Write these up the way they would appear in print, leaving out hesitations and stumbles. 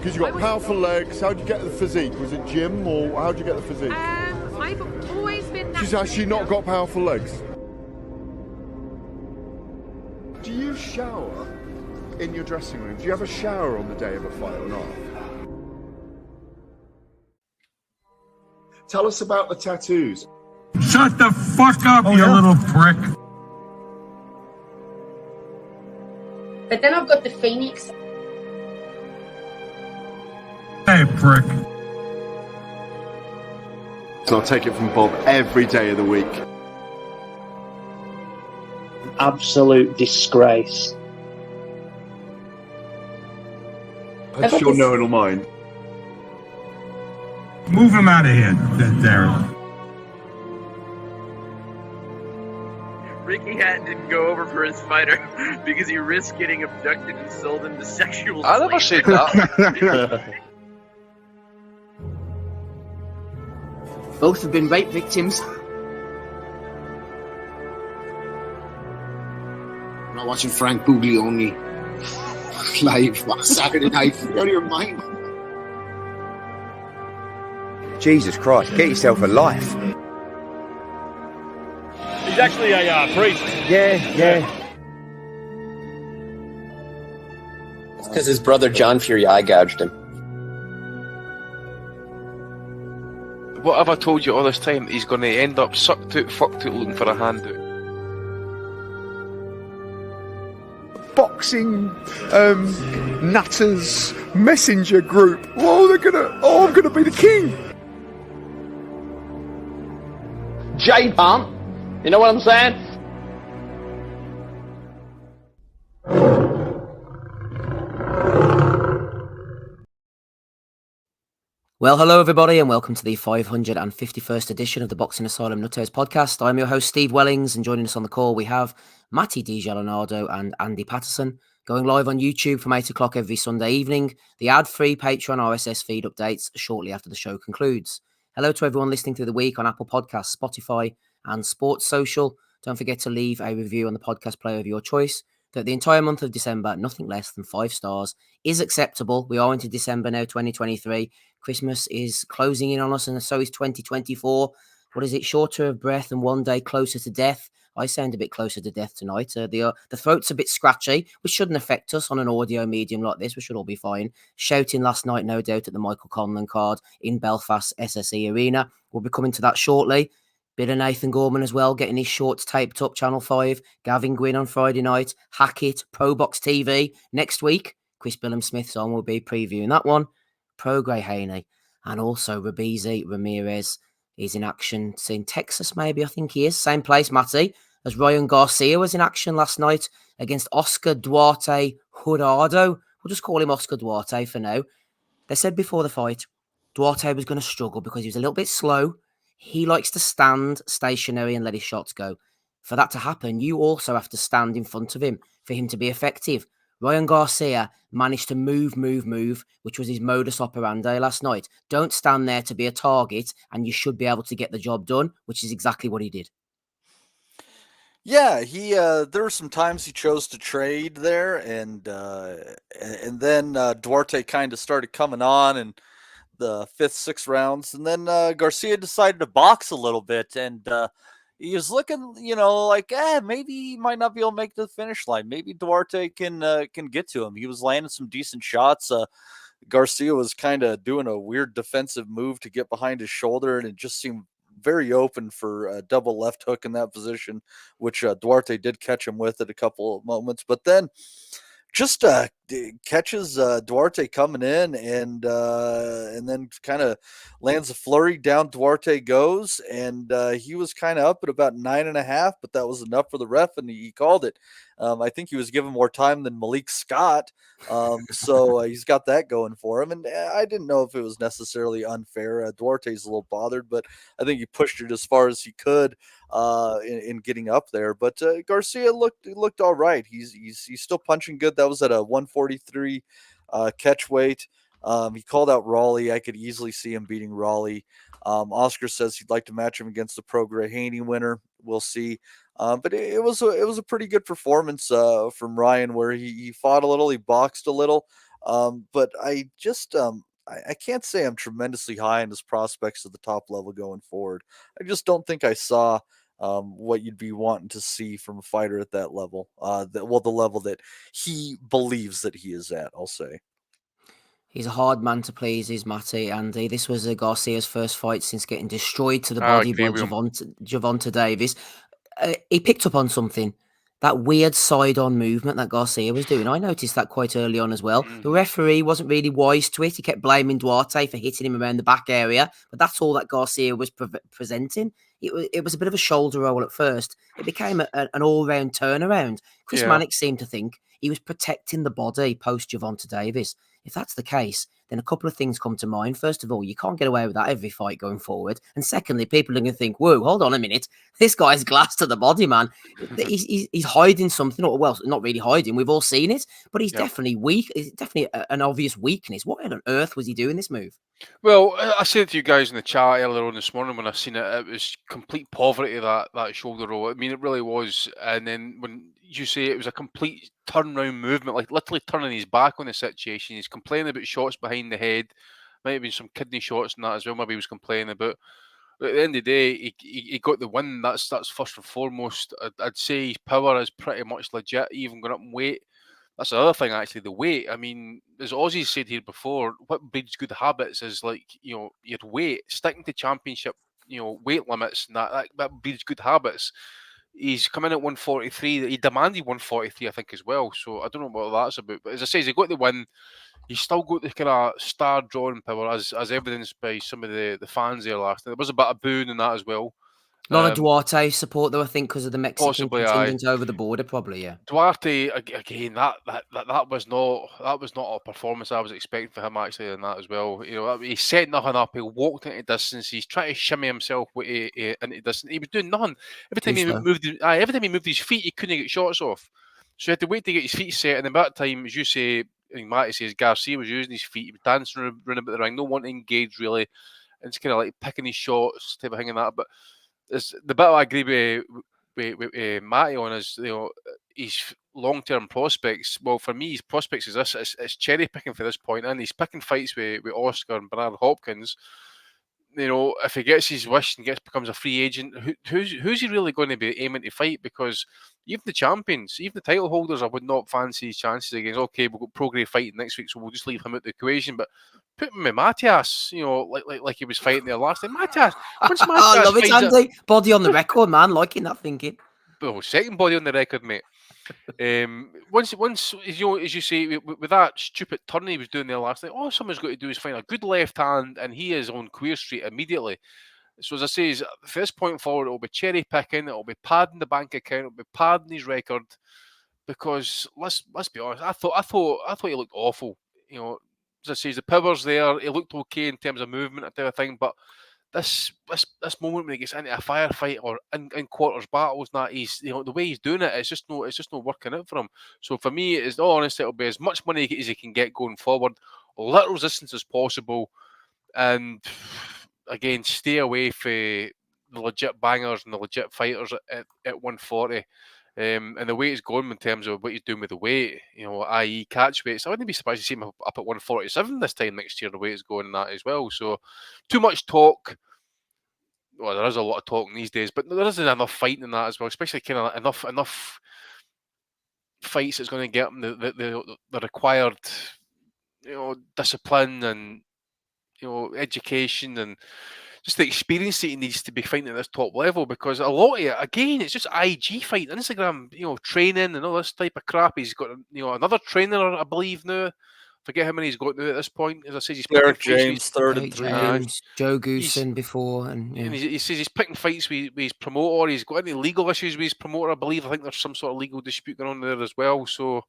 Because you've got powerful legs. How'd you get the physique? Was it gym or how'd you get the physique? I've always been... She's actually not got powerful legs. Do you shower in your dressing room? Do you have a shower on the day of a fight or not? Tell us about the tattoos. Shut the fuck up, you little prick. But then I've got the Phoenix. Hey, prick. So I'll take it from Bob every day of the week. Absolute disgrace. I'm sure no one will mind. Move him out of here, Darren. Ricky Hatton didn't go over for his fighter because he risked getting abducted and sold into sexual slavery. I never said that. Both have been rape victims. I'm not watching Frank Buglioni live on Saturday night. You're out of your mind. Jesus Christ, get yourself a life. He's actually a priest. Yeah. It's because his brother John Fury eye gouged him. What have I told you all this time? He's going to end up sucked out, fucked out, looking for a handout. Boxing nutters messenger group. I'm gonna be the king. J-Pump, you know what I'm saying? Well, hello everybody and welcome to the 551st edition of the Boxing Asylum Nuthouse podcast. I'm your host Steve Wellings, and joining us on the call we have Matty DiGianardo and Andy Patterson, going live on YouTube from 8 o'clock every Sunday evening. The ad-free Patreon RSS feed updates shortly after the show concludes. Hello to everyone listening through the week on Apple Podcasts, Spotify and Sports Social. Don't forget to leave a review on the podcast player of your choice. That the entire month of December, nothing less than 5 stars is acceptable. We are into December now, 2023. Christmas is closing in on us, and so is 2024. What is it? Shorter of breath and one day closer to death. I sound a bit closer to death tonight. The throat's a bit scratchy, which shouldn't affect us on an audio medium like this. We should all be fine. Shouting last night, no doubt, at the Michael Conlan card in Belfast SSE Arena. We'll be coming to that shortly. Bit of Nathan Gorman as well, getting his shorts taped up, Channel 5. Gavin Gwynne on Friday night. Hackett, ProBox TV. Next week, Chris Billam-Smith's on. We'll be previewing that one. Prograis Haney. And also Robeisy Ramirez is in action. It's in Texas, maybe, I think he is. Same place, Matty, as Ryan Garcia was in action last night against Oscar Duarte Jurado. We'll just call him Oscar Duarte for now. They said before the fight, Duarte was going to struggle because he was a little bit slow. He likes to stand stationary and let his shots go. For that to happen, you also have to stand in front of him for him to be effective. Ryan Garcia managed to move, which was his modus operandi last night. Don't stand there to be a target, and you should be able to get the job done, which is exactly what he did. Yeah, there were some times he chose to trade there, and then Duarte kind of started coming on in the 5th, 6th rounds, and then Garcia decided to box a little bit, and he was looking, like, maybe he might not be able to make the finish line. Maybe Duarte can get to him. He was landing some decent shots. Garcia was kind of doing a weird defensive move to get behind his shoulder, and it just seemed very open for a double left hook in that position, which Duarte did catch him with at a couple of moments. But then just catches Duarte coming in, and then kind of lands a flurry. Down Duarte goes, and he was kind of up at about 9.5, but that was enough for the ref, and he called it. I think he was given more time than Malik Scott, so he's got that going for him. And I didn't know if it was necessarily unfair. Duarte's a little bothered, but I think he pushed it as far as he could in getting up there. But Garcia looked all right. He's still punching good. That was at a 143 catch weight. He called out Raleigh. I could easily see him beating Raleigh. Oscar says he'd like to match him against the Prograis Haney winner. We'll see. But it was a pretty good performance from Ryan, where he fought a little, he boxed a little. But I just I can't say I'm tremendously high on his prospects at the top level going forward. I just don't think I saw what you'd be wanting to see from a fighter at that level. The level that he believes that he is at, I'll say. He's a hard man to please, is Matty, and this was Garcia's first fight since getting destroyed to the I body agree by with him. Javonte Davis. He picked up on something. That weird side-on movement that Garcia was doing. I noticed that quite early on as well. The referee wasn't really wise to it. He kept blaming Duarte for hitting him around the back area, but that's all that Garcia was presenting. It was a bit of a shoulder roll at first. It became an all-round turnaround. Chris Mannix seemed to think he was protecting the body post Javonte Davis. If that's the case, then a couple of things come to mind. First of all, you can't get away with that every fight going forward. And secondly, people are going to think, whoa, hold on a minute. This guy's glass to the body, man. He's hiding something. Or, well, not really hiding. We've all seen it. But he's definitely weak. It's definitely an obvious weakness. What on earth was he doing this move? Well, I said to you guys in the chat earlier on this morning when I seen it, it was complete poverty, that shoulder roll. I mean, it really was. And then when you say it was a complete turnaround movement, like literally turning his back on the situation, he's complaining about shots behind the head. Might have been some kidney shots and that as well. Maybe he was complaining about. But at the end of the day, he got the win. That's first and foremost. I'd say his power is pretty much legit. He even got up in weight. That's the other thing, actually, the weight. I mean, as Ozzy said here before, what breeds good habits is like, your weight, sticking to championship, weight limits, and that breeds good habits. He's come in at 143. He demanded 143, I think, as well. So I don't know what that's about. But as I say, he got the win. He's still got the kind of star drawing power, as evidenced by some of the fans there last night. There was a bit of booing in that as well. A lot of Duarte support, though, I think, because of the Mexican contingent over the border, probably. Yeah, Duarte again. That was not a performance I was expecting for him, actually, in that as well. He set nothing up. He walked into distance. He's trying to shimmy himself into distance. He was doing nothing. Every time he moved his feet, he couldn't get shots off. So he had to wait to get his feet set. And then by that time, as you say, Matty says, Garcia was using his feet. He was dancing around about the ring, no one to engage really, and it's kind of like picking his shots, type of thing and that. But the bit I agree with Matty on is, his long-term prospects. Well, for me, his prospects is this: it's cherry picking for this point, and he's picking fights with Oscar and Bernard Hopkins. If he gets his wish and becomes a free agent, who's he really going to be aiming to fight? Because even the champions, even the title holders, I would not fancy his chances against. Okay, we've got Prograis fighting next week, so we'll just leave him out the equation. But put him with Matias, like he was fighting there last time. Matias, I love it, Andy. Body on the record, man. Liking that thinking. Well, second body on the record, mate. Once as you say, with that stupid turn he was doing there last night, all someone's got to do is find a good left hand, and he is on Queer Street immediately. So as I say, from this point forward, it'll be cherry picking, it'll be padding the bank account, it'll be padding his record. Because let's be honest, I thought he looked awful. As I say, the power's there. He looked okay in terms of movement and type of thing, but this moment when he gets into a firefight or in quarters battles, that he's the way he's doing it, it's just not working out for him. So for me, it's all honestly, it'll be as much money as he can get going forward, little resistance as possible, and again, stay away from the legit bangers and the legit fighters at 140. And the way it's going in terms of what he's doing with the weight, i.e. catch weights, I wouldn't be surprised to see him up at 147 this time next year, the way it's going in that as well. So too much talk. Well, there is a lot of talking these days, but there isn't enough fighting in that as well, especially kind of enough fights that's going to get him the required, discipline and, education and just the experience that he needs to be fighting at this top level, because a lot of it, again, it's just IG fighting, Instagram, training and all this type of crap. He's got, another trainer, I believe now. Forget how many he's got now at this point. As I say, he's Derek James, third and three. Joe Goosen before. And he says he's picking fights with his promoter. He's got any legal issues with his promoter, I believe. I think there's some sort of legal dispute going on there as well. So,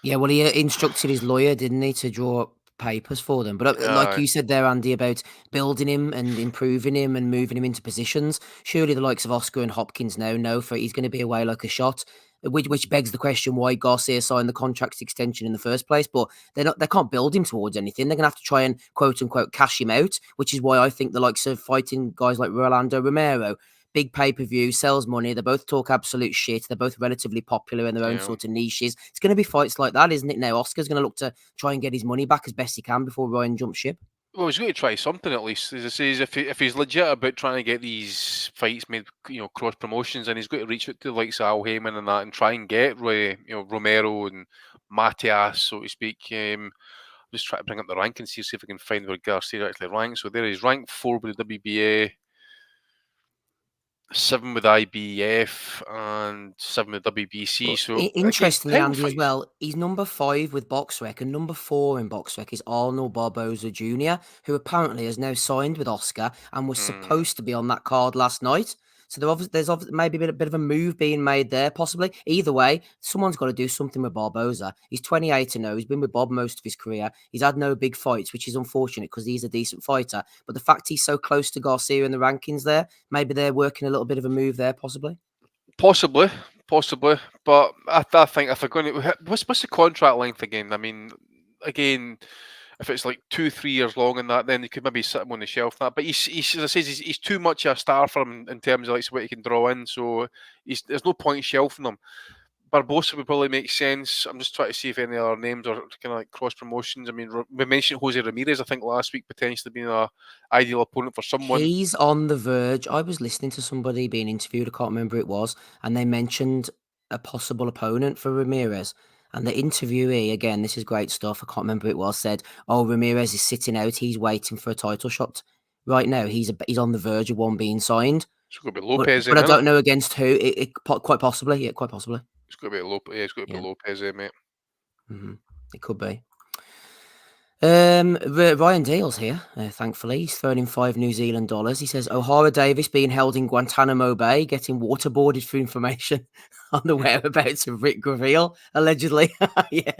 yeah, well, he instructed his lawyer, didn't he, to draw up papers for them. But like you said there, Andy, about building him and improving him and moving him into positions, surely the likes of Oscar and Hopkins now know he's going to be away like a shot. Which begs the question why Garcia signed the contract extension in the first place. But they can't build him towards anything. They're going to have to try and quote unquote cash him out, which is why I think the likes of fighting guys like Rolando Romero, big pay-per-view, sells money. They both talk absolute shit. They're both relatively popular in their own sort of niches. It's going to be fights like that, isn't it? Now Oscar's going to look to try and get his money back as best he can before Ryan jumps ship. Well, he's going to try something at least. As I say, if he's legit about trying to get these fights made, cross promotions, and he's going to reach out to the likes of Al Heyman and that, and try and get Romero and Matias, so to speak. I'm just trying to bring up the rank and see if I can find where Garcia actually ranks. So there he's ranked 4 with the WBA, 7 with IBF, and 7 with WBC. So interestingly, Andy, as well, he's number 5 with BOXXER, and number 4 in BOXXER is Arnold Barboza Jr., who apparently has now signed with Oscar and was supposed to be on that card last night. So there's maybe a bit of a move being made there, possibly. Either way, someone's got to do something with Barboza. He's 28-0. He's been with Bob most of his career. He's had no big fights, which is unfortunate because he's a decent fighter. But the fact he's so close to Garcia in the rankings there, maybe they're working a little bit of a move there, possibly. Possibly. But I think if they're going to... What's the contract length again? I mean, again... If it's like 2-3 years long and that, then he could maybe sit him on the shelf. That, but he's as I say, he's too much a star for him in terms of like what he can draw in. So there's no point shelving him. Barbosa would probably make sense. I'm just trying to see if any other names are kind of like cross promotions. I mean, we mentioned Jose Ramirez, I think, last week, potentially being an ideal opponent for someone. He's on the verge. I was listening to somebody being interviewed, I can't remember who it was, and they mentioned a possible opponent for Ramirez. And the interviewee, again, this is great stuff, I can't remember who it was, said, Ramirez is sitting out, he's waiting for a title shot. Right now, he's on the verge of one being signed. It's going to be Lopez, but I don't know against who. Quite possibly, yeah, quite possibly. It's going to be Lopez, it's going to be Lopez, mate. Mm-hmm. It could be. Ryan Deal's here, thankfully. He's thrown in $5 New Zealand. He says, O'Hara Davis being held in Guantanamo Bay, getting waterboarded for information on the whereabouts of Rick Graville, allegedly. Yeah.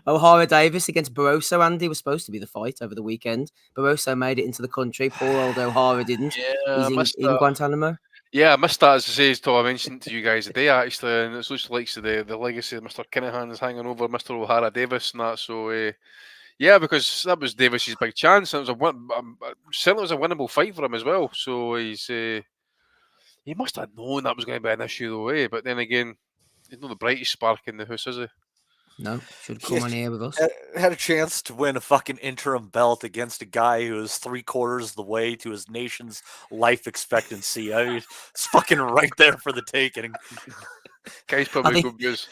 O'Hara Davis against Barroso, Andy, was supposed to be the fight over the weekend. Barroso made it into the country. Poor old O'Hara didn't. Yeah, he's in Guantanamo. Yeah, I missed that, as I say, I mentioned to you guys today, actually, and it's looks like the legacy of Mr. Kinahan is hanging over Mr. O'Hara Davis and that, so... yeah, because that was Davis's big chance. And it was certainly was a winnable fight for him as well. So he must have known that was going to be an issue, though. But then again, he's not the brightest spark in the house, is he? No, should come on here with us. Had a chance to win a fucking interim belt against a guy who is 3/4 of the way to his nation's life expectancy. It's fucking right there for the taking. Guy's probably good news.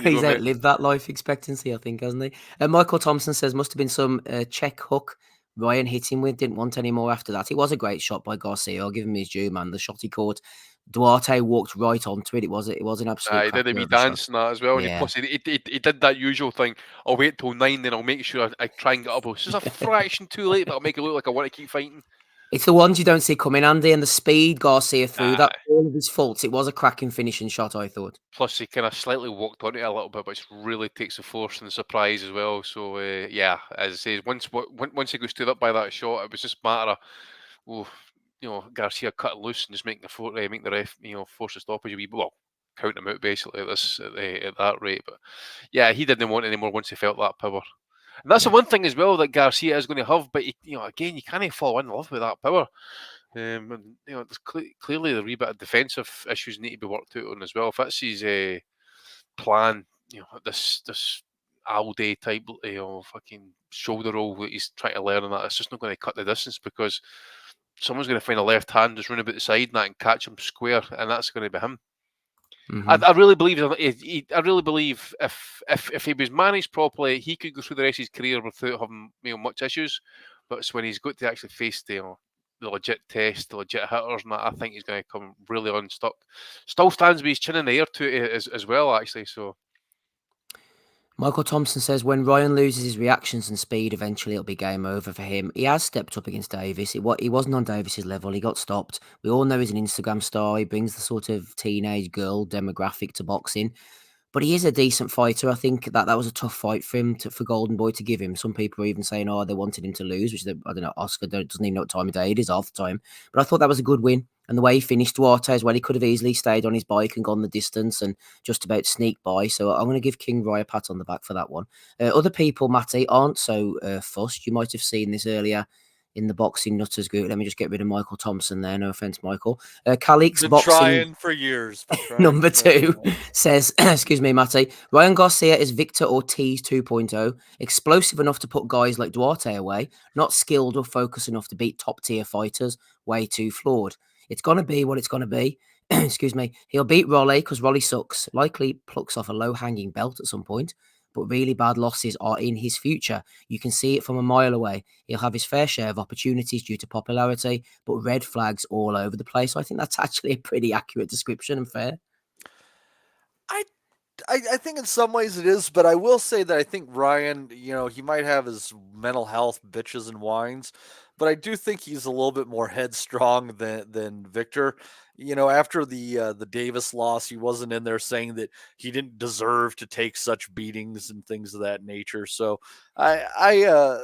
He's outlived that life expectancy, I think, hasn't he? Michael Thompson says must have been some check hook Ryan hit him with. Didn't want any more after that. It was a great shot by Garcia. I'll give him his due, man. The shot he caught, Duarte walked right onto it. It was an absolute. He did a wee dance and that as well. Yeah. And he did that usual thing. I'll wait till 9, then I'll make sure I try and get up. It's just a fraction too late, but I'll make it look like I want to keep fighting. It's the ones you don't see coming, Andy, and the speed Garcia threw, that all of his faults. It was a cracking finishing shot, I thought. Plus, he kind of slightly walked on it a little bit, which really takes the force and the surprise as well. So, yeah, as I say, once he got stood up by that shot, it was just a matter of, Garcia cut loose and just make the ref, force a stoppage. Count him out basically at that rate. But yeah, he didn't want any more once he felt that power. And that's the one thing as well that Garcia is going to have, but again, you can't fall in love with that power. And there's clearly the wee bit of defensive issues need to be worked out on as well. If that's his plan, this all day type, fucking shoulder roll that he's trying to learn, and that it's just not going to cut the distance because someone's going to find a left hand just run about the side and that and catch him square, and that's going to be him. Mm-hmm. I really believe if he was managed properly, he could go through the rest of his career without having much issues. But it's when he's got to actually face the legit test, the legit hitters, and that, I think he's going to come really unstuck. Still stands with his chin in the air to it as well, actually. So. Michael Thompson says when Ryan loses his reactions and speed, eventually it'll be game over for him. He has stepped up against Davis. He wasn't on Davis's level. He got stopped. We all know he's an Instagram star. He brings the sort of teenage girl demographic to boxing. But he is a decent fighter. I think that was a tough fight for him, for Golden Boy to give him. Some people are even saying, they wanted him to lose, which I don't know. Oscar doesn't even know what time of day it is half the time. But I thought that was a good win. And the way he finished Duarte as well, he could have easily stayed on his bike and gone the distance and just about sneak by. So I'm going to give King Roy a pat on the back for that one. Other people, Matty, aren't so fussed. You might have seen this earlier in the Boxing Nutters group. Let me just get rid of Michael Thompson there. No offense, Michael. Calix Been Boxing trying for years. number 2 says, excuse me, Matty, Ryan Garcia is Victor Ortiz 2.0, explosive enough to put guys like Duarte away, not skilled or focused enough to beat top tier fighters, way too flawed. It's going to be what it's going to be. Excuse me. He'll beat Rolly because Rolly sucks, likely plucks off a low-hanging belt at some point, but really bad losses are in his future. You can see it from a mile away. He'll have his fair share of opportunities due to popularity, but red flags all over the place. So I think that's actually a pretty accurate description and fair. I think in some ways it is, but I will say that I think Ryan, he might have his mental health bitches and whines, but I do think he's a little bit more headstrong than Victor. After the Davis loss, he wasn't in there saying that he didn't deserve to take such beatings and things of that nature. So I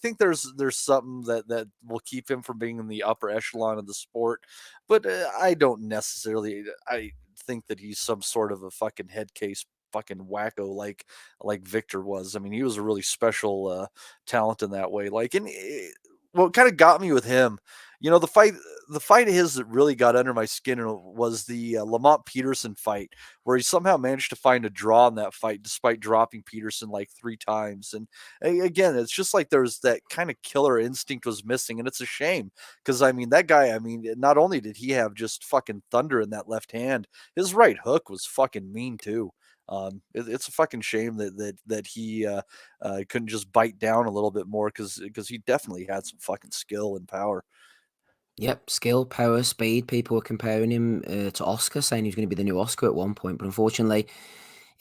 think there's something that will keep him from being in the upper echelon of the sport, but I don't necessarily. I think that he's some sort of a fucking head case fucking wacko like Victor was. I mean, he was a really special talent in that way. What kind of got me with him, the fight of his that really got under my skin was the Lamont Peterson fight, where he somehow managed to find a draw in that fight despite dropping Peterson like 3 times. And again, it's just like there's that kind of killer instinct was missing, and it's a shame because that guy, not only did he have just fucking thunder in that left hand, his right hook was fucking mean too. It's a fucking shame that he couldn't just bite down a little bit more because he definitely had some fucking skill and power. Yep, skill, power, speed. People were comparing him to Oscar, saying he was going to be the new Oscar at one point, but unfortunately,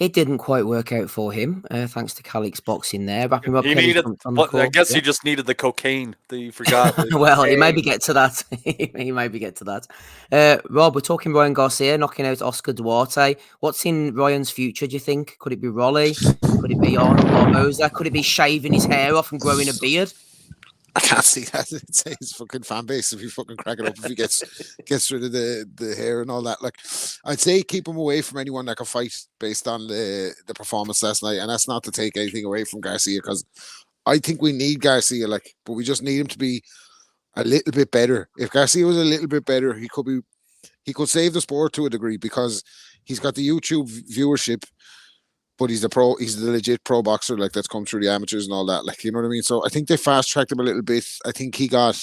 it didn't quite work out for him. Thanks to Calix Boxing there. Wrapping up, he needed. I guess he just needed the cocaine that you forgot. Well, he maybe get to that. He maybe get to that. Rob, we're talking Ryan Garcia knocking out Oscar Duarte. What's in Ryan's future? Do you think? Could it be Rolly? Could it be Arnold Barboza? Could it be shaving his hair off and growing a beard? I can't see that. It's his fucking fan base if he fucking crack it up, if he gets rid of the hair and all that. Like, I'd say keep him away from anyone that can fight based on the performance last night. And that's not to take anything away from Garcia, because I think we need Garcia, but we just need him to be a little bit better. If Garcia was a little bit better, he could save the sport to a degree, because he's got the YouTube viewership, but he's the legit pro boxer, that's come through the amateurs and all that. You know what I mean? So I think they fast-tracked him a little bit. I think he got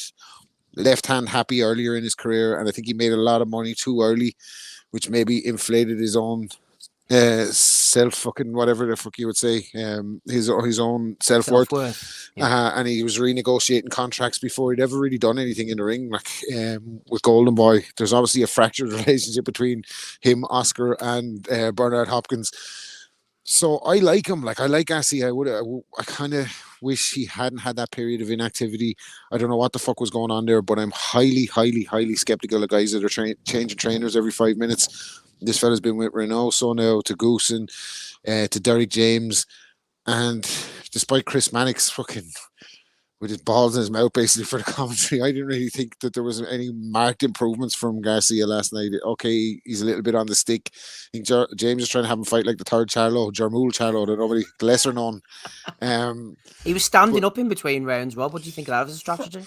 left-hand happy earlier in his career, and I think he made a lot of money too early, which maybe inflated his own self-fucking whatever the fuck you would say, his own self-worth. Yeah. And he was renegotiating contracts before he'd ever really done anything in the ring. With Golden Boy, there's obviously a fractured relationship between him, Oscar, and Bernard Hopkins. So I like him. I like Garcia. I kind of wish he hadn't had that period of inactivity. I don't know what the fuck was going on there, but I'm highly, highly, highly skeptical of guys that are changing trainers every 5 minutes. This fella's been with Renault, so now to Goosen, to Derek James, and despite Chris Mannix fucking with his balls in his mouth basically for the commentary, I didn't really think that there was any marked improvements from Garcia last night. Okay, he's a little bit on the stick. I think James is trying to have him fight like the third Jarmul Charlo, that nobody, the lesser known. He was standing up in between rounds, Rob. What do you think of that as a strategy?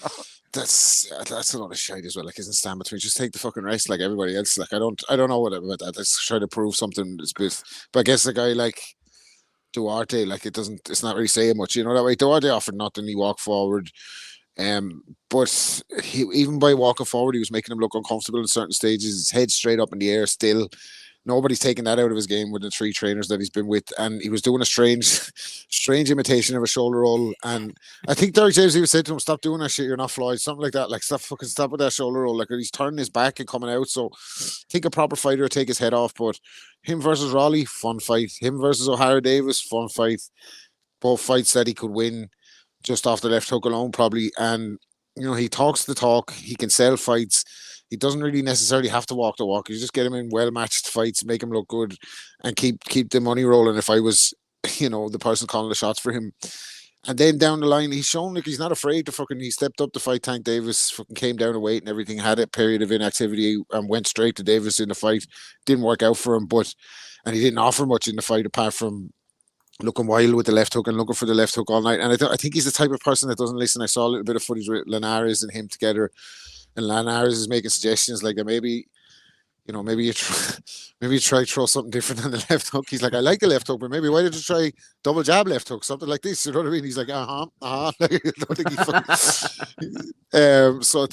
That's a lot of shite as well. Isn't stand between. Just take the fucking rest like everybody else. I don't know what about that. Let's try to prove something. But I guess a guy like Duarte, it's not really saying much, that way. Duarte offered nothing. He walked forward, but even by walking forward, he was making him look uncomfortable in certain stages. His head straight up in the air still. Nobody's taken that out of his game with the 3 trainers that he's been with, and he was doing a strange imitation of a shoulder roll. And I think Derek James even said to him, "Stop doing that shit. You're not Floyd." Something like that. Stop with that shoulder roll. He's turning his back and coming out. So I think a proper fighter would take his head off. But him versus Raleigh, fun fight. Him versus O'Hara Davis, fun fight. Both fights that he could win just off the left hook alone, probably. And he talks the talk. He can sell fights. He doesn't really necessarily have to walk the walk. You just get him in well-matched fights, make him look good, and keep the money rolling. If I was, the person calling the shots for him. And then down the line, he's shown he's not afraid to he stepped up to fight Tank Davis, came down to weight and everything, had a period of inactivity and went straight to Davis in the fight. Didn't work out for him, and he didn't offer much in the fight apart from looking wild with the left hook and looking for the left hook all night. And I think he's the type of person that doesn't listen. I saw a little bit of footage with Linares and him together, and Linares is making suggestions like that maybe you try throw something different than the left hook. He's like, I like the left hook, but maybe why don't you try double jab left hook, something like this? You know what I mean? He's like, I don't think so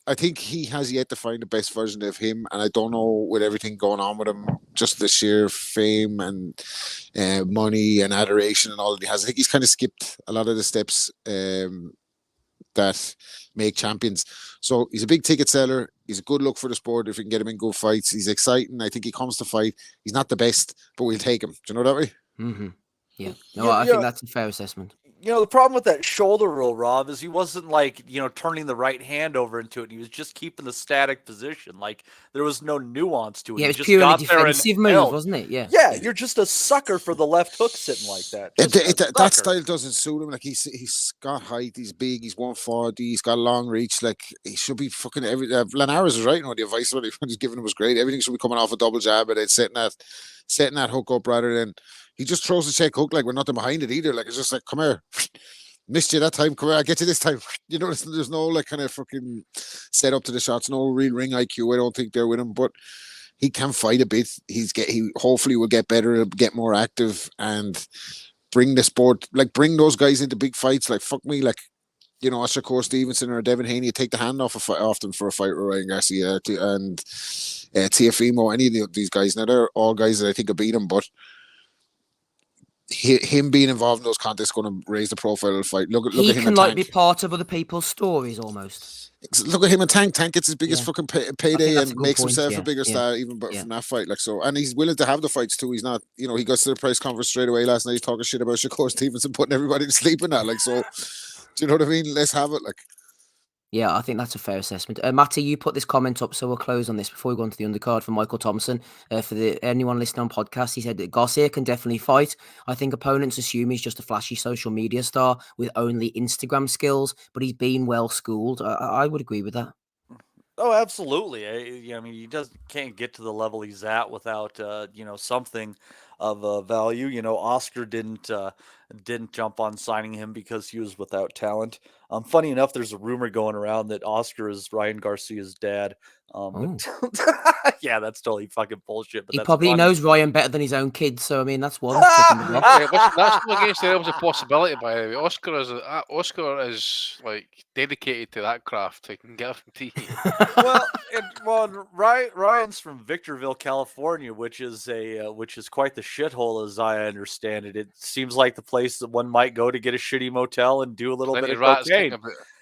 I think he has yet to find the best version of him, and I don't know, with everything going on with him, just the sheer fame and money and adoration and all that he has. I think he's kind of skipped a lot of the steps that make champions. So he's a big ticket seller. He's a good look for the sport if we can get him in good fights. He's exciting. I think he comes to fight. He's not the best, but we'll take him. Do you know that way? Mm-hmm. Yeah. No, I think that's a fair assessment. The problem with that shoulder roll, Rob, is he wasn't like, turning the right hand over into it. He was just keeping the static position. Like, there was no nuance to it. Yeah, it was just purely got there defensive and move, held. wasn't it? Yeah. Yeah, you're just a sucker for the left hook sitting like that. That style doesn't suit him. Like, he's got height, he's big, he's 140, he's got long reach. Like, he should be fucking Linares was right. The advice what he's giving him was great. Everything should be coming off a double jab, and then setting that hook up rather than he just throws the check hook like we're nothing behind it either. Like, it's just like, come here. Missed you that time, come here, I'll get you this time. There's no like kind of fucking set up to the shots, no real ring IQ. I don't think they're with him, but he can fight a bit. He hopefully will get better, get more active, and bring the sport, like bring those guys into big fights. Like fuck me, like Shakur Stevenson or Devin Haney, take the hand off them for a fight with Ryan Garcia and Teofimo, any of these guys. Now they're all guys that I think will beat him, but him being involved in those contests is going to raise the profile of the fight. Look at him. He can like be part of other people's stories almost. Look at him and Tank. Tank gets his biggest fucking payday and makes himself a bigger star even from that fight. Like so, and he's willing to have the fights too. He's not, he goes to the press conference straight away last night. He's talking shit about Shakur Stevenson putting everybody to sleep in that. Like so, do you know what I mean? Let's have it. Like. Yeah, I think that's a fair assessment. Matty, you put this comment up, so we'll close on this before we go on to the undercard for Michael Thompson. For anyone listening on podcast, he said that Garcia can definitely fight. I think opponents assume he's just a flashy social media star with only Instagram skills, but he's been well schooled. I would agree with that. Oh, absolutely. I mean, he can't get to the level he's at without something of value. Oscar didn't jump on signing him because he was without talent. Funny enough, there's a rumor going around that Oscar is Ryan Garcia's dad. Yeah, that's totally fucking bullshit. But he probably knows Ryan better than his own kids, so I mean that's one. That's not against the realms of possibility. By the way, Oscar is like dedicated to that craft. I can guarantee. Ryan's from Victorville, California, which is quite the shithole as I understand it. It seems like the place that one might go to get a shitty motel and do a little bit of cocaine.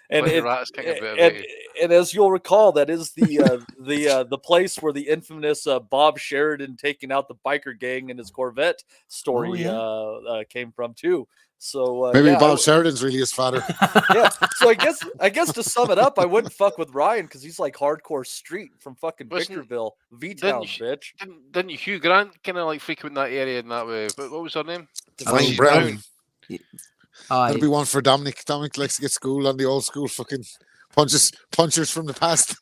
And as you'll recall, that is the place where the infamous Bob Sheridan taking out the biker gang in his Corvette story came from too. So maybe Bob Sheridan's really his father. Yeah. So I guess to sum it up, I wouldn't fuck with Ryan because he's like hardcore street from fucking Victorville, V-Town, bitch. Didn't Hugh Grant kind of like frequent that area in that way? But what was her name? Divine Brown. That'll be one for Dominic. Dominic likes to get school on the old school fucking punchers from the past.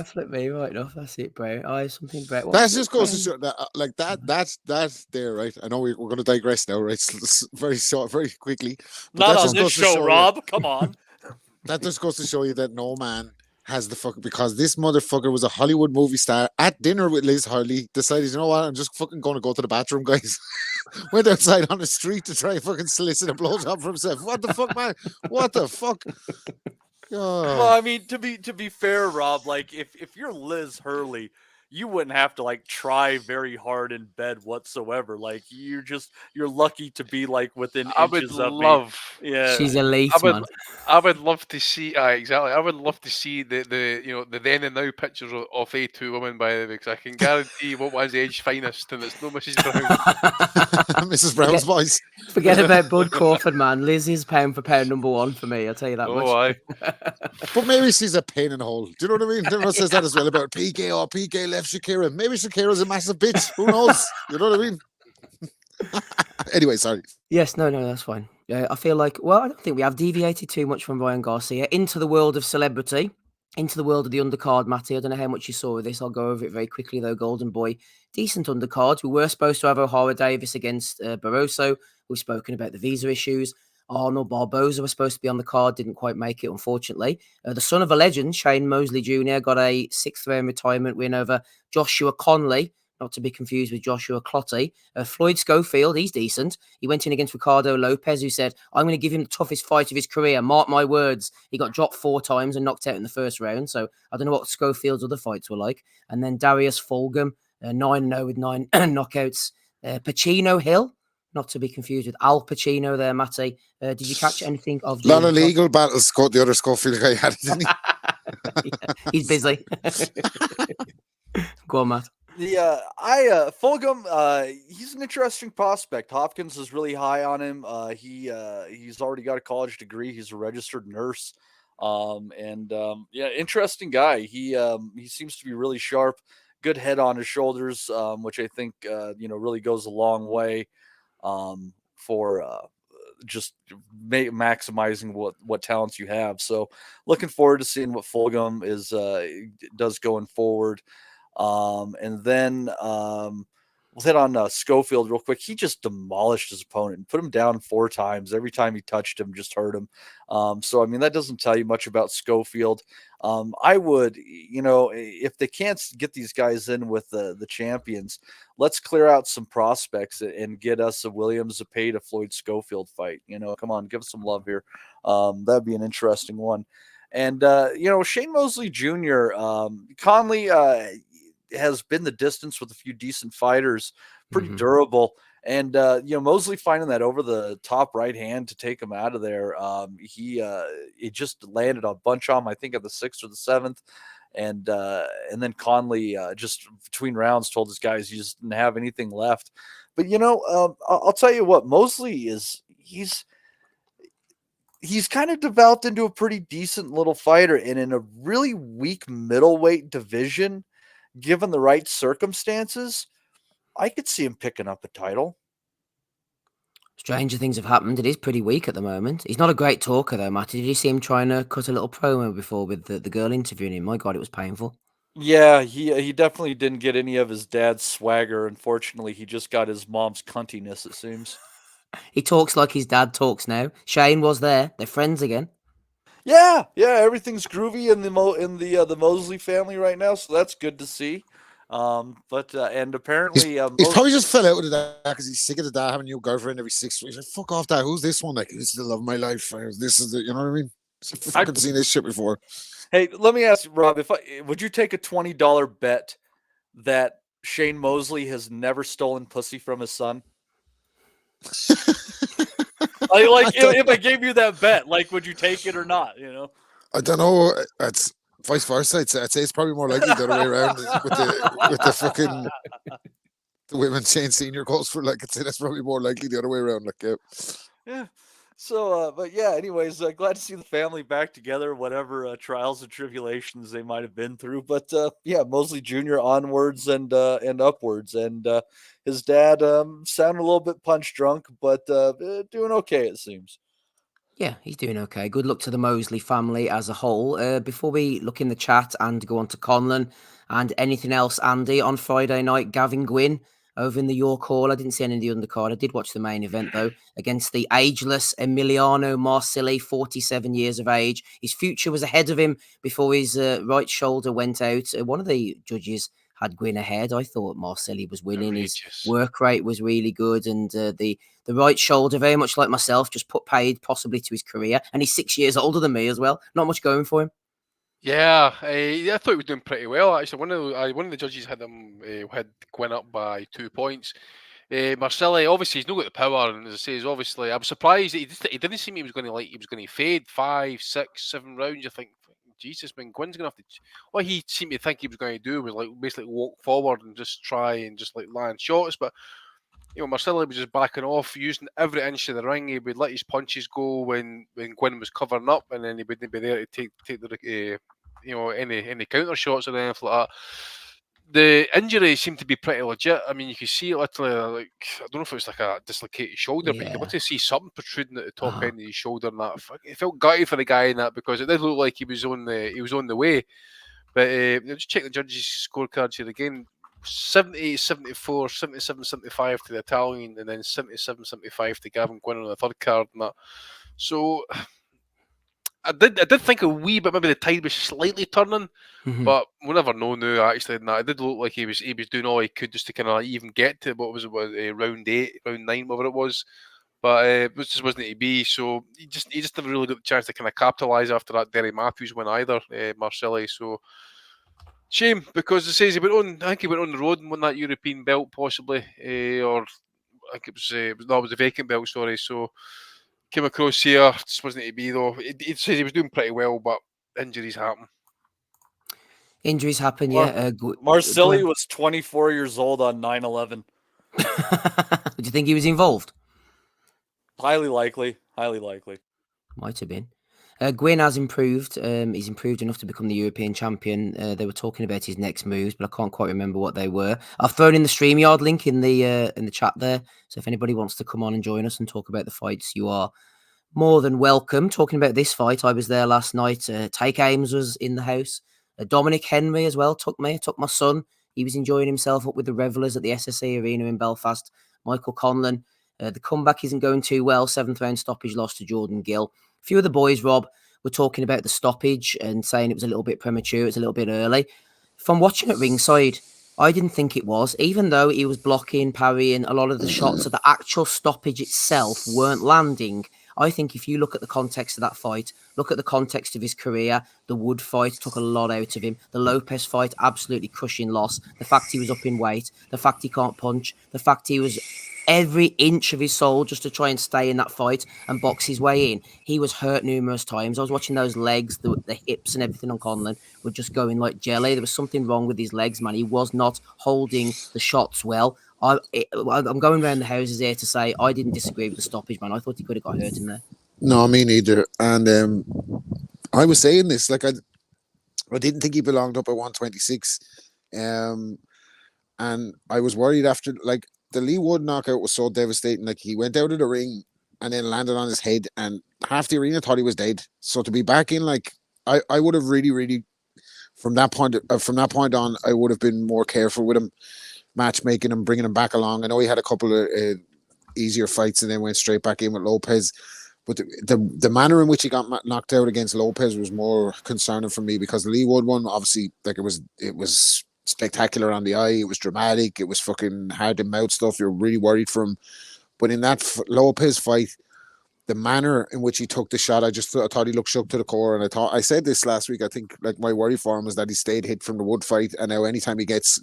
Flip me right enough. That's it, bro. Something Brett. That just goes to show that, like that's there, right? I know we're going to digress now, right? Very short, very quickly. Not on this show, Rob. Come on. That just goes to show you that no man has the fuck, because this motherfucker was a Hollywood movie star at dinner with Liz Hurley, decided, you know what, I'm just fucking going to go to the bathroom, guys. Went outside on the street to try and fucking solicit a blowjob for himself. What the fuck, man? What the fuck? Oh. Well, I mean, to be fair, Rob, like if you're Liz Hurley, you wouldn't have to like try very hard in bed whatsoever. Like you're lucky to be like within inches of me. Yeah, she's elite, man. I would love to see. Exactly. I would love to see the then and now pictures of A2 women, by the way, because I can guarantee what was Edge's finest, and it's no Mrs. Brown. Mrs. Brown's voice. Forget about Bud Crawford, man. Liz is pound for pound number one for me. I'll tell you that much. Aye. But maybe she's a pain in the hole. Do you know what I mean? Everyone says that as well about PK or PK left Shakira. Maybe Shakira's a massive bitch. Who knows? You know what I mean? Anyway, sorry. Yes, no, that's fine. I feel like, I don't think we have deviated too much from Ryan Garcia into the world of celebrity. into the world of the undercard, Matty. I don't know how much you saw of this. I'll go over it very quickly, though. Golden Boy, decent undercard. We were supposed to have O'Hara Davis against Barroso. We've spoken about the visa issues. Arnold Barboza was supposed to be on the card, didn't quite make it, unfortunately. The son of a legend, Shane Mosley Jr., got a 6th round retirement win over Joshua Conley, not to be confused with Joshua Clotty. Floyd Schofield, he's decent. He went in against Ricardo Lopez, who said, I'm going to give him the toughest fight of his career. Mark my words. He got dropped 4 times and knocked out in the first round. So I don't know what Schofield's other fights were like. And then Darius Fulgham, 9-0 with 9 knockouts. Pacino Hill, not to be confused with Al Pacino there, Matty. Did you catch anything of... A lot of legal battles caught the other Schofield guy had, didn't he? Yeah, he's busy. Go on, Matt. Fulgham, he's an interesting prospect. Hopkins is really high on him. He's already got a college degree. He's a registered nurse. Interesting guy. He seems to be really sharp, good head on his shoulders, which I think, really goes a long way, for, just maximizing what talents you have. So looking forward to seeing what Fulgham does going forward. And then we'll hit on Schofield real quick. He just demolished his opponent and put him down 4 times. Every time he touched him, just hurt him. That doesn't tell you much about Schofield. I would, if they can't get these guys in with the champions, let's clear out some prospects and get us a Williams Zepeda Floyd Schofield fight. Come on, give us some love here. That'd be an interesting one. And, Shane Mosley Jr., Conley has been the distance with a few decent fighters, pretty durable. And, Mosley finding that over the top right hand to take him out of there. He just landed a bunch on him, I think, at the 6th or the 7th. And then Conley, just between rounds, told his guys he just didn't have anything left. But, I'll tell you what, Mosley he's kind of developed into a pretty decent little fighter, and in a really weak middleweight division, given the right circumstances, I could see him picking up a title. Stranger things have happened. It is pretty weak at the moment. He's not a great talker, though, Matty. Did you see him trying to cut a little promo before with the girl interviewing him? My God, it was painful. Yeah, he definitely didn't get any of his dad's swagger. Unfortunately, he just got his mom's cuntiness, it seems. He talks like his dad talks now. Shane was there. They're friends again. Yeah, everything's groovy in the Mosley family right now, so that's good to see. And apparently he's probably just fell out with that because he's sick of the dad having a new girlfriend every 6 weeks. Like, fuck off, dad. Who's this one? Like, this is the love of my life. This is the, you know what I mean? I've fucking seen this shit before. Hey, let me ask you, Rob, would you take a $20 bet that Shane Mosley has never stolen pussy from his son? If I gave you that bet, would you take it or not? I don't know. It's vice versa. I'd say it's probably more likely the other way around with the fucking the women Shane Senior calls for. I'd say that's probably more likely the other way around. Yeah. So, anyways, glad to see the family back together, whatever trials and tribulations they might have been through. But Mosley Jr. onwards and upwards, and his dad sounded a little bit punch drunk, but doing okay, it seems. Yeah, he's doing okay. Good luck to the Mosley family as a whole. Before we look in the chat and go on to Conlan and anything else, Andy, on Friday night, Gavin Gwynne over in the York Hall. I didn't see any of the undercard. I did watch the main event, though, against the ageless Emiliano Marsili, 47 years of age. His future was ahead of him before his right shoulder went out. One of the judges had Gwynne ahead. I thought Marsili was winning. His work rate was really good, and the right shoulder, very much like myself, just paid possibly to his career. And he's 6 years older than me as well. Not much going for him. Yeah, I thought he was doing pretty well. Actually, one of the judges had him had Gwynne up by 2 points. Marsili, obviously, he's not got the power, and as I say, obviously, I was surprised he didn't seem he was going to fade 5, 6, 7 rounds. You think, Jesus, man, Gwynn's going to have to. What he seemed to think he was going to do was basically walk forward and just try and just land shots, but. Marsili was just backing off, using every inch of the ring. He would let his punches go when Gwynne was covering up, and then he wouldn't be there to take the any counter shots or anything like that. the injury seemed to be pretty legit. I mean, you could see literally, like, I don't know if it was like a dislocated shoulder, but you could literally see something protruding at the top end of his shoulder, and that it felt gutty for the guy in that, because it did look like he was on the way. But just check the judges' scorecards here again. 78-74, 77-75 to the Italian, and then 77-75 to Gavin Gwynne on the third card, and that. So I did think a wee bit maybe the tide was slightly turning, but we'll never know now. Actually, and that it did look like he was doing all he could just to kind of even get to what was it, round 8, round 9, whatever it was. But it just wasn't to be. So he just never really got the chance to kind of capitalise after that Derry Matthews win either, Marsili. So shame, because it says he went on. I think he went on the road and won that European belt possibly, or I think it was a vacant belt. Sorry, so. Came across here, just wasn't to be though. It says he was doing pretty well, but injuries happen. Injuries happen, yeah. Marsili was 24 years old on 9/11. Do you think he was involved? Highly likely. Highly likely. Might have been. Gwynne has improved. He's improved enough to become the European champion. They were talking about his next moves, but I can't quite remember what they were. I've thrown in the StreamYard link in the chat there. So if anybody wants to come on and join us and talk about the fights, you are more than welcome. Talking about this fight, I was there last night. Take Ames was in the house. Dominic Henry as well took my son. He was enjoying himself up with the revelers at the SSE Arena in Belfast. Michael Conlan. The comeback isn't going too well. 7th round stoppage loss to Jordan Gill. A few of the boys, Rob, were talking about the stoppage and saying it was a little bit premature, it was a little bit early. From watching at ringside, I didn't think it was, even though he was blocking, parrying, a lot of the shots of the actual stoppage itself weren't landing. I think if you look at the context of that fight, look at the context of his career, the Wood fight took a lot out of him. The Lopez fight, absolutely crushing loss. The fact he was up in weight, the fact he can't punch, the fact he was every inch of his soul just to try and stay in that fight and box his way in. He was hurt numerous times. I was watching those legs, the hips and everything on Conlan were just going like jelly. There was something wrong with his legs, man. He was not holding the shots well. I'm going around the houses here to say I didn't disagree with the stoppage, man. I thought he could have got hurt in there. No, me neither. And I was saying this, like I didn't think he belonged up at 126. And I was worried after, like, the Lee Wood knockout was so devastating. Like, he went out of the ring and then landed on his head, and half the arena thought he was dead. So to be back in, like, I would have really from that point on, I would have been more careful with him, matchmaking him, bringing him back along. I know he had a couple of easier fights and then went straight back in with Lopez. But the manner in which he got knocked out against Lopez was more concerning for me, because the Lee Wood one, obviously, like, it was spectacular on the eye. It was dramatic. It was fucking hard to mouth stuff. You're really worried for him. But in that Lopez fight, the manner in which he took the shot, I thought he looked shook to the core. And I said this last week. I think, like, my worry for him was that he stayed hit from the Wood fight, and now anytime he gets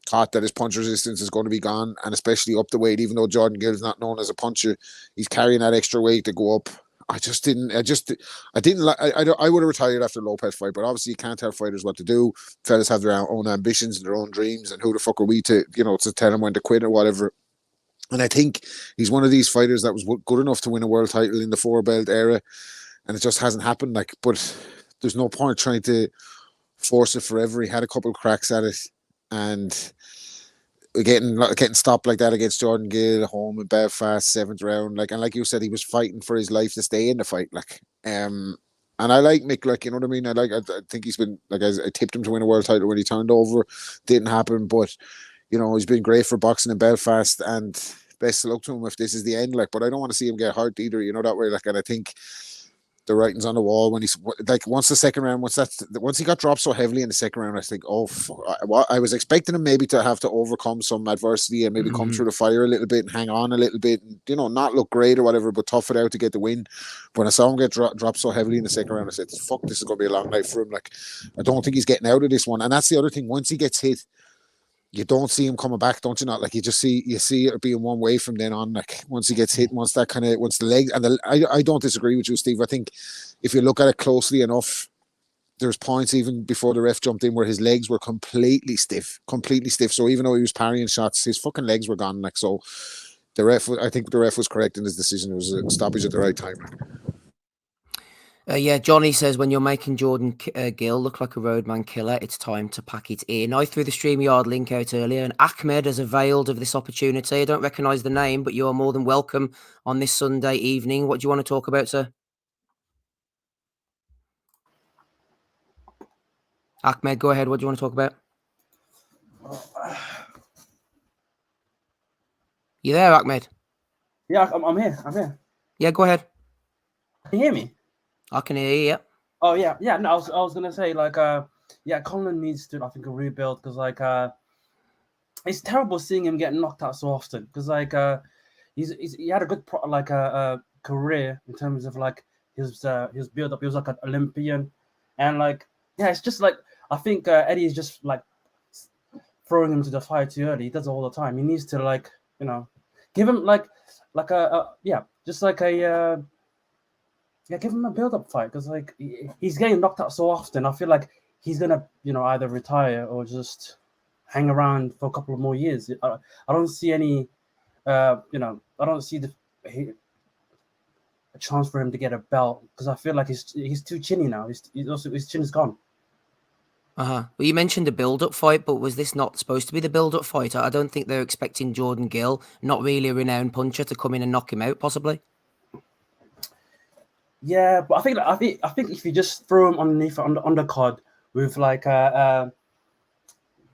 caught, that his punch resistance is going to be gone, and especially up the weight. Even though Jordan Gill is not known as a puncher, he's carrying that extra weight to go up. I would have retired after the Lopez fight, but obviously you can't tell fighters what to do. Fellas have their own ambitions and their own dreams, and who the fuck are we to tell them when to quit or whatever. And I think he's one of these fighters that was good enough to win a world title in the 4-belt era, and it just hasn't happened. Like, but there's no point trying to force it forever. He had a couple of cracks at it, and getting stopped like that against Jordan Gill home in Belfast, 7th round, like, and like you said, he was fighting for his life to stay in the fight, like, and I like Mick, like, you know what I mean. I think he's been, like, I tipped him to win a world title when he turned over. Didn't happen, but he's been great for boxing in Belfast, and best of luck to him if this is the end, like. But I don't want to see him get hurt either, that way, like. And I think the writing's on the wall when he's, like, once he got dropped so heavily in the second round, I think, I was expecting him maybe to have to overcome some adversity and maybe come through the fire a little bit and hang on a little bit and, not look great or whatever, but tough it out to get the win. But when I saw him get dropped so heavily in the second round, I said, fuck, this is going to be a long night for him. Like, I don't think he's getting out of this one. And that's the other thing. Once he gets hit, you don't see him coming back, don't you? Not like you see it being one way from then on. Like, once he gets hit, once the legs, and I don't disagree with you, Steve. I think if you look at it closely enough, there's points even before the ref jumped in where his legs were completely stiff. So even though he was parrying shots, his fucking legs were gone. Like, so I think the ref was correct in his decision. It was a stoppage at the right time. Yeah, Johnny says when you're making Jordan Gill look like a roadman killer, it's time to pack it in. I threw the StreamYard link out earlier, and Ahmed has availed of this opportunity. I don't recognise the name, but you are more than welcome on this Sunday evening. What do you want to talk about, sir? Ahmed, go ahead. What do you want to talk about? You there, Ahmed? Yeah, I'm here. I'm here. Yeah, go ahead. Can you hear me? I can hear you. Yeah. Oh yeah, yeah. No, I was gonna say like yeah, Conlan needs to I think a rebuild because like it's terrible seeing him get knocked out so often because like he had a good career in terms of like his build up. He was like an Olympian, and like yeah, it's just like I think Eddie is just like throwing him to the fire too early. He does it all the time. He needs to like give him like just like a. Yeah, give him a build-up fight because like he's getting knocked out so often. I feel like he's gonna, either retire or just hang around for a couple of more years. I don't see any, I don't see a chance for him to get a belt because I feel like he's too chinny now. His chin is gone. Well, you mentioned a build-up fight, but was this not supposed to be the build-up fight? I don't think they're expecting Jordan Gill, not really a renowned puncher, to come in and knock him out, possibly. Yeah, but I think if you just throw him underneath on the undercard with like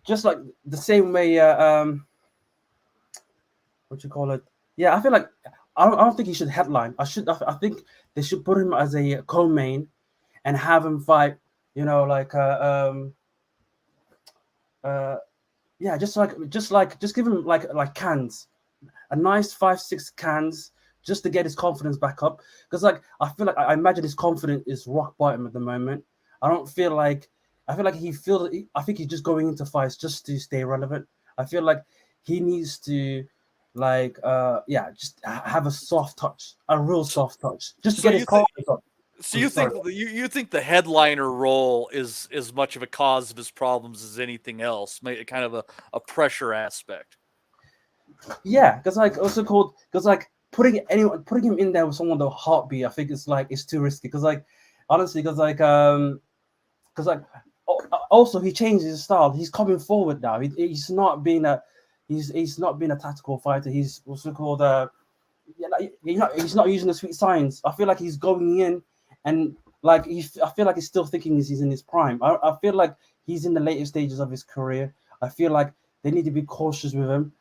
just like the same way what you call it? Yeah, I feel like I don't think he should headline. I think they should put him as a co-main and have him fight. Just give him like cans, a nice 5-6 cans. Just to get his confidence back up, because like I feel like I imagine his confidence is rock bottom at the moment. I feel like I think he's just going into fights just to stay relevant. I feel like he needs to just have a soft touch, a real soft touch, just to get his confidence up. So you think the headliner role is as much of a cause of his problems as anything else, kind of a pressure aspect? Yeah, because putting him in there with someone with a heartbeat, I think it's too risky. Because also he changed his style. He's coming forward now. He's not being a tactical fighter. He's also called he's not using the sweet science. I feel like he's going in and I feel like he's still thinking he's in his prime. I feel like he's in the later stages of his career. I feel like they need to be cautious with him.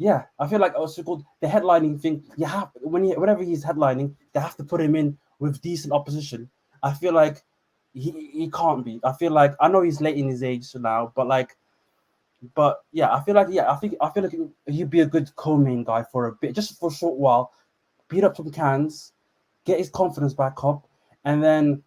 Yeah, I feel like also called the headlining thing. You have whenever he's headlining, they have to put him in with decent opposition. I feel like he can't be. I feel like I know he's late in his age now, but yeah, I feel like he'd be a good co-main guy for a bit, just for a short while, beat up some cans, get his confidence back up, and then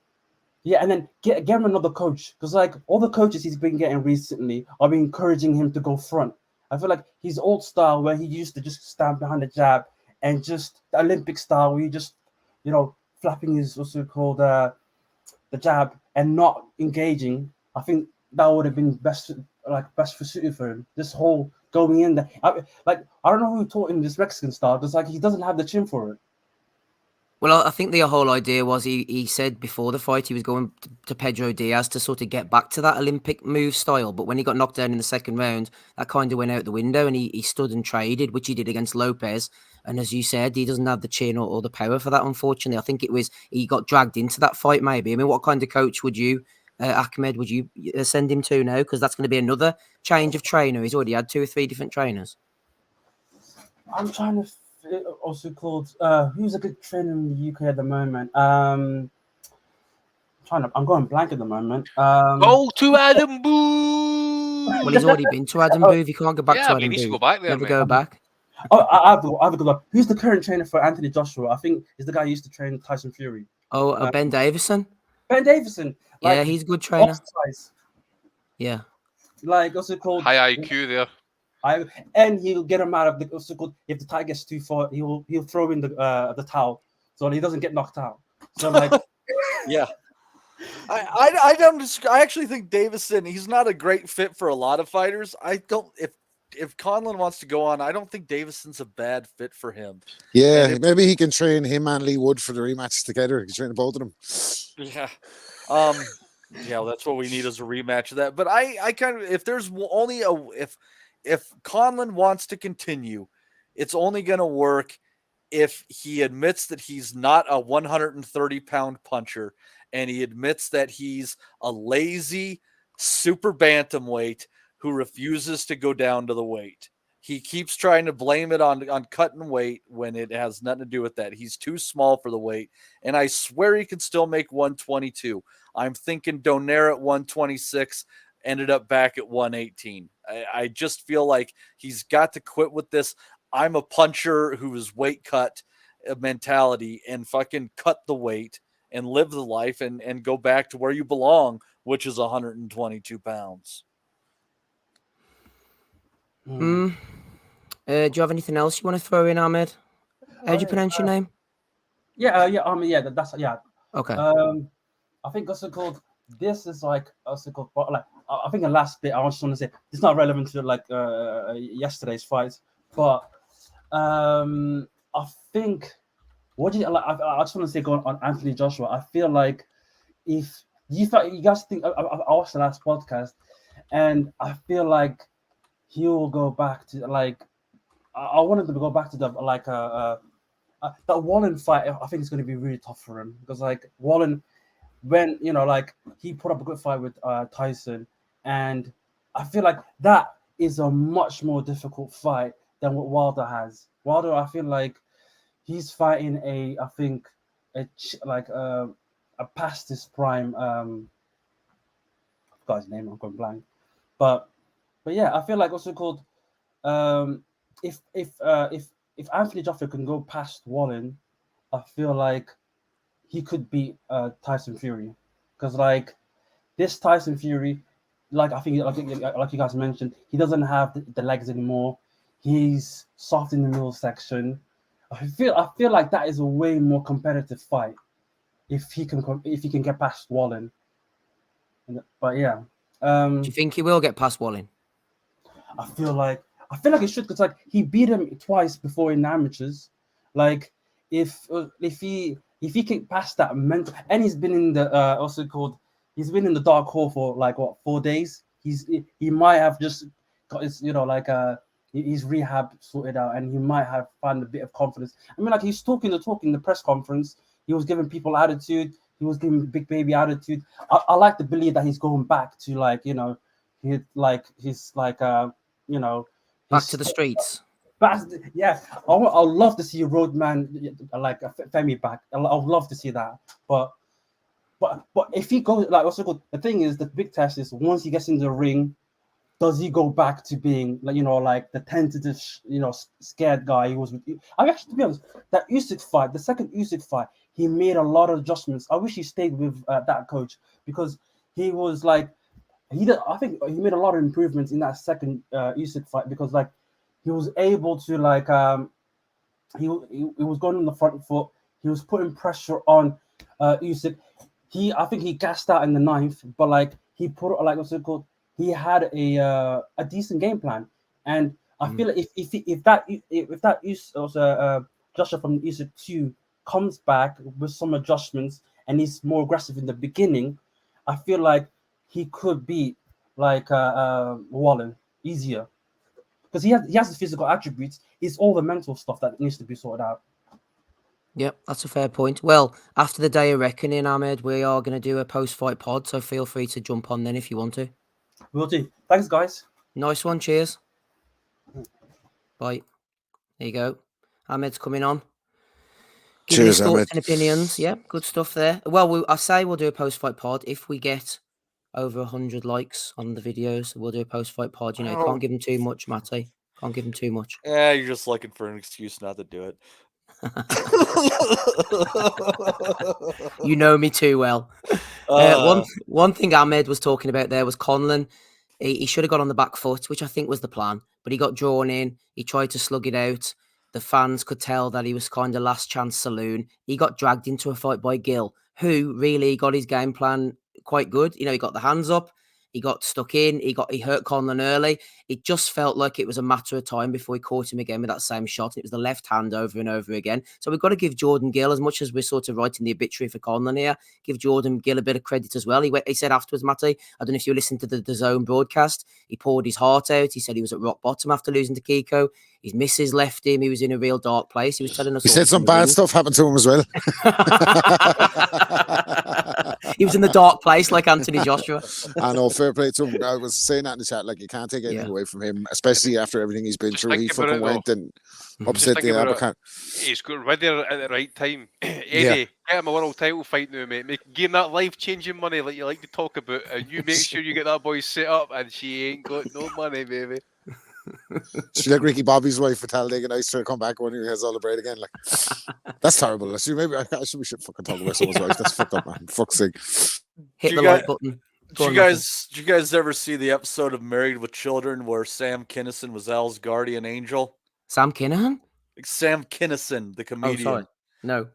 get him another coach because like all the coaches he's been getting recently are been encouraging him to go front. I feel like his old style where he used to just stand behind the jab and just the Olympic style where he just, flapping his what's it called the jab and not engaging. I think that would have been best for suited for him. This whole going in there, I don't know who taught him this Mexican style because he doesn't have the chin for it. Well, I think the whole idea was he said before the fight he was going to Pedro Diaz to sort of get back to that Olympic move style. But when he got knocked down in the second round, that kind of went out the window and he stood and traded, which he did against Lopez. And as you said, he doesn't have the chin or the power for that, unfortunately. I think he got dragged into that fight maybe. I mean, what kind of coach would you, Ahmed, would you send him to now? Because that's going to be another change of trainer. He's already had 2 or 3 different trainers. I'm trying to... also called who's a good trainer in the UK at the moment? I'm going blank at the moment. Go to Adam Booth. Well, he's already been to Adam Booth. He can't go back to Adam Booth. He needs to go back there. Never go back. Oh, I have a good one. Who's the current trainer for Anthony Joshua? I think he's the guy who used to train Tyson Fury. Ben Davison. Ben Davison. Yeah, he's a good trainer. Yeah. Also called high IQ there. And he'll get him out of the. If the tie gets too far, he'll throw in the towel so he doesn't get knocked out. So yeah, I don't. I actually think Davison. He's not a great fit for a lot of fighters. if Conlan wants to go on, I don't think Davison's a bad fit for him. Yeah, maybe he can train him and Lee Wood for the rematch together. He can train both of them. Yeah. Yeah, that's what we need is a rematch of that. But I kind of, if there's only if Conlan wants to continue, it's only going to work if he admits that he's not a 130-pound puncher and he admits that he's a lazy super bantamweight who refuses to go down to the weight. He keeps trying to blame it on cutting weight when it has nothing to do with that. He's too small for the weight, and I swear he can still make 122. I'm thinking Donaire at 126 ended up back at 118. I just feel like he's got to quit with this I'm a puncher who is weight cut mentality and fucking cut the weight and live the life and go back to where you belong, which is 122 pounds. Do you have anything else you want to throw in, Ahmed? How do you pronounce your name? That's Okay. I think also called this is like also called like I think the last bit I just want to say it's not relevant to like yesterday's fights, but I think what do you like? I just want to say going on Anthony Joshua. I feel like if you guys think I watched the last podcast, and I feel like he will go back to like I wanted to go back to the like that Wallen fight. I think it's going to be really tough for him because like Wallen, when like he put up a good fight with Tyson, and I feel like that is a much more difficult fight than what Wilder has. Wilder, I feel like he's fighting a past his prime. I forgot his name. I'm going blank, but yeah, I feel like also called if Anthony Joshua can go past Wallen, I feel like he could beat Tyson Fury, because like this Tyson Fury, like I think like you guys mentioned, he doesn't have the legs anymore. He's soft in the middle section. I feel like that is a way more competitive fight if he can get past Wallen. But yeah, do you think he will get past Wallen? I feel like he should, because like he beat him twice before in amateurs. Like if he can pass that mental, and he's been in the he's been in the dark hole for like 4 days. He might have just got his his rehab sorted out, and he might have found a bit of confidence. I mean, like he's talking the talk in the press conference. He was giving people attitude. He was giving Big Baby attitude. I like to believe that he's going back to back to the streets. But yeah, I'd love to see Roadman like Femi back. I'd love to see that. But if he goes like what's it called? The thing is, the big test is once he gets in the ring, does he go back to being like the tentative, scared guy he was with? I actually, to be honest, that Usyk fight, the second Usyk fight, he made a lot of adjustments. I wish he stayed with that coach, because he was like, I think he made a lot of improvements in that second Usyk fight, because like he was able to like he was going on the front foot. He was putting pressure on Usyk. I think he gassed out in the 9th, but like he put like what's it called? He had a decent game plan, and I feel like if that Joshua from Usyk 2 comes back with some adjustments and he's more aggressive in the beginning, I feel like he could beat like Wallen easier, because he has the physical attributes. It's all the mental stuff that needs to be sorted out. Yep, that's a fair point. Well, after the day of reckoning, Ahmed, we are going to do a post-fight pod, so feel free to jump on then if you want to. Will do. Thanks, guys. Nice one. Cheers. Bye. There you go. Ahmed's coming on. Giving his thoughts and opinions. Yeah, good stuff there. Well, I say we'll do a post-fight pod if we get over 100 likes on the videos. We'll do a post-fight pod. Can't give him too much, Matty. Can't give him too much. Yeah, you're just looking for an excuse not to do it. You know me too well. One thing Ahmed was talking about there was Conlan. He should have got on the back foot, which I think was the plan, but he got drawn in. He tried to slug it out. The fans could tell that he was kind of last chance saloon. He got dragged into a fight by Gill, who really got his game plan quite good. He got the hands up He got stuck in. He hurt Conlan early. It just felt like it was a matter of time before he caught him again with that same shot. It was the left hand over and over again. So we've got to give Jordan Gill, as much as we're sort of writing the obituary for Conlan here, give Jordan Gill a bit of credit as well. He said afterwards, Matty, I don't know if you listened to the Zone broadcast, he poured his heart out. He said he was at rock bottom after losing to Kiko. His missus left him. He was in a real dark place. He was telling us. He said some bad stuff happened to him as well. He was in the dark place like Anthony Joshua. I know, fair play to him. I was saying that in the chat, like, you can't take anything away from him, especially after everything he's been through. He fucking went and upset the Abercrombie. He's got rid there at the right time. Eddie, get him a world title fight now, mate. Give him that life-changing money like you like to talk about, and you make sure you get that boy set up, and she ain't got no money, baby. She's like Ricky Bobby's wife for Talladega Nights to come back when he has all the bread again. Like, that's terrible. Maybe we should fucking talk about someone's wife. That's fucked up, man. Fuck's sake. Hit the like button. Did you guys ever see the episode of Married with Children where Sam Kinison was Al's guardian angel? Sam Kinison? Sam Kinison, the comedian. Oh, sorry. No.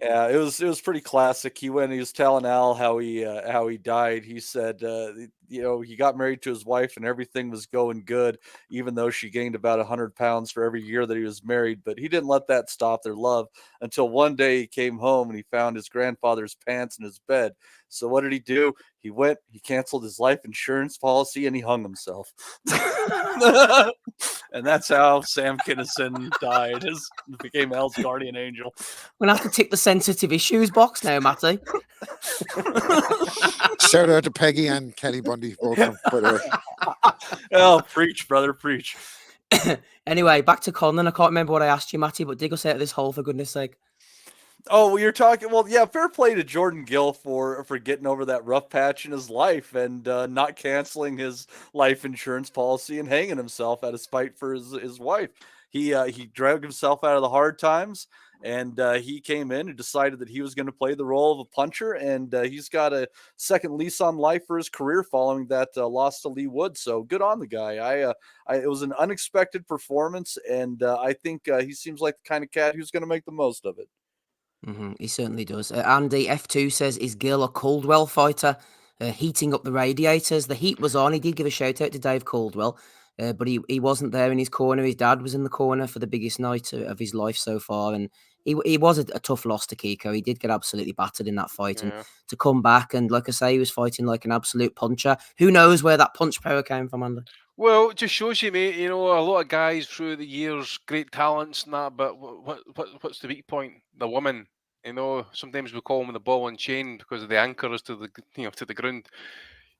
Yeah, it was pretty classic. He was telling Al how he died. He said, he got married to his wife and everything was going good, even though she gained about 100 pounds for every year that he was married. But he didn't let that stop their love until one day he came home and he found his grandfather's pants in his bed. So what did he do? He canceled his life insurance policy and he hung himself. And that's how Sam Kinison died. Became Al's guardian angel. We'll have to tick the sensitive issues box now, Matty. Shout out to Peggy and Kelly Bundy. Both of them, by the way. Oh, preach, brother, preach. Anyway, back to Conlan. I can't remember what I asked you, Matty, but dig us out of this hole for goodness sake. Oh, well, you're talking. Well, yeah, fair play to Jordan Gill for getting over that rough patch in his life and not canceling his life insurance policy and hanging himself out of spite for his wife. He dragged himself out of the hard times, and he came in and decided that he was going to play the role of a puncher, and he's got a second lease on life for his career following that loss to Lee Wood. So good on the guy. It was an unexpected performance, and I think he seems like the kind of cat who's going to make the most of it. He certainly does. Andy F2 says, is Gill a Caldwell fighter? Heating up the radiators. The heat was on. He did give a shout out to Dave Caldwell, but he wasn't there in his corner. His dad was in the corner for the biggest night of his life so far. And he was a tough loss to Kiko. He did get absolutely battered in that fight. And to come back, and like I say, he was fighting like an absolute puncher. Who knows where that punch power came from, Andy? Well, it just shows you, mate, a lot of guys through the years, great talents and that, but what's the weak point? The woman. Sometimes we call them the ball and chain because of the anchors to the ground.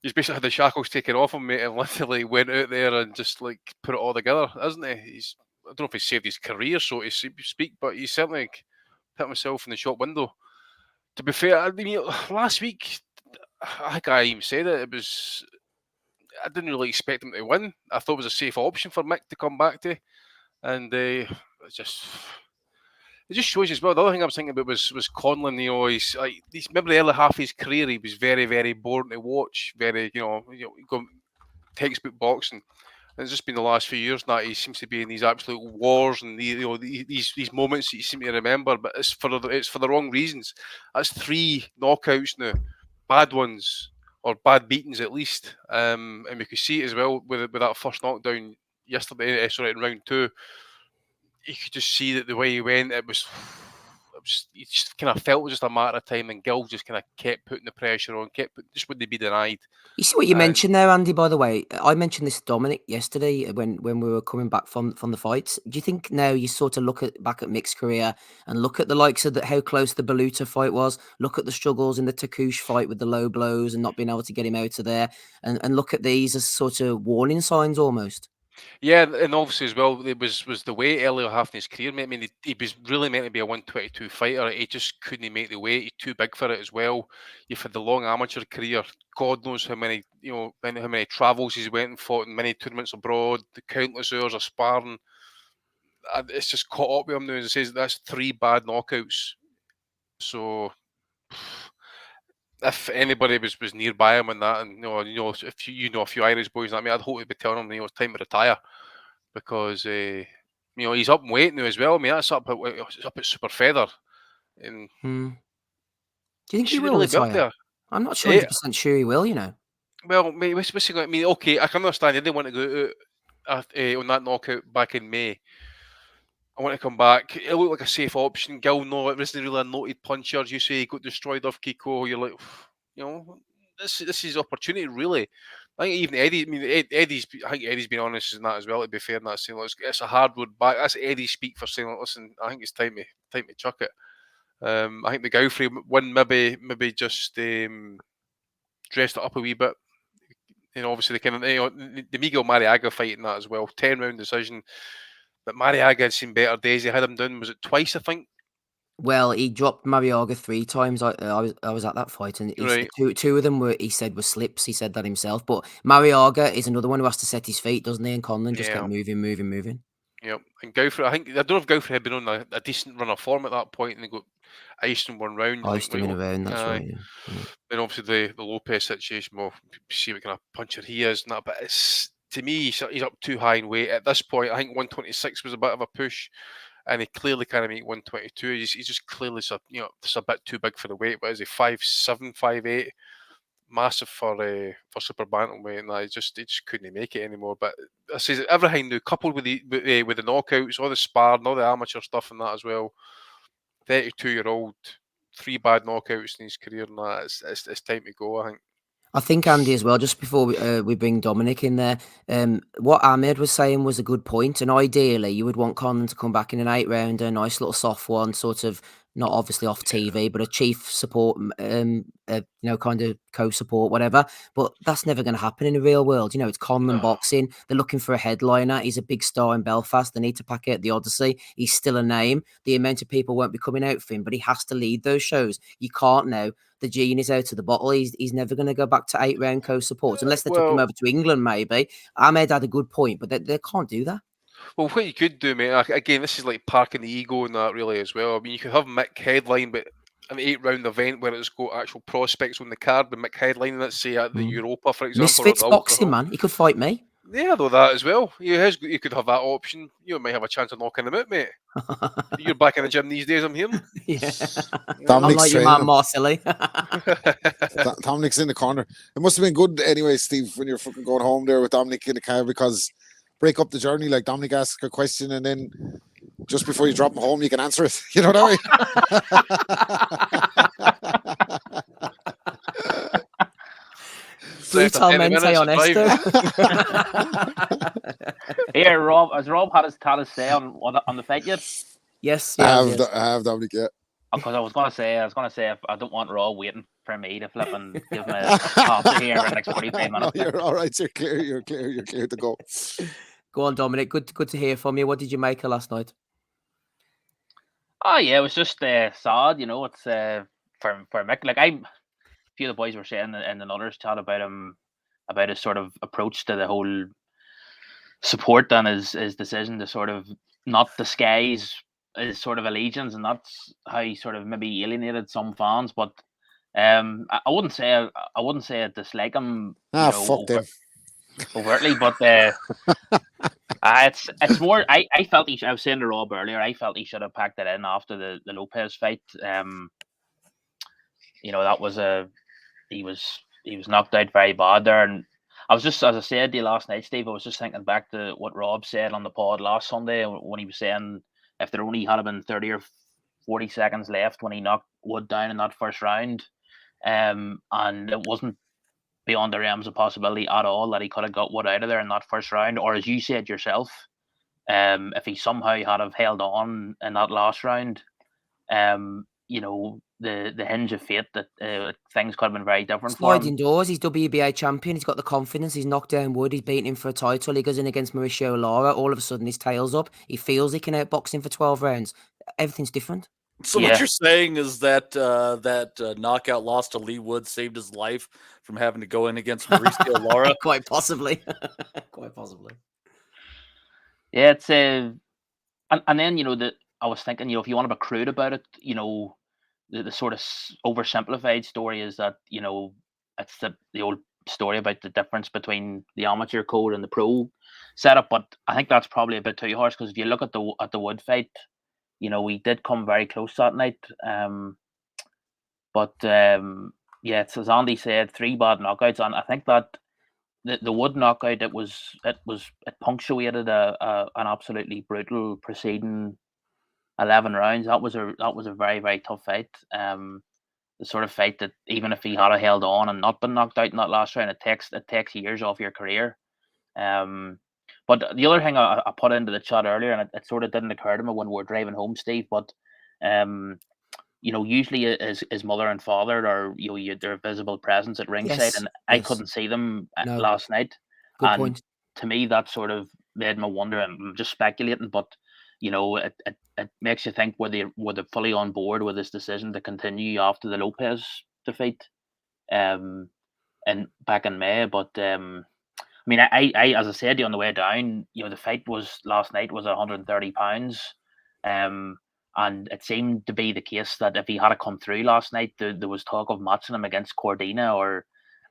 He's basically had the shackles taken off him, mate, and literally went out there and just like put it all together, hasn't he? I don't know if he saved his career, so to speak, but he certainly put himself in the shop window. To be fair, I mean, last week, I think I even said it. I didn't really expect him to win. I thought it was a safe option for Mick to come back to, and it just shows you as well. The other thing I was thinking about was Conlan. He's remember the early half of his career, he was very, very boring to watch. Very, textbook boxing. And it's just been the last few years now he seems to be in these absolute wars and these moments that you seem to remember. But it's for the wrong reasons. That's 3 knockouts now, bad ones or bad beatings at least. And we could see it as well with that first knockdown yesterday. In round 2. You could just see that the way he went, you just kind of felt it was just a matter of time, and Gill just kind of kept putting the pressure on, just wouldn't be denied. You see what you mentioned there, Andy, by the way. I mentioned this to Dominic yesterday when we were coming back from the fights. Do you think now you sort of look back at Mick's career and look at the likes of how close the Bellew fight was, look at the struggles in the Takouche fight with the low blows and not being able to get him out of there, and look at these as sort of warning signs almost? Yeah, and obviously as well, it was the weight earlier half in his career. I mean, he was really meant to be a 122 fighter. He just couldn't make the weight. He's too big for it as well. You've had the long amateur career. God knows how many travels he's went and fought in many tournaments abroad. The countless hours of sparring. It's just caught up with him now. As it says, that's 3 bad knockouts. So if anybody was nearby him and that, and if a few Irish boys like me, I'd hope to be telling him it's time to retire, because he's up in weight now as well. I mean, that's up at super feather. And do you think he will retire? I'm not sure 100% sure he will. Well, mate, what's he going? I mean, okay, I can understand they didn't want to go out on that knockout back in May. I want to come back. It looked like a safe option. Gill, no, it wasn't really a noted puncher. As you say, he got destroyed off Kiko. You're like, you know, this is opportunity, really. I think even Eddie, I mean, I think Eddie's been honest in that as well, to be fair, in that saying, look, it's a hard road back. That's Eddie speak for saying, listen, I think it's time to chuck it. I think the Gowfrey win maybe just dressed it up a wee bit. You know, obviously the Miguel Mariaga fight in that as well, 10-round decision. But Mariaga had seen better days. He had him done, was it twice, I think? Well, he dropped Mariaga 3 times. I was at that fight, and Right. two of them he said were slips. He said that himself. But Mariaga is another one who has to set his feet, doesn't he? And Conlan just kept moving. Yep. And Gowfrey, I don't know if Gowfrey had been on a decent run of form at that point, and they got iced in one round. Iced him in a round, that's right. Yeah. Then obviously the Lopez situation, well, see what kind of puncher he is and that, but it's, to me, he's up too high in weight. At this point, I think 126 was a bit of a push, and he clearly can't make 122. He's just clearly just a bit too big for the weight. But is he 5'7", 5'8"? Massive for super bantamweight, and he just couldn't make it anymore. But I say everything now, coupled with the knockouts, all the sparring, all the amateur stuff, and that as well. 32-year-old, 3 bad knockouts in his career, and that it's time to go, I think. I think, Andy, as well, just before we bring Dominic in there, what Ahmed was saying was a good point. And ideally, you would want Conlan to come back in an 8-rounder, a nice little soft one, sort of, not obviously off TV, but a chief support, kind of co-support, whatever. But that's never going to happen in the real world. You know, it's Conlan boxing. They're looking for a headliner. He's a big star in Belfast. They need to pack out the Odyssey. He's still a name. The amount of people won't be coming out for him, but he has to lead those shows. You can't now. The gene is out of the bottle. He's never going to go back to 8-round co-supports unless they took him over to England, maybe. Ahmed had a good point, but they can't do that. Well, what you could do, mate, again, this is like parking the ego in that, really, as well. I mean, you could have Mick headline, but an 8-round event where it's got actual prospects on the card, but Mick headline, let's say at the Europa, for example. Misfits boxing, man. He could fight me. Yeah, though that as well. You could have that option. You might have a chance of knocking him out, mate. You're back in the gym these days, I'm hearing. Yeah. Dominic's like your man Marsili. Dominic's in the corner. It must have been good anyway, Steve, when you're fucking going home there with Dominic in the car, because break up the journey. Like, Dominic asks a question, and then just before you drop him home, you can answer it. You know what I mean? Brutalmente honesto. Here, Rob, has Rob had his say on the fight yet? Yes, I have, Dominic, yeah. Because I was gonna say I don't want Rob waiting for me to flip and give him a top here in the next 45 minutes. No, you're all right. You're clear to go. Go on, Dominic. Good to hear from you. What did you make of last night? Oh yeah, it was just sad. You know, it's for Mick. Like, a few of the boys were saying in the others chat about him, about his sort of approach to the whole support and his decision to sort of not disguise his sort of allegiance, and that's how he sort of maybe alienated some fans. But I wouldn't say I dislike him. Fuck them. Overtly, but it's more. I felt I was saying to Rob earlier. I felt he should have packed it in after the Lopez fight. That was he was knocked out very bad there, and I was just, as I said to you last night, Steve, I was just thinking back to what Rob said on the pod last Sunday when he was saying if there only had been 30 or 40 seconds left when he knocked Wood down in that first round, and it wasn't beyond the realms of possibility at all that he could have got Wood out of there in that first round, or as you said yourself, if he somehow had have held on in that last round, the hinge of fate that things could have been very different for him. Sliding doors, he's WBA champion, he's got the confidence, he's knocked down Wood, he's beaten him for a title, he goes in against Mauricio Lara, all of a sudden his tail's up, he feels he can outbox him for 12 rounds. Everything's different. So what you're saying is that that knockout loss to Lee Wood saved his life from having to go in against Mauricio Lara? Quite possibly. Quite possibly. Yeah, it's and then I was thinking, if you want to be crude about it, the sort of oversimplified story is that it's the old story about the difference between the amateur code and the pro setup, but I think that's probably a bit too harsh, because if you look at the Wood fight, we did come very close that night, but Yeah, it's as Andy said, 3 bad knockouts, and I think that the Wood knockout it punctuated an absolutely brutal preceding 11 rounds. That was a very, very tough fight. The sort of fight that even if he had held on and not been knocked out in that last round, it takes years off your career. But the other thing I put into the chat earlier, and it sort of didn't occur to me when we were driving home, Steve, but usually his mother and father are their visible presence at ringside, Yes, and I yes. couldn't see them No. last night. Good And point. to me, that sort of made me wonder. I'm just speculating, but it makes you think were they fully on board with this decision to continue after the Lopez defeat, and back in May. But I mean, I as I said on the way down, the fight was last night was 130 pounds, and it seemed to be the case that if he had come through last night, there was talk of matching him against Cordina or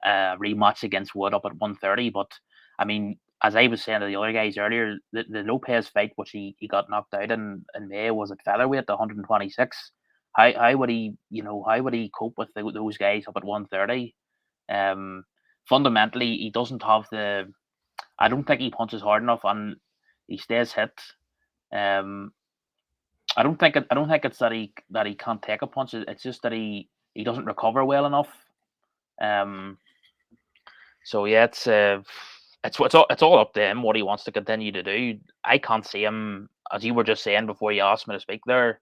rematch against Wood up at 130. But I mean, as I was saying to the other guys earlier, the Lopez fight, which he got knocked out in May, was at featherweight, 126. How would he cope with those guys up at 130? Fundamentally, he doesn't have the. I don't think he punches hard enough, and he stays hit. I don't think it's that he can't take a punch. It's just that he doesn't recover well enough. So yeah, it's all up to him what he wants to continue to do. I can't see him, as you were just saying before you asked me to speak there.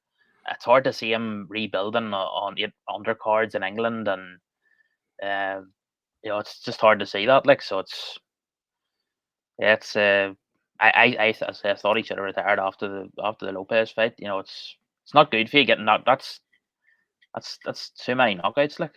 It's hard to see him rebuilding on undercards in England, and it's just hard to see that. Like, so it's I thought he should have retired after the Lopez fight. It's not good for you getting that. That's too many knockouts. Like,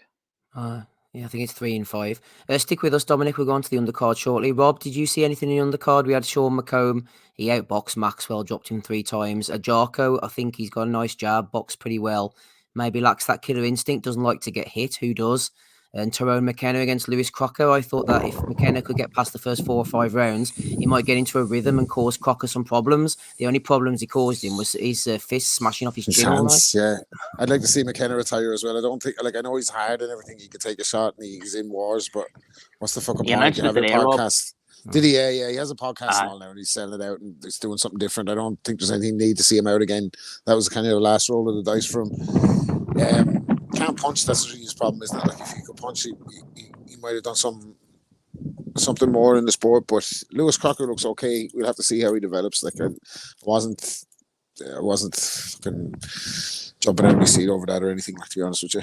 yeah, I think it's 3 and 5. Stick with us, Dominic. We'll go on to the undercard shortly. Rob, did you see anything in the undercard? We had Sean McComb. He outboxed Maxwell, dropped him 3 times. Jarko, I think he's got a nice jab, boxed pretty well. Maybe lacks that killer instinct, doesn't like to get hit. Who does? And Tyrone McKenna against Lewis Crocker. I thought that if McKenna could get past the first 4 or 5 rounds, he might get into a rhythm and cause Crocker some problems. The only problems he caused him was his fists smashing off his chin all night. Yeah, I'd like to see McKenna retire as well. I don't think, I know he's hard and everything. He could take a shot and he's in wars, but what's the fucking point? You have your podcast. Did he? Yeah, he has a podcast and all now, and he's selling it out and he's doing something different. I don't think there's anything need to see him out again. That was kind of the last roll of the dice for him. Can't punch. That's really his problem, isn't it? Like, if he could punch, he might have done something more in the sport. But Lewis Crocker looks okay. We'll have to see how he develops. Like, I wasn't fucking jumping out of my seat over that or anything, to be honest with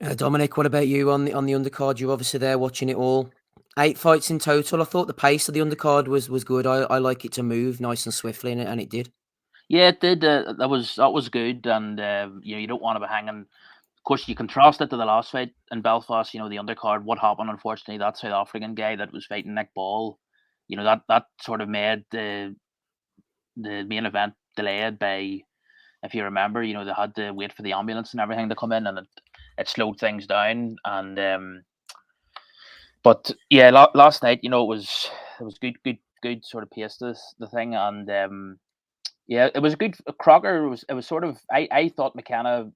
you. Dominic, what about you on the undercard? You're obviously there watching it all. 8 fights in total. I thought the pace of the undercard was good. I like it to move nice and swiftly, and it did. Yeah, it did. That was good, and you don't want to be hanging. Of course, you contrast it to the last fight in Belfast. The undercard. What happened? Unfortunately, that South African guy that was fighting Nick Ball. That sort of made the main event delayed by, if you remember, they had to wait for the ambulance and everything to come in, and it slowed things down. And but yeah, last night, it was good sort of pace to the thing, and yeah, it was a good. Crocker it was sort of. I thought McKenna.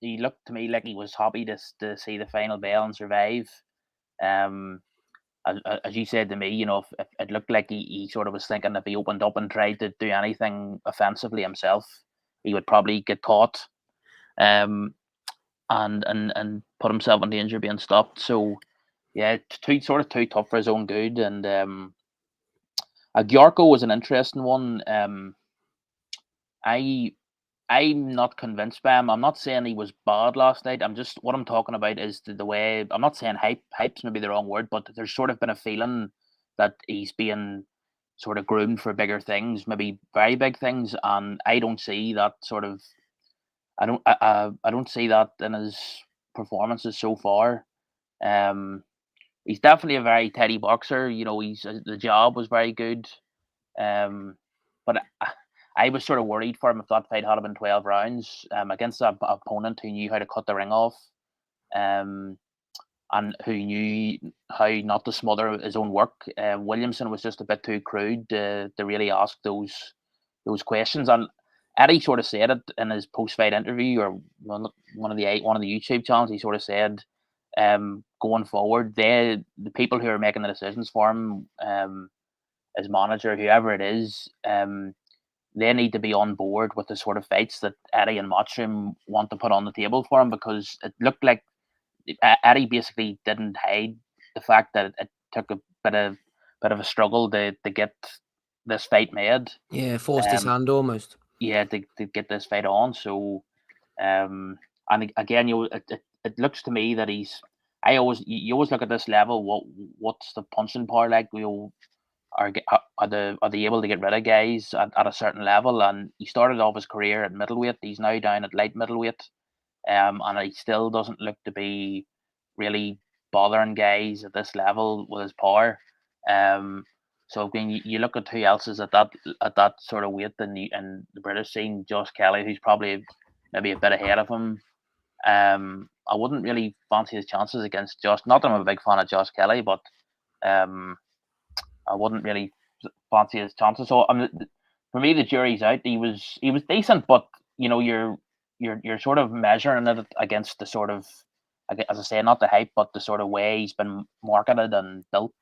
He looked to me like he was happy to see the final bell and survive. As you said to me, if it looked like he sort of was thinking if he opened up and tried to do anything offensively himself, he would probably get caught, and put himself in danger of being stopped. So yeah, too tough for his own good. And Giorco was an interesting one. I'm not convinced by him. I'm not saying he was bad last night. What I'm talking about is the way. I'm not saying hype's maybe the wrong word, but there's sort of been a feeling that he's being sort of groomed for bigger things, maybe very big things, and I don't see that sort of. I don't see that in his performances so far. He's definitely a very tidy boxer. The job was very good, but I was sort of worried for him if that fight had been 12 rounds against an opponent who knew how to cut the ring off, and who knew how not to smother his own work. Williamson was just a bit too crude to really ask those questions. And Eddie sort of said it in his post-fight interview, or one of the YouTube channels. He sort of said, going forward, the people who are making the decisions for him, his manager, whoever it is, they need to be on board with the sort of fights that Eddie and Matchroom want to put on the table for him, because it looked like Eddie basically didn't hide the fact that it took a bit of a struggle to get this fight made. Yeah, forced his hand almost. Yeah, to get this fight on. So, and again, it looks to me that you always look at this level. What's the punching power like? Are they able to get rid of guys at a certain level? And he started off his career at middleweight. He's now down at light middleweight, and he still doesn't look to be really bothering guys at this level with his power. So when you look at who else is at that sort of weight in the British scene, Josh Kelly, who's probably maybe a bit ahead of him. I wouldn't really fancy his chances against Josh. Not that I'm a big fan of Josh Kelly, but I wouldn't really fancy his chances. So for me, the jury's out. He was decent, but you're sort of measuring it against the sort of, as I say, not the hype, but the sort of way he's been marketed and built.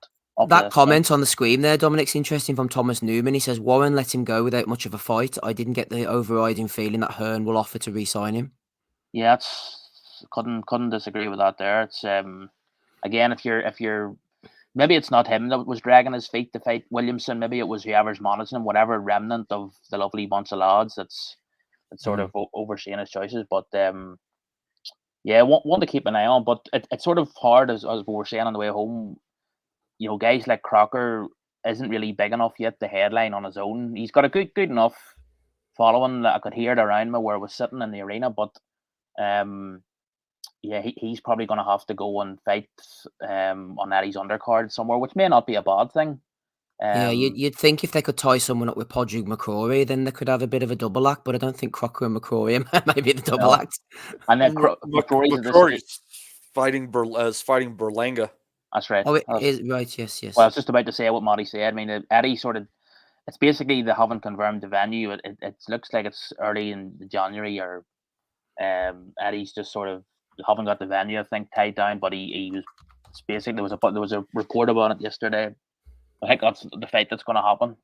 That comment on the screen there, Dominic's interesting, from Thomas Newman. He says, Warren let him go without much of a fight. I didn't get the overriding feeling that Hearn will offer to re-sign him. Yeah, couldn't disagree with that there. It's again, if you're maybe it's not him that was dragging his feet to fight Williamson, maybe it was whoever's managing him, whatever remnant of the lovely bunch of lads that's sort of overseeing his choices. But yeah, one to keep an eye on. But it's sort of hard, as we were saying on the way home. Guys like Crocker isn't really big enough yet to headline on his own. He's got a good enough following that I could hear it around me where I was sitting in the arena. But yeah, he's probably going to have to go and fight on Eddie's undercard somewhere, which may not be a bad thing. Yeah, you'd think if they could tie someone up with Podrick McCrory, then they could have a bit of a double act, but I don't think Crocker and McCrory might be the double act. And then McCrory's fighting Berlanga. That's right. Oh, it is right. Yes. Well, I was just about to say what Matty said. I mean, Eddie it's basically they haven't confirmed the venue. It looks like it's early in January, or Eddie's just sort of haven't got the venue, I think, tied down. But he was basically there was a report about it yesterday. I think that's the fight that's going to happen.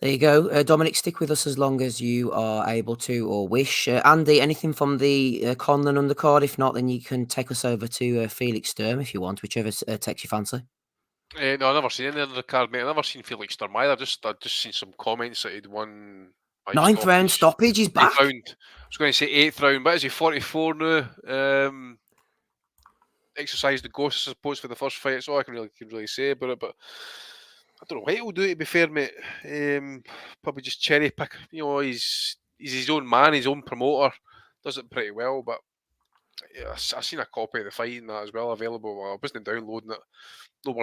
There you go. Dominic, stick with us as long as you are able to or wish. Andy, anything from the Conlan undercard? If not, then you can take us over to Felix Sturm if you want, whichever takes your fancy. No, I've never seen any undercard, mate. I've never seen Felix Sturm either. I've just seen some comments that he'd won. Ninth round stoppage, he's back. I was going to say 8th round, but is he 44 now? Exercised the ghost, I suppose, for the first fight. That's all I can really say about it. But I don't know what he'll do, to be fair, mate. Probably just cherry pick. He's his own man, his own promoter. Does it pretty well, but yeah, I've seen a copy of the fight and that as well available. Well, I wasn't downloading it. Not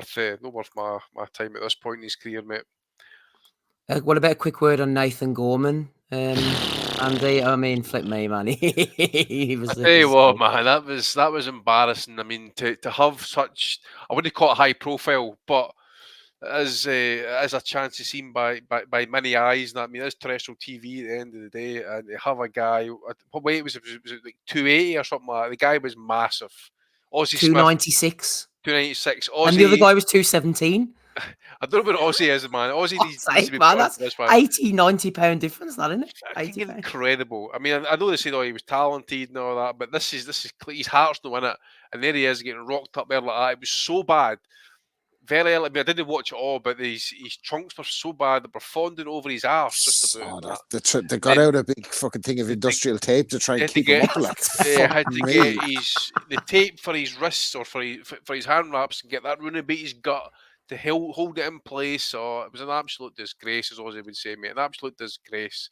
worth my time at this point in his career, mate. What about a quick word on Nathan Gorman? Andy, I mean, flip me, man. He was. I tell you what, man, that was embarrassing. I mean, to have such, I wouldn't call it high profile, but as a chance to seen by many eyes. And I mean, it's terrestrial TV at the end of the day, and they have a guy. What weight was it like 280 or something like that? The guy was massive. Aussie 296. 296. And the other guy was 217. I don't know what Aussie is, man. Aussie needs to be man, that's 80, 90 pound difference, that isn't it? Incredible. I mean, I know they said, he was talented and all that, but this is his heart's not in it, and there he is getting rocked up there like that. It was so bad. Very early. I mean, I didn't watch it all, but his trunks were so bad that were fonding over his arse just about. They got out a big fucking thing of industrial tape to try and keep him up. Had to get the tape for his wrists or for his hand wraps and get that running beat his gut to hold it in place. So it was an absolute disgrace, as Ozzy would say, mate. An absolute disgrace.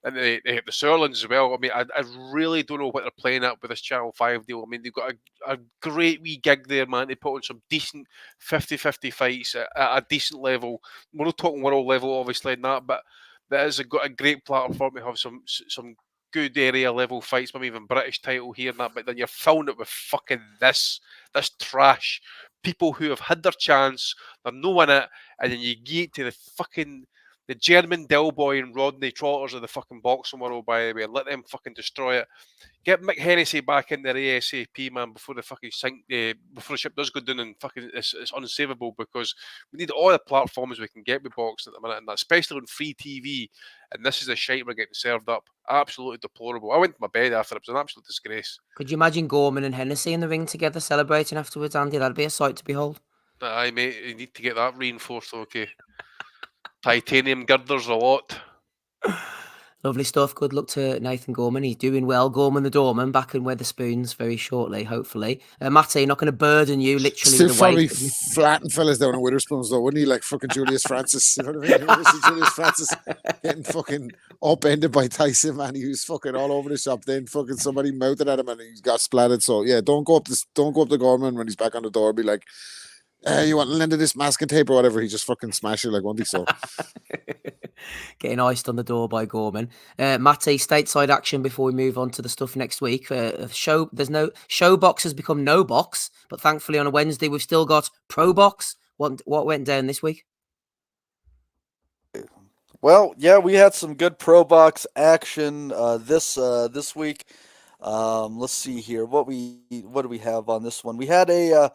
And they hit the Sirlins as well. I mean, I really don't know what they're playing at with this Channel 5 deal. I mean, they've got a great wee gig there, man. They put on some decent 50-50 fights at a decent level. We're not talking world level, obviously, and that, but that is a great platform to have some good area level fights, maybe even British title here and that, but then you're filling it with fucking this trash. People who have had their chance, they're no in it, and then you get to the fucking The German Dillboy and Rodney Trotters of the fucking boxing world, by the way, and let them fucking destroy it. Get Mick Hennessy back in there ASAP, man, before the fucking before the ship does go down and fucking it's unsavable, because we need all the platforms we can get with boxing at the minute, and especially on free TV. And this is the shite we're getting served up. Absolutely deplorable. I went to my bed after. It was an absolute disgrace. Could you imagine Gorman and Hennessy in the ring together celebrating afterwards, Andy? That'd be a sight to behold. Aye, mate, you need to get that reinforced, okay? Titanium girders a lot. Lovely stuff. Good luck to Nathan Gorman. He's doing well. Gorman the Doorman back in Weatherspoons very shortly, hopefully. Matty, not going to burden you literally Still with the probably weight. flatten fellas down in Witherspoons, though, wouldn't he? Like fucking Julius Francis. You know what I mean? You ever see Julius Francis getting fucking upended by Tyson, man? He was fucking all over the shop. Then fucking somebody mouthed at him and he got splatted. So yeah, don't go up to Gorman when he's back on the door. Be like, you want to lend this masking tape or whatever? He just fucking smash it like one thing. So getting iced on the door by Gorman. Matty, stateside action before we move on to the stuff next week. There's no show box has become no box, but thankfully on a Wednesday we've still got pro box. What went down this week? Well, yeah, we had some good pro box action this week. Let's see here. What do we have on this one? We had a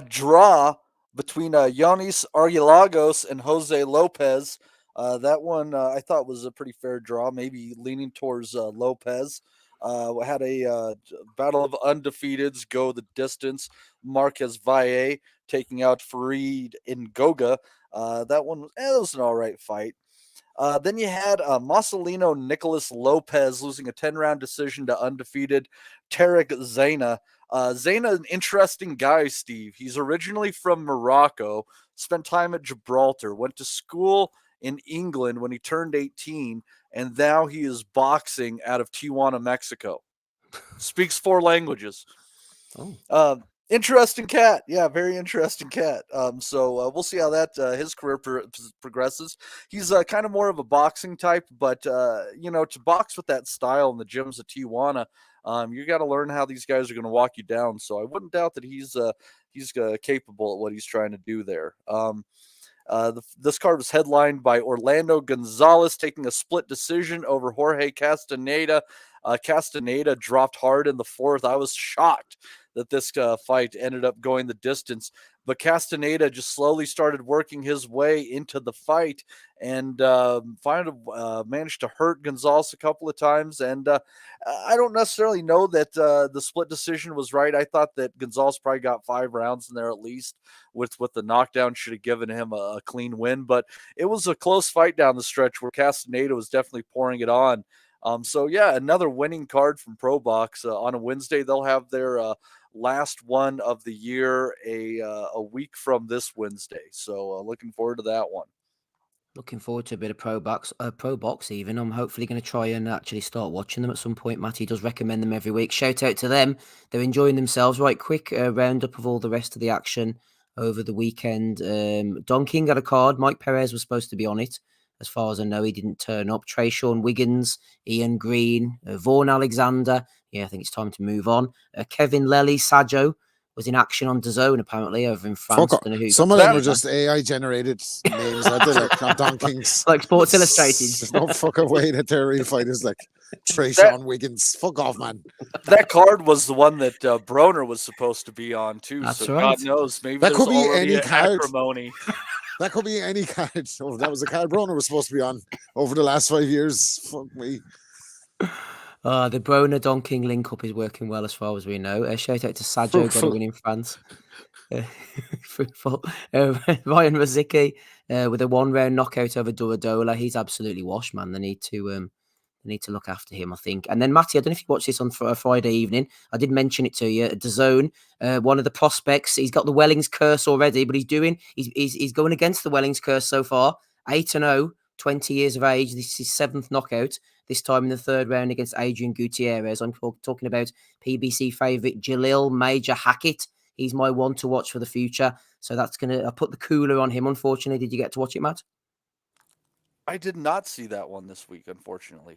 draw between Yonis Argilagos and Jose Lopez. That one I thought was a pretty fair draw, maybe leaning towards Lopez. We had a battle of undefeateds go the distance. Marquez Valle taking out Farid Ngoga. That one was an all right fight. Then you had Marcelino Nicolas Lopez losing a 10-round decision to undefeated Tarek Zaina. Zaina, an interesting guy, Steve. He's originally from Morocco, spent time at Gibraltar, went to school in England when he turned 18, and now he is boxing out of Tijuana, Mexico. Speaks 4 languages. Oh. Interesting cat. Yeah, very interesting cat. So we'll see how that his career progresses. He's kind of more of a boxing type, but to box with that style in the gyms of Tijuana, you got to learn how these guys are going to walk you down. So I wouldn't doubt that he's capable at what he's trying to do there. This card was headlined by Orlando Gonzalez taking a split decision over Jorge Castaneda. Castaneda dropped hard in the 4th. I was shocked that this fight ended up going the distance, but Castaneda just slowly started working his way into the fight and finally managed to hurt Gonzalez a couple of times. And I don't necessarily know that the split decision was right. I thought that Gonzalez probably got 5 rounds in there at least with the knockdown, should have given him a clean win, but it was a close fight down the stretch where Castaneda was definitely pouring it on. So yeah, another winning card from Pro Box. On a Wednesday, they'll have their last one of the year a week from this Wednesday. So looking forward to that one. Looking forward to a bit of pro box even. I'm hopefully going to try and actually start watching them at some point. Matty does recommend them every week. Shout out to them. They're enjoying themselves. Right, quick roundup of all the rest of the action over the weekend. Don King got a card. Mike Perez was supposed to be on it. As far as I know, he didn't turn up. Trayshawn Wiggins, Ian Green, Vaughan Alexander. Yeah, I think it's time to move on. Kevin Lely, Sajo was in action on DAZN apparently over in France. Some of them were just AI generated names. I did like Don King's, like Sports Illustrated. There's no fucking way that they're real fighters like Trayshawn Wiggins. Fuck off, man. That card was the one that Broner was supposed to be on too. That's so right. God knows, maybe that could there's be already any card. acrimony. That could be any card. Oh, that was a card Broner was supposed to be on over the last 5 years. Fuck me. The Broner Don King link up is working well as far as we know. Shout out to Sajo, got a win in France. Ryan Rozicki with a 1-round knockout over Duradola. He's absolutely washed, man. They need to look after him, I think. And then Matty, I don't know if you watched this on Friday evening. I did mention it to you. DAZN, one of the prospects. He's got the Wellings curse already, but he's going against the Wellings curse so far. 8-0, 20 years of age. This is his 7th knockout. This time in the 3rd round against Adrian Gutierrez. I'm talking about PBC favourite Jalil Major Hackett. He's my one to watch for the future. So that's I put the cooler on him. Unfortunately, did you get to watch it, Matt? I did not see that one this week, unfortunately.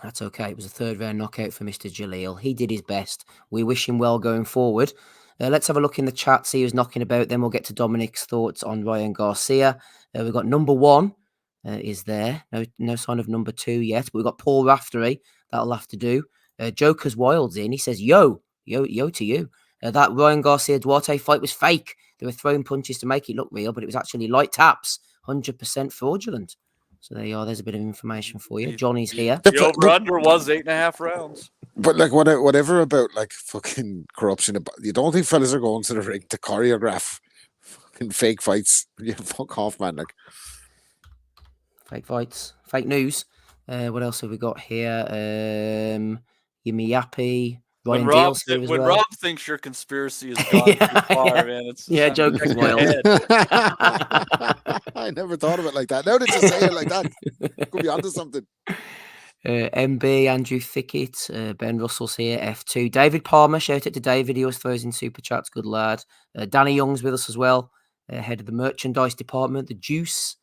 That's okay. It was a 3rd round knockout for Mr. Jalil. He did his best. We wish him well going forward. Let's have a look in the chat, see who's knocking about. Then we'll get to Dominic's thoughts on Ryan Garcia. We've got number 1. is there. No sign of number 2 yet. But we've got Paul Raftery. That'll have to do. Joker's Wild's in. He says, yo to you. That Ryan Garcia Duarte fight was fake. They were throwing punches to make it look real, but it was actually light taps. 100% fraudulent. So there you are. There's a bit of information for you. Johnny's here. The over-under was 8.5 rounds. But like whatever about like fucking corruption, you don't think fellas are going to the ring to choreograph fucking fake fights? Yeah, fuck off, man. Like fake fights, fake news. What else have we got here? Yumi Yappy. When Rob thinks your conspiracy is gone too far, man, it's Joker's wild. I never thought of it like that. Now that you say it like that, could be onto something. MB, Andrew Thickett, Ben Russell's here, F2. David Palmer, shout out to David. He always throws in super chats, good lad. Danny Young's with us as well, head of the merchandise department. The Juice,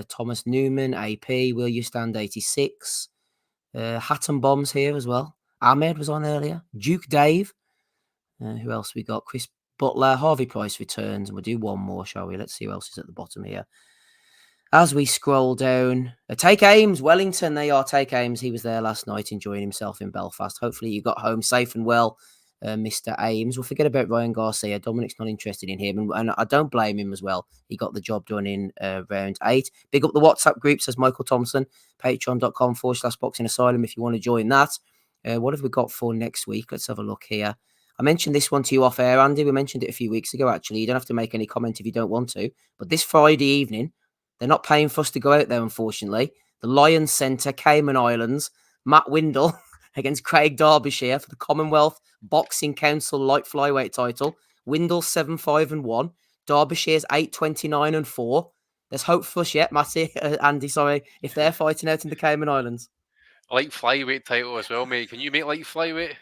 Thomas Newman, AP, Will You Stand 86. Hatton Bombs here as well. Ahmed was on earlier. Duke Dave. Who else we got? Chris Butler. Harvey Price returns. And we'll do one more, shall we? Let's see who else is at the bottom here. As we scroll down. Take Ames. Wellington. They are Take Ames. He was there last night enjoying himself in Belfast. Hopefully you got home safe and well, Mr. Ames. We'll forget about Ryan Garcia. Dominic's not interested in him. And I don't blame him as well. He got the job done in round 8. Big up the WhatsApp group, says Michael Thompson. Patreon.com/Boxing Asylum if you want to join that. What have we got for next week? Let's have a look here. I mentioned this one to you off air, Andy. We mentioned it a few weeks ago, actually. You don't have to make any comment if you don't want to. But this Friday evening, they're not paying for us to go out there, unfortunately. The Lions Centre, Cayman Islands, Matt Windle against Craig Derbyshire for the Commonwealth Boxing Council light flyweight title. Windle 7-5-1. Derbyshire's 8-29-4. There's hope for us yet, Matty, Andy, sorry, if they're fighting out in the Cayman Islands. Light flyweight title as well, mate. Can you make light flyweight?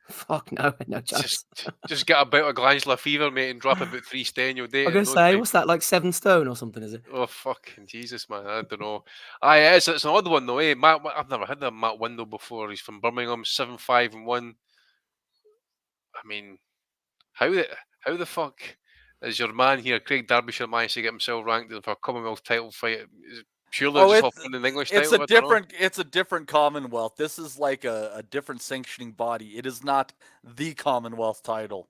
Fuck no chance. Just get a bout of glandular fever, mate, and drop about 3 stone. You'll date. I'm going to say, what's that, like 7 stone or something, is it? Oh, fucking Jesus, man. I don't know. It's an odd one, though, eh? I've never had a Matt Windle before. He's from Birmingham, 7-5-1. I mean, how the fuck is your man here, Craig Derbyshire, managed to get himself ranked for a Commonwealth title fight? Surely just off an English title. It's a different Commonwealth. This is like a different sanctioning body. It is not the Commonwealth title.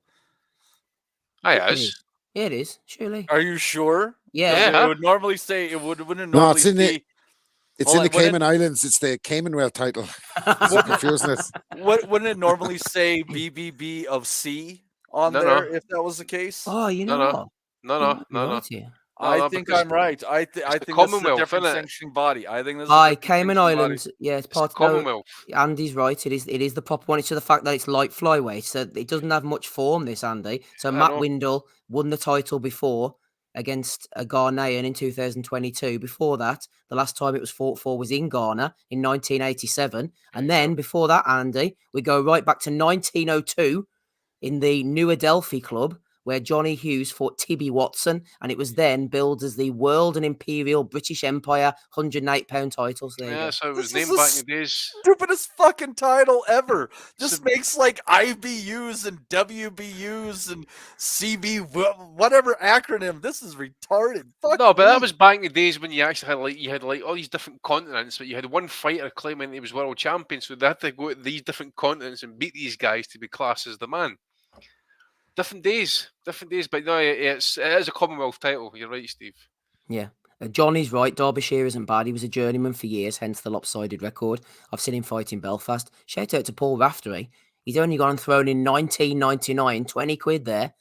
Yes. Yeah, it is. Surely. Are you sure? Yeah. It would normally say it wouldn't normally. No, it's in the Cayman Islands. It's the Caymanwell title. It's confusing us. Wouldn't it normally say BBB of C on there if that was the case? Oh, you know. No. I think I'm right. I think this is a different sanctioning body. I think this is Cayman Islands. Yeah, it's part of Commonwealth. Andy's right. It is the proper one. It's to the fact that it's light flyweight, so it doesn't have much form. This Andy. So Matt Windle won the title before against a Ghanaian in 2022. Before that, the last time it was fought for was in Ghana in 1987, and then before that, Andy, we go right back to 1902 in the New Adelphi Club, where Johnny Hughes fought Tibby Watson, and it was then billed as the World and Imperial British Empire 108-pound title. So so it was named back in the days. Stupidest fucking title ever. Just makes like IBUs and WBUs and CB whatever acronym. This is retarded. No, but that was back in the days when you actually had all these different continents, but you had one fighter claiming he was world champion, so they had to go to these different continents and beat these guys to be classed as the man. Different days, but no, it is a Commonwealth title. You're right, Steve. Yeah. Johnny's right. Derbyshire isn't bad. He was a journeyman for years, hence the lopsided record. I've seen him fight in Belfast. Shout out to Paul Raftery. He's only gone and thrown in 19.99, 20 quid there.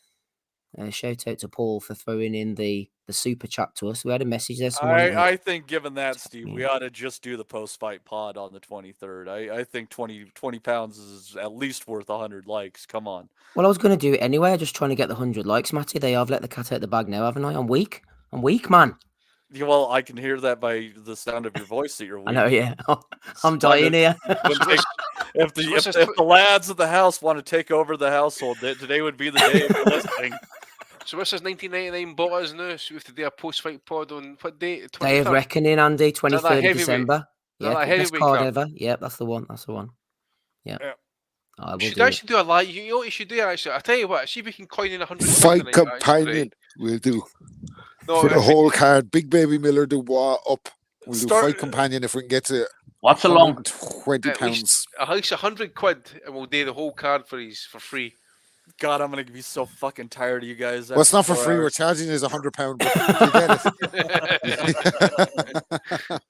Shout out to Paul for throwing in the super chat to us. We had a message there. I think given that, Steve, we ought to just do the post-fight pod on the 23rd. I think 20 pounds is at least worth 100 likes. Come on. Well, I was going to do it anyway. I'm just trying to get the 100 likes, Matty. I've let the cat out the bag now, haven't I? I'm weak, man. Yeah, well, I can hear that by the sound of your voice that you're weak. I know, yeah. I'm dying here. If the lads of the house want to take over the household, today would be the day of listening. So what's his 1999 BOTW now? So we have to do a post-fight pod on what date? Day of Reckoning, Andy, 23rd of December. Yeah, best card ever. Yeah, that's the one. Yeah. You should actually do a live. You know what you should do, actually? I'll tell you what, see if we can coin in 100 fight companion. We'll do. For the whole card, Big Baby Miller Dubois up. We'll do fight companion if we can get to what's a long £120. At least £100, and we'll do the whole card for free. God, I'm gonna be so fucking tired of you guys. Well, it's not after for 4 free. hours. We're charging is £100, but you get it.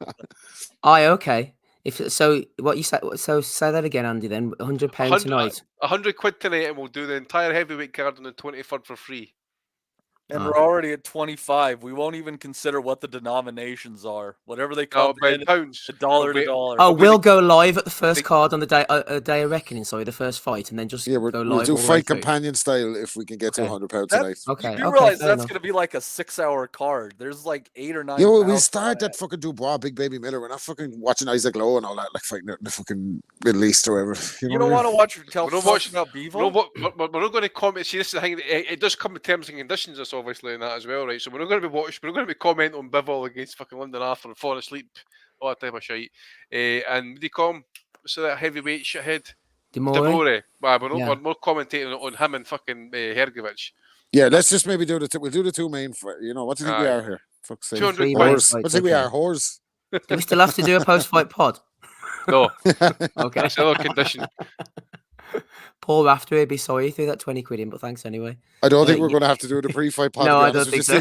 Aye, okay. If so, what you say? So say that again, Andy. Then £100 tonight. £100 tonight, and we'll do the entire heavyweight card on the 23rd for free. And we're already at 25. We won't even consider what the denominations are. Whatever they come in, pounds. $1 to $1. Oh, we'll go live at the first card on the day of reckoning. Sorry, the first fight, and then just we'll go live. do all the way fight through. companion style if we can get to £100 tonight. Okay, You realize that's going to be like a 6-hour card. There's like 8 or 9. Yeah, well, we start that fucking Dubois, Big Baby Miller. We're not fucking watching Isaac Lowe and all that, like fighting out in the fucking Middle East or whatever. You don't want to watch about We're Bevo? not going to comment. See, this is the thing. It does come with terms and conditions, this obviously, and that as well, right? So we're not going to be watching. We're not going to be commenting on Bivol against fucking London after and falling asleep, all that type of shit. And they come. So that heavyweight shithead, Demore. We're more commentating on him and fucking Hergovich. Yeah, let's just maybe do we'll do the two main. What do you think we are here? Fuck's sake. 200 Whores. What do you think we are? Whores. Do we still have to do a post-fight pod? No. Okay. That's another condition. Paul after he'd be sorry he threw that 20 quid in, but thanks anyway. I don't think we're going to have to do the pre-fight pod. No, I don't think so.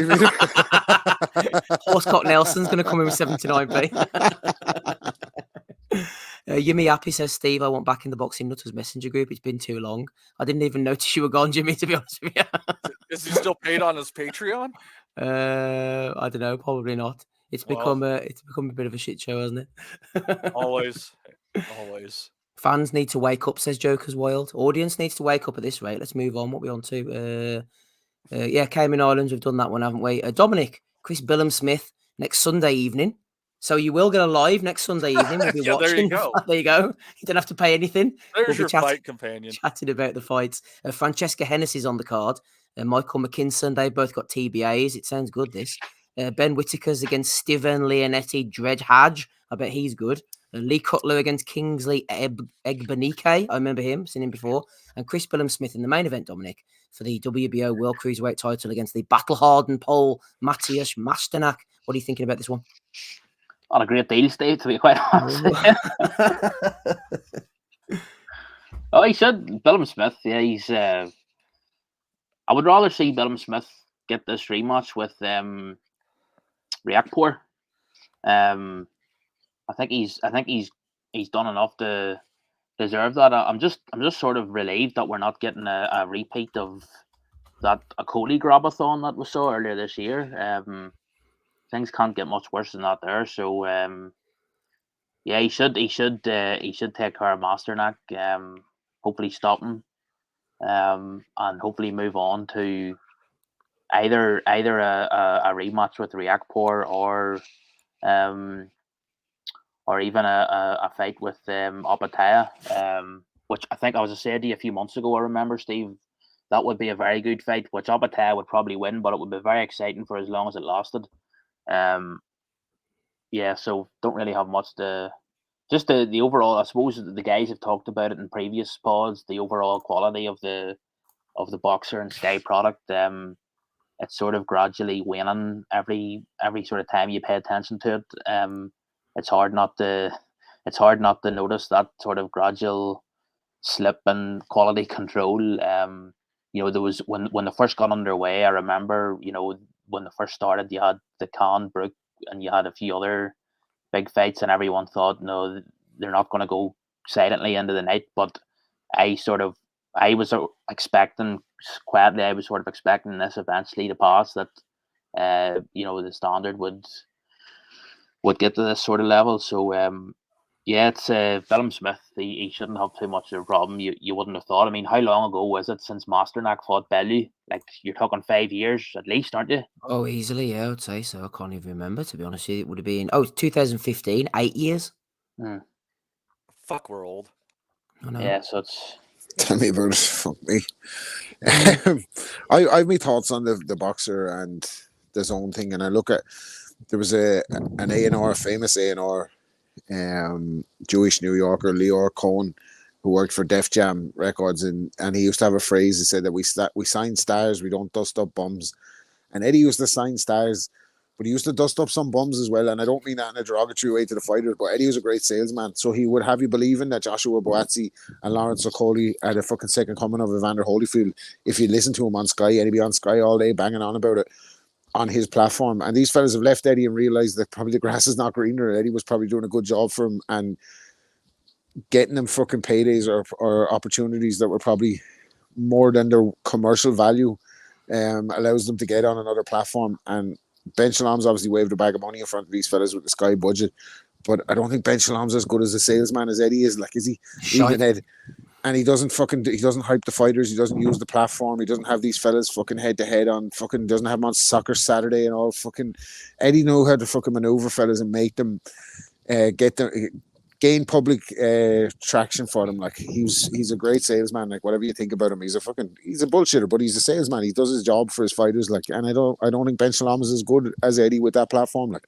Horsecock Nelson's going to come in with 79p. Yimmy Happy says, Steve, I want back in the Boxing Nutters messenger group. It's been too long. I didn't even notice you were gone, Jimmy, to be honest with you. Is he still paid on his Patreon? I don't know. Probably not. It's become a bit of a shit show, hasn't it? Always. Fans need to wake up, says Joker's Wild. Audience needs to wake up at this rate. Let's move on. What are we on to? Cayman Islands. We've done that one, haven't we? Dominic, Chris Billam-Smith next Sunday evening. So you will get a live next Sunday evening. We'll be watching. There you go. There you go. You don't have to pay anything. There's your fight companion. Chatting about the fights. Francesca Hennessy's on the card. Michael McKinson. They've both got TBAs. It sounds good, this. Ben Whittaker's against Steven Leonetti Dredge Hadge. I bet he's good. Lee Cutler against Kingsley Egbenike. I remember him, seen him before. And Chris Billam-Smith in the main event, Dominic, for the WBO World Cruiserweight title against the battle-hardened Pole, Matthias Masternak. What are you thinking about this one? On a great deal, Steve, to be quite honest. Oh, he said Billam-Smith. Yeah, he's. I would rather see Billam-Smith get this rematch with Riakporhe. I think he's done enough to deserve that. I'm just sort of relieved that we're not getting a repeat of that Akoli Grabathon that we saw earlier this year. Things can't get much worse than that there. So yeah, he should take care of Masternak. Hopefully stop him. And hopefully move on to either a rematch with Riakporhe or even a fight with Opataya, which I think I was saying to you a few months ago. I remember, Steve, that would be a very good fight, which Opataya would probably win, but it would be very exciting for as long as it lasted. Yeah, so don't really have much to. Just the overall, I suppose the guys have talked about it in previous pods. The overall quality of the BOXXER and Sky product, it's sort of gradually waning every sort of time you pay attention to it. It's hard not to notice that sort of gradual slip in quality control. There was when they first got underway. I remember, when they first started, you had the Khan Brook and you had a few other big fights, and everyone thought, no, they're not going to go silently into the night. But I was expecting quietly. I was sort of expecting this eventually to pass. That the standard would get to this sort of level. So it's Billam-Smith. He shouldn't have too much of a problem. You wouldn't have thought. I mean, how long ago was it since Masternak fought Bellew? Like, you're talking 5 years at least, aren't you? Oh, easily, yeah, I would say so. I can't even remember, to be honest with you. It would have been 2015, 8 years. Fuck, we're old. I know. Yeah, so it's. Tell me about it. Fuck me. I have my thoughts on the BOXXER and the zone thing, and I look at there was an A&R, famous A&R, Jewish New Yorker, Lior Cohen, who worked for Def Jam Records, and he used to have a phrase. He said that we sign stars, we don't dust up bums. And Eddie used to sign stars but he used to dust up some bums as well. And I don't mean that in a derogatory way to the fighters, but Eddie was a great salesman. So he would have you believing that Joshua Boazzi and Lawrence Okoli are the fucking second coming of Evander Holyfield. If you listen to him on Sky, Eddie be on Sky all day banging on about it on his platform. And these fellas have left Eddie and realised that probably the grass is not greener. Eddie was probably doing a good job for him and getting them fucking paydays or opportunities that were probably more than their commercial value allows them to get on another platform. And Ben Shalom's obviously waved a bag of money in front of these fellas with the Sky budget, but I don't think Ben Shalom's as good as a salesman as Eddie is. Like, is he? Even Ed, and he doesn't hype the fighters. He doesn't use the platform. He doesn't have these fellas fucking head to head on fucking. Doesn't have them on Soccer Saturday and all fucking. Eddie know how to fucking maneuver fellas and make them gain public traction for them. Like, he's a great salesman. Like, whatever you think about him, he's a bullshitter, but he's a salesman. He does his job for his fighters. Like, and I don't think Ben Shalom is as good as Eddie with that platform. Like,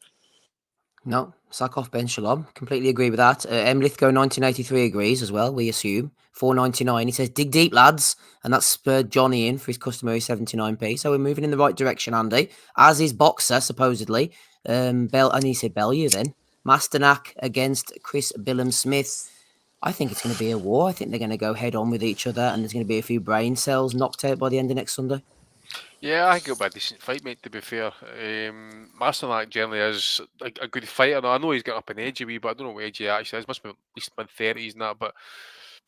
no, sack off Ben Shalom. Completely agree with that. M Lithgow 1983 agrees as well. We assume 4.99. He says dig deep, lads, and that spurred Johnny in for his customary 79p. So we're moving in the right direction, Andy. As is BOXXER supposedly. And he said Bellew then. Masternak against Chris Billam-Smith. I think it's going to be a war. I think they're going to go head on with each other, and there's going to be a few brain cells knocked out by the end of next Sunday. Yeah, I think it'll be a decent fight, mate, to be fair. Masternak generally is a good fighter. Now, I know he's got up in age a wee, but I don't know what age he actually is. Must be at least mid-30s and that. But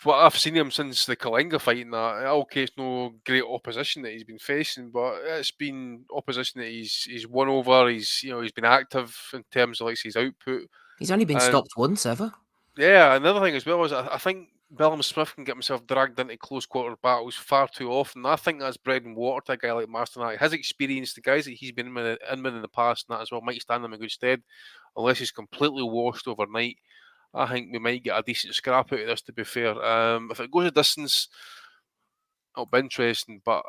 what I've seen him since the Kalinga fight and that, okay, it's no great opposition that he's been facing, but it's been opposition that he's won over. He's been active in terms of like his output. He's only been stopped once ever. Yeah, another thing as well is I think Billam-Smith can get himself dragged into close quarter battles far too often. I think that's bread and water to a guy like Masternak. His experience, the guys that he's been in with in the past and that as well, might stand him in good stead, unless he's completely washed overnight. I think we might get a decent scrap out of this, to be fair. If it goes a distance, it'll be interesting, but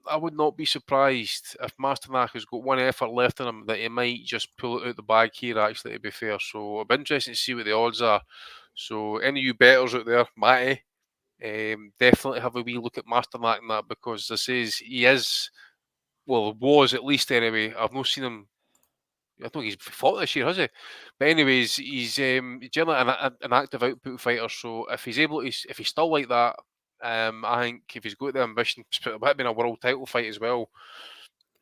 I would not be surprised if Masternak has got one effort left in him that he might just pull it out the bag here, actually, to be fair. So it'll be interesting to see what the odds are. So any of you bettors out there, Matty, definitely have a wee look at Masternak and that, because this is, he is, well, was at least anyway. I've not seen him. I don't think he's fought this year, has he? But anyways, he's generally an active output fighter. So if he's able to, if he's still like that, I think if he's got the ambition, it might have been a world title fight as well.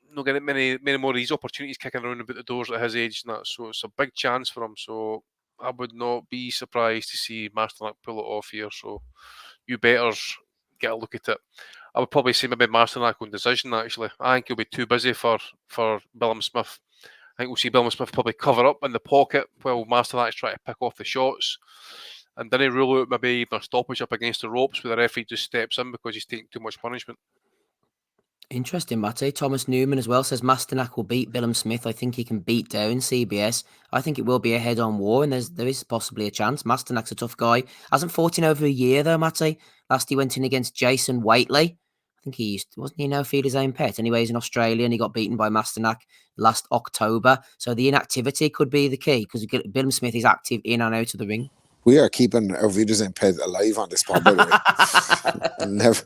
Not getting many more of these opportunities kicking around about the doors at his age and that. So it's a big chance for him. So I would not be surprised to see Masternak pull it off here. So you betters get a look at it. I would probably say maybe Masternak on decision, actually. I think he'll be too busy for Billam-Smith. I think we'll see Billam-Smith probably cover up in the pocket while Masternak's trying to pick off the shots. And then he rule out maybe even a stoppage up against the ropes where the referee just steps in because he's taking too much punishment. Interesting, Matty. Thomas Newman as well says Masternak will beat Billam-Smith. I think he can beat down CBS. I think it will be a head-on war, and there is possibly a chance. Masternak's a tough guy. Hasn't fought in over a year, though, Matty. Last he went in against Jason Waitley. I think wasn't he now feed his own pet? Anyway, he's in Australia and he got beaten by Masternak last October. So the inactivity could be the key, because Billam-Smith is active in and out of the ring. We are keeping our videos and pet alive on this pod, by the way. Never.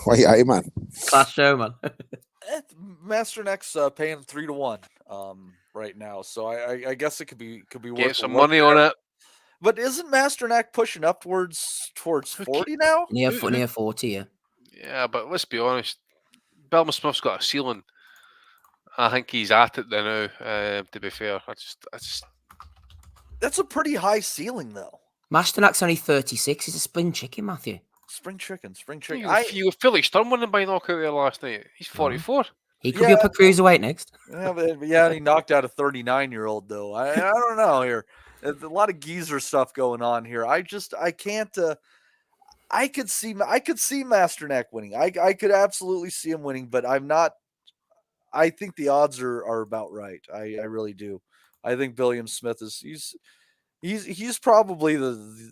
Why, aye, man. Class show, man. Masternak's paying 3-1 right now, so I guess it could be worth get some money on it. But isn't Masternak pushing up towards 40 now? Near 40, yeah. Yeah, but let's be honest. Billam-Smith's got a ceiling. I think he's at it there now, to be fair. That's a pretty high ceiling, though. Masternak's only 36. He's a spring chicken, Matthew. Spring chicken. You were Felix Sturm winning by knockout there last night. He's 44. He could be up a cruiserweight next. Yeah, he knocked out a 39-year-old, though. I don't know here. There's a lot of geezer stuff going on here. I can't... I could see Masternak winning. I could absolutely see him winning, but I'm not. I think the odds are about right. I really do. I think Billam-Smith he's probably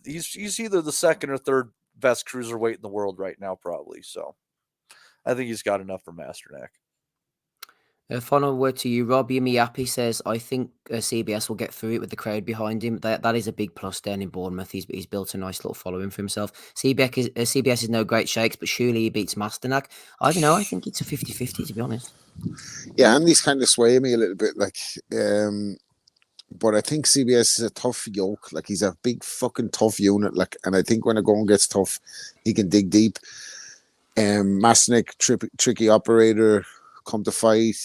he's either the second or third best cruiserweight in the world right now, probably. So I think he's got enough for Masternak. Final word to you, Rob. Yumi Yappy says, I think CBS will get through it with the crowd behind him. That is a big plus down in Bournemouth. He's built a nice little following for himself. CBS is no great shakes, but surely he beats Masternak. I don't know. I think it's a 50-50, to be honest. Yeah, Andy's kind of swaying me a little bit. Like, but I think CBS is a tough yoke. Like, he's a big fucking tough unit. Like, and I think when a going gets tough, he can dig deep. Masternak, tricky operator, come to fight.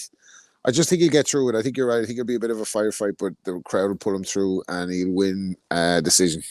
I just think he'll get through it. I think you're right. I think it'll be a bit of a firefight, but the crowd will pull him through and he'll win decision.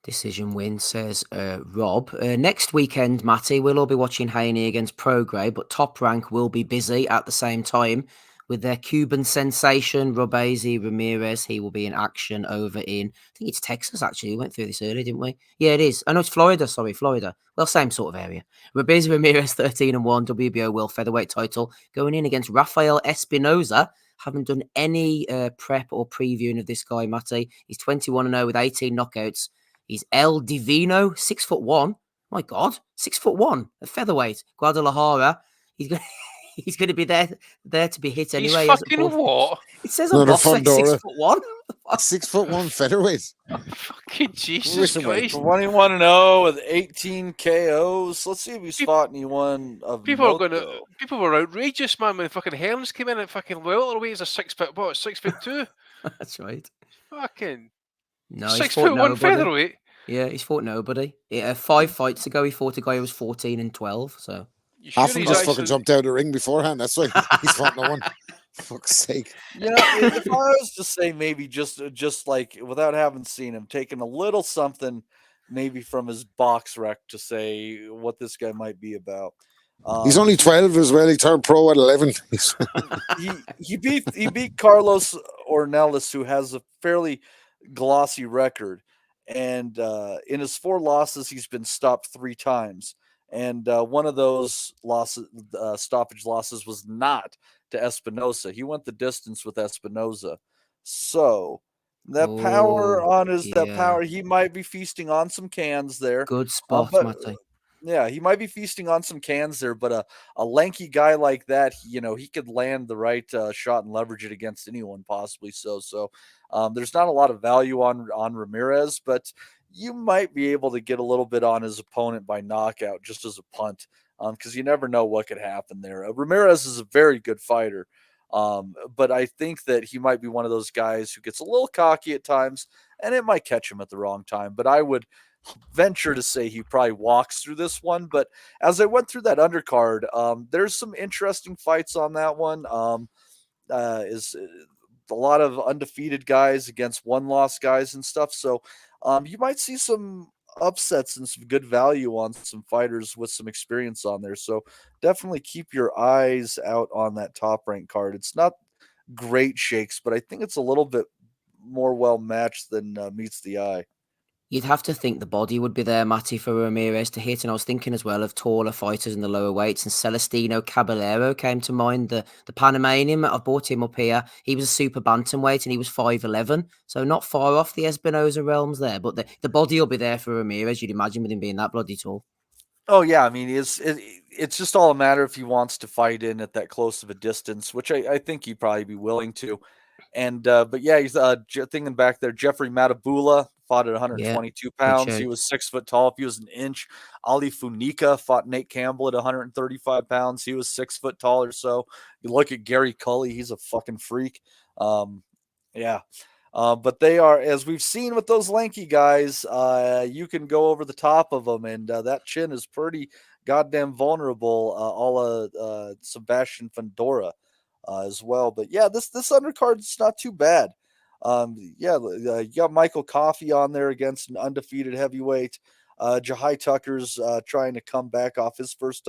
Decision win, says Rob. Next weekend, Matty, we'll all be watching Haney against Prograis, but Top Rank will be busy at the same time with their Cuban sensation, Robeisy Ramirez. He will be in action over in, I think it's Texas, actually. We went through this earlier, didn't we? Yeah, it is. Oh, no, it's Florida. Sorry, Florida. Well, same sort of area. Robeisy Ramirez, 13-1, WBO World Featherweight title, going in against Rafael Espinoza. Haven't done any prep or previewing of this guy, Matty. He's 21-0 with 18 knockouts. He's El Divino, 6'1". My God, 6'1", a featherweight. Guadalajara. He's going to be there to be hit anyway. He's fucking what? It says on box 6'1". 6'1" featherweight. Fucking Jesus Christ. 21-0 with 18 KOs. Let's see if he's fought anyone of People were outrageous, man, when fucking Hearns came in at fucking welterweight as a 6'2". That's right. Fucking no, 6'1" featherweight. Yeah, he's fought nobody. 5 fights ago, he fought a guy who was 14 and 12. So half of them just fucking jumped out of the ring beforehand. That's why he's fought no one. Fuck's sake. Yeah, if I was to say maybe just like without having seen him, taking a little something maybe from his box rec to say what this guy might be about. He's only 12 as well. He turned pro at 11. he beat Carlos Ornelas, who has a fairly glossy record. And in his 4 losses, he's been stopped 3 times. And one of those stoppage losses was not to Espinoza. He went the distance with Espinoza. So that power, he might be feasting on some cans there. Good spot, Matty. Yeah, he might be feasting on some cans there, but a lanky guy like that, he could land the right shot and leverage it against anyone possibly. So there's not a lot of value on Ramirez, but you might be able to get a little bit on his opponent by knockout just as a punt, because you never know what could happen there. Ramirez is a very good fighter, but I think that he might be one of those guys who gets a little cocky at times, and it might catch him at the wrong time. But I would venture to say he probably walks through this one. But as I went through that undercard, there's some interesting fights on that one. Is a lot of undefeated guys against 1-loss guys and stuff. So you might see some upsets and some good value on some fighters with some experience on there. So definitely keep your eyes out on that top rank card. It's not great shakes, but I think it's a little bit more well matched than meets the eye. You'd have to think the body would be there, Matty, for Ramirez to hit. And I was thinking as well of taller fighters in the lower weights. And Celestino Caballero came to mind, the Panamanian. I brought him up here. He was a super bantamweight and he was 5'11". So not far off the Espinoza realms there. But the body will be there for Ramirez, you'd imagine, with him being that bloody tall. Oh, yeah. I mean, it's just all a matter if he wants to fight in at that close of a distance, which I think he'd probably be willing to. And but yeah, he's thinking back there. Jeffrey Matabula fought at 122 pounds. He was 6 foot tall. If he was an inch, Ali Funica fought Nate Campbell at 135 pounds. He was 6 foot tall or so. You look at Gary Cully; he's a fucking freak. Yeah. But they are, as we've seen with those lanky guys, you can go over the top of them, and that chin is pretty goddamn vulnerable. A la Sebastian Fundora. As well, but yeah, this undercard is not too bad. You got Michael Coffey on there against an undefeated heavyweight. Jahai Tucker's trying to come back off his first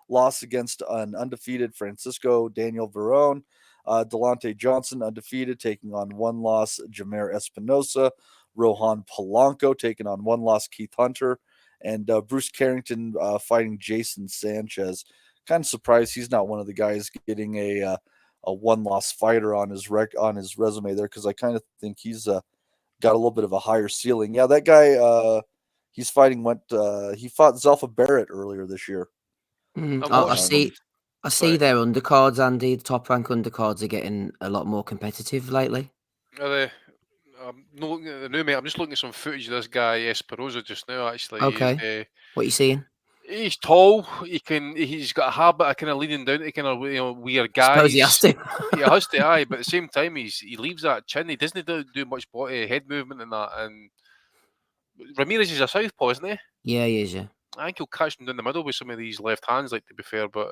loss against an undefeated Francisco Daniel Verón. Delonte Johnson undefeated, taking on 1-loss Jamer Espinosa. Rohan Polanco taking on 1-loss Keith Hunter, and Bruce Carrington fighting Jason Sanchez. Kind of surprised he's not one of the guys getting a 1-loss fighter on his resume there, because I kind of think he's got a little bit of a higher ceiling. Yeah, that guy he fought Zelfa Barrett earlier this year. I see I see their undercards, Andy. The top rank undercards are getting a lot more competitive lately. Are they? I'm not looking at the new mate. I'm just looking at some footage of this guy Esperoza just now. Actually, Okay. What are you seeing? He's tall. He's got a habit of kind of leaning down to kind of weird guys. Suppose he has to. He has to, aye. But at the same time, he leaves that chin. He doesn't do much body head movement and that. And Ramirez is a southpaw, isn't he? Yeah, he is. Yeah. I think he'll catch him down the middle with some of these left hands. Like, to be fair, but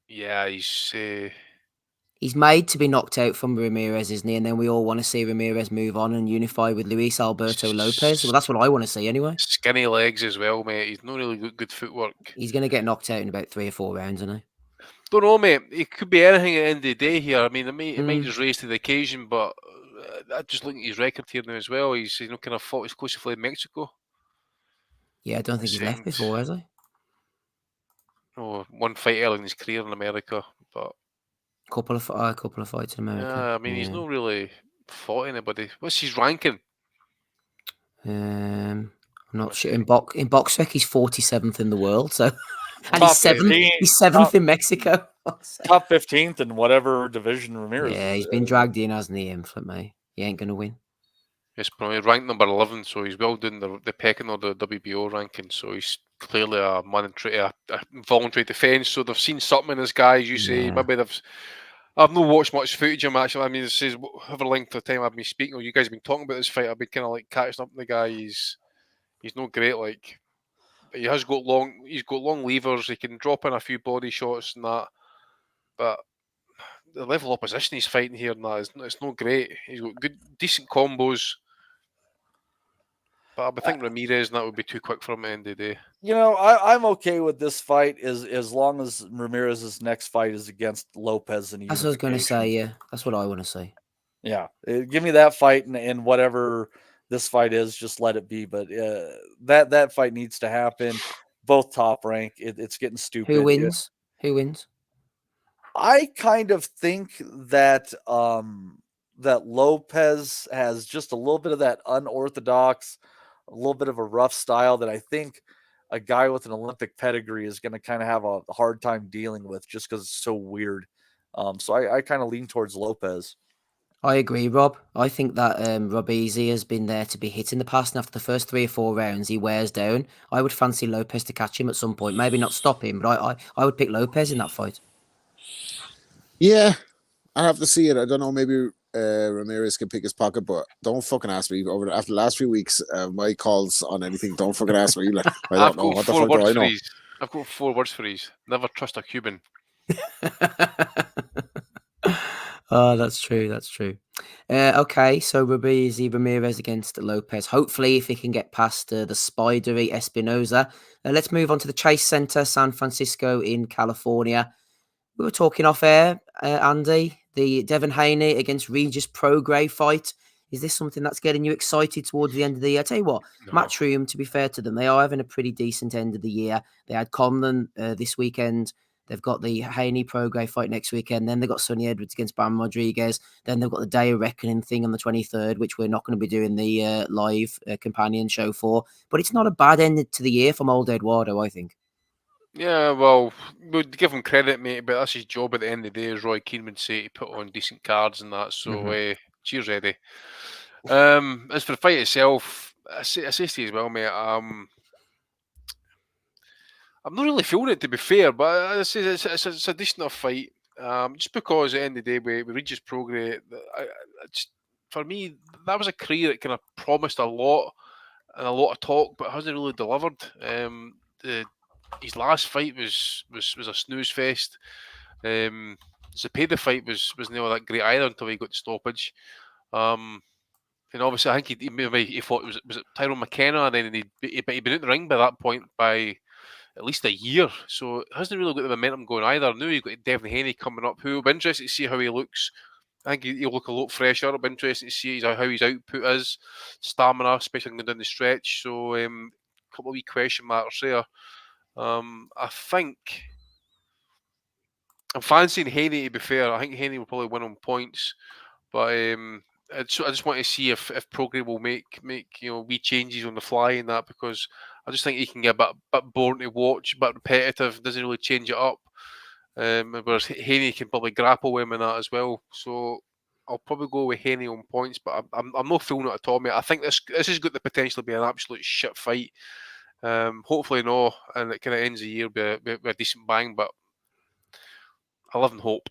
yeah, He's made to be knocked out from Ramirez, isn't he? And then we all want to see Ramirez move on and unify with Luis Alberto Lopez. Well, that's what I want to see anyway. Skinny legs as well, mate. He's not really good footwork. He's going to get knocked out in about 3 or 4 rounds, isn't he? Don't know, mate. It could be anything at the end of the day here. I mean, it might just raise to the occasion, but just looking at his record here now as well, he's kind of fought exclusively in Mexico. Yeah, I don't think he's left before, has he? Oh, one fight early in his career in America, but couple of fights in America. Yeah, I mean, he's not really fought anybody. What's his ranking? I'm not sure. In BOXXER, he's 47th in the world, so and Top he's 7th in Mexico. Top 15th in whatever division Ramirez. Yeah, he's been dragged in, hasn't he? Infant, mate. He ain't gonna win. Yes, probably ranked number 11, so he's well doing the pecking order, the WBO ranking. So he's clearly a voluntary defence. So they've seen something in this guy, as you say. Maybe I've not watched much footage of him actually. I mean, this is however length of time I've been speaking, or you guys have been talking about this fight. I've been kind of like catching up with the guy. He's not great. Like, he has got long. He's got long levers. He can drop in a few body shots and that. But the level of opposition he's fighting here and that it's not great. He's got decent combos. But I think Ramirez and that would be too quick for him at the end of the day. You know, I'm okay with this fight as long as Ramirez's next fight is against Lopez. And that's what I was going to say. Yeah, that's what I want to see. Yeah, give me that fight and whatever this fight is, just let it be. But that fight needs to happen. Both top rank. It's getting stupid. Who wins? Who wins? I kind of think that that Lopez has just a little bit of that unorthodox, a little bit of a rough style that I think a guy with an Olympic pedigree is going to kind of have a hard time dealing with just because it's so weird. So I kind of lean towards Lopez. I agree, Rob. I think that Robeisy has been there to be hit in the past, and after the first 3 or 4 rounds, he wears down. I would fancy Lopez to catch him at some point. Maybe not stop him, but I would pick Lopez in that fight. Yeah, I have to see it. I don't know. Maybe Ramirez can pick his pocket, but don't fucking ask me. After the last few weeks, my calls on anything, don't fucking ask me. Like, I don't know. What the fuck do I know? I've got 4 words for these. Never trust a Cuban. Oh, that's true. That's true. Okay, so Robeisy Ramirez against Lopez. Hopefully, if he can get past the spidery Espinoza. Let's move on to the Chase Center, San Francisco in California. We were talking off air, Andy, the Devin Haney against Regis Prograis fight. Is this something that's getting you excited towards the end of the year? I tell you what, no. Matchroom, to be fair to them, they are having a pretty decent end of the year. They had Conlan this weekend. They've got the Haney Prograis fight next weekend. Then they've got Sonny Edwards against Bam Rodriguez. Then they've got the Day of Reckoning thing on the 23rd, which we're not going to be doing the live companion show for. But it's not a bad end to the year from old Eduardo, I think. Yeah, well, we'd give him credit, mate, but that's his job at the end of the day, as Roy Keane would say, to put on decent cards and that. So, cheers, Eddie. As for the fight itself, I say to you as well, mate, I'm not really feeling it, to be fair, but I say it's a decent enough fight. Just because at the end of the day, with Regis Prograis, for me, that was a career that kind of promised a lot and a lot of talk, but hasn't really delivered. His last fight was a snooze fest. Zepeda fight was never that great either until he got the stoppage. And obviously, I think he thought was it Tyrone McKenna, and then he'd been in the ring by that point by at least a year. So it hasn't really got the momentum going either. Now you've got Devin Haney coming up, who will be interested to see how he looks. I think he'll look a lot fresher. It'll be interesting to see how his output is, stamina, especially going down the stretch. So a couple of wee question marks there. I think I'm fancying Haney, to be fair. I think Haney will probably win on points, but I just want to see if Prograis will make wee changes on the fly in that, because I just think he can get a bit boring to watch, a bit repetitive, doesn't really change it up. Whereas Haney can probably grapple with him in that as well. So I'll probably go with Haney on points, but I'm not feeling it at all, mate. I think this has got the potential to be an absolute shit fight. Hopefully no, and it kind of ends the year with a decent bang, but I live in hope.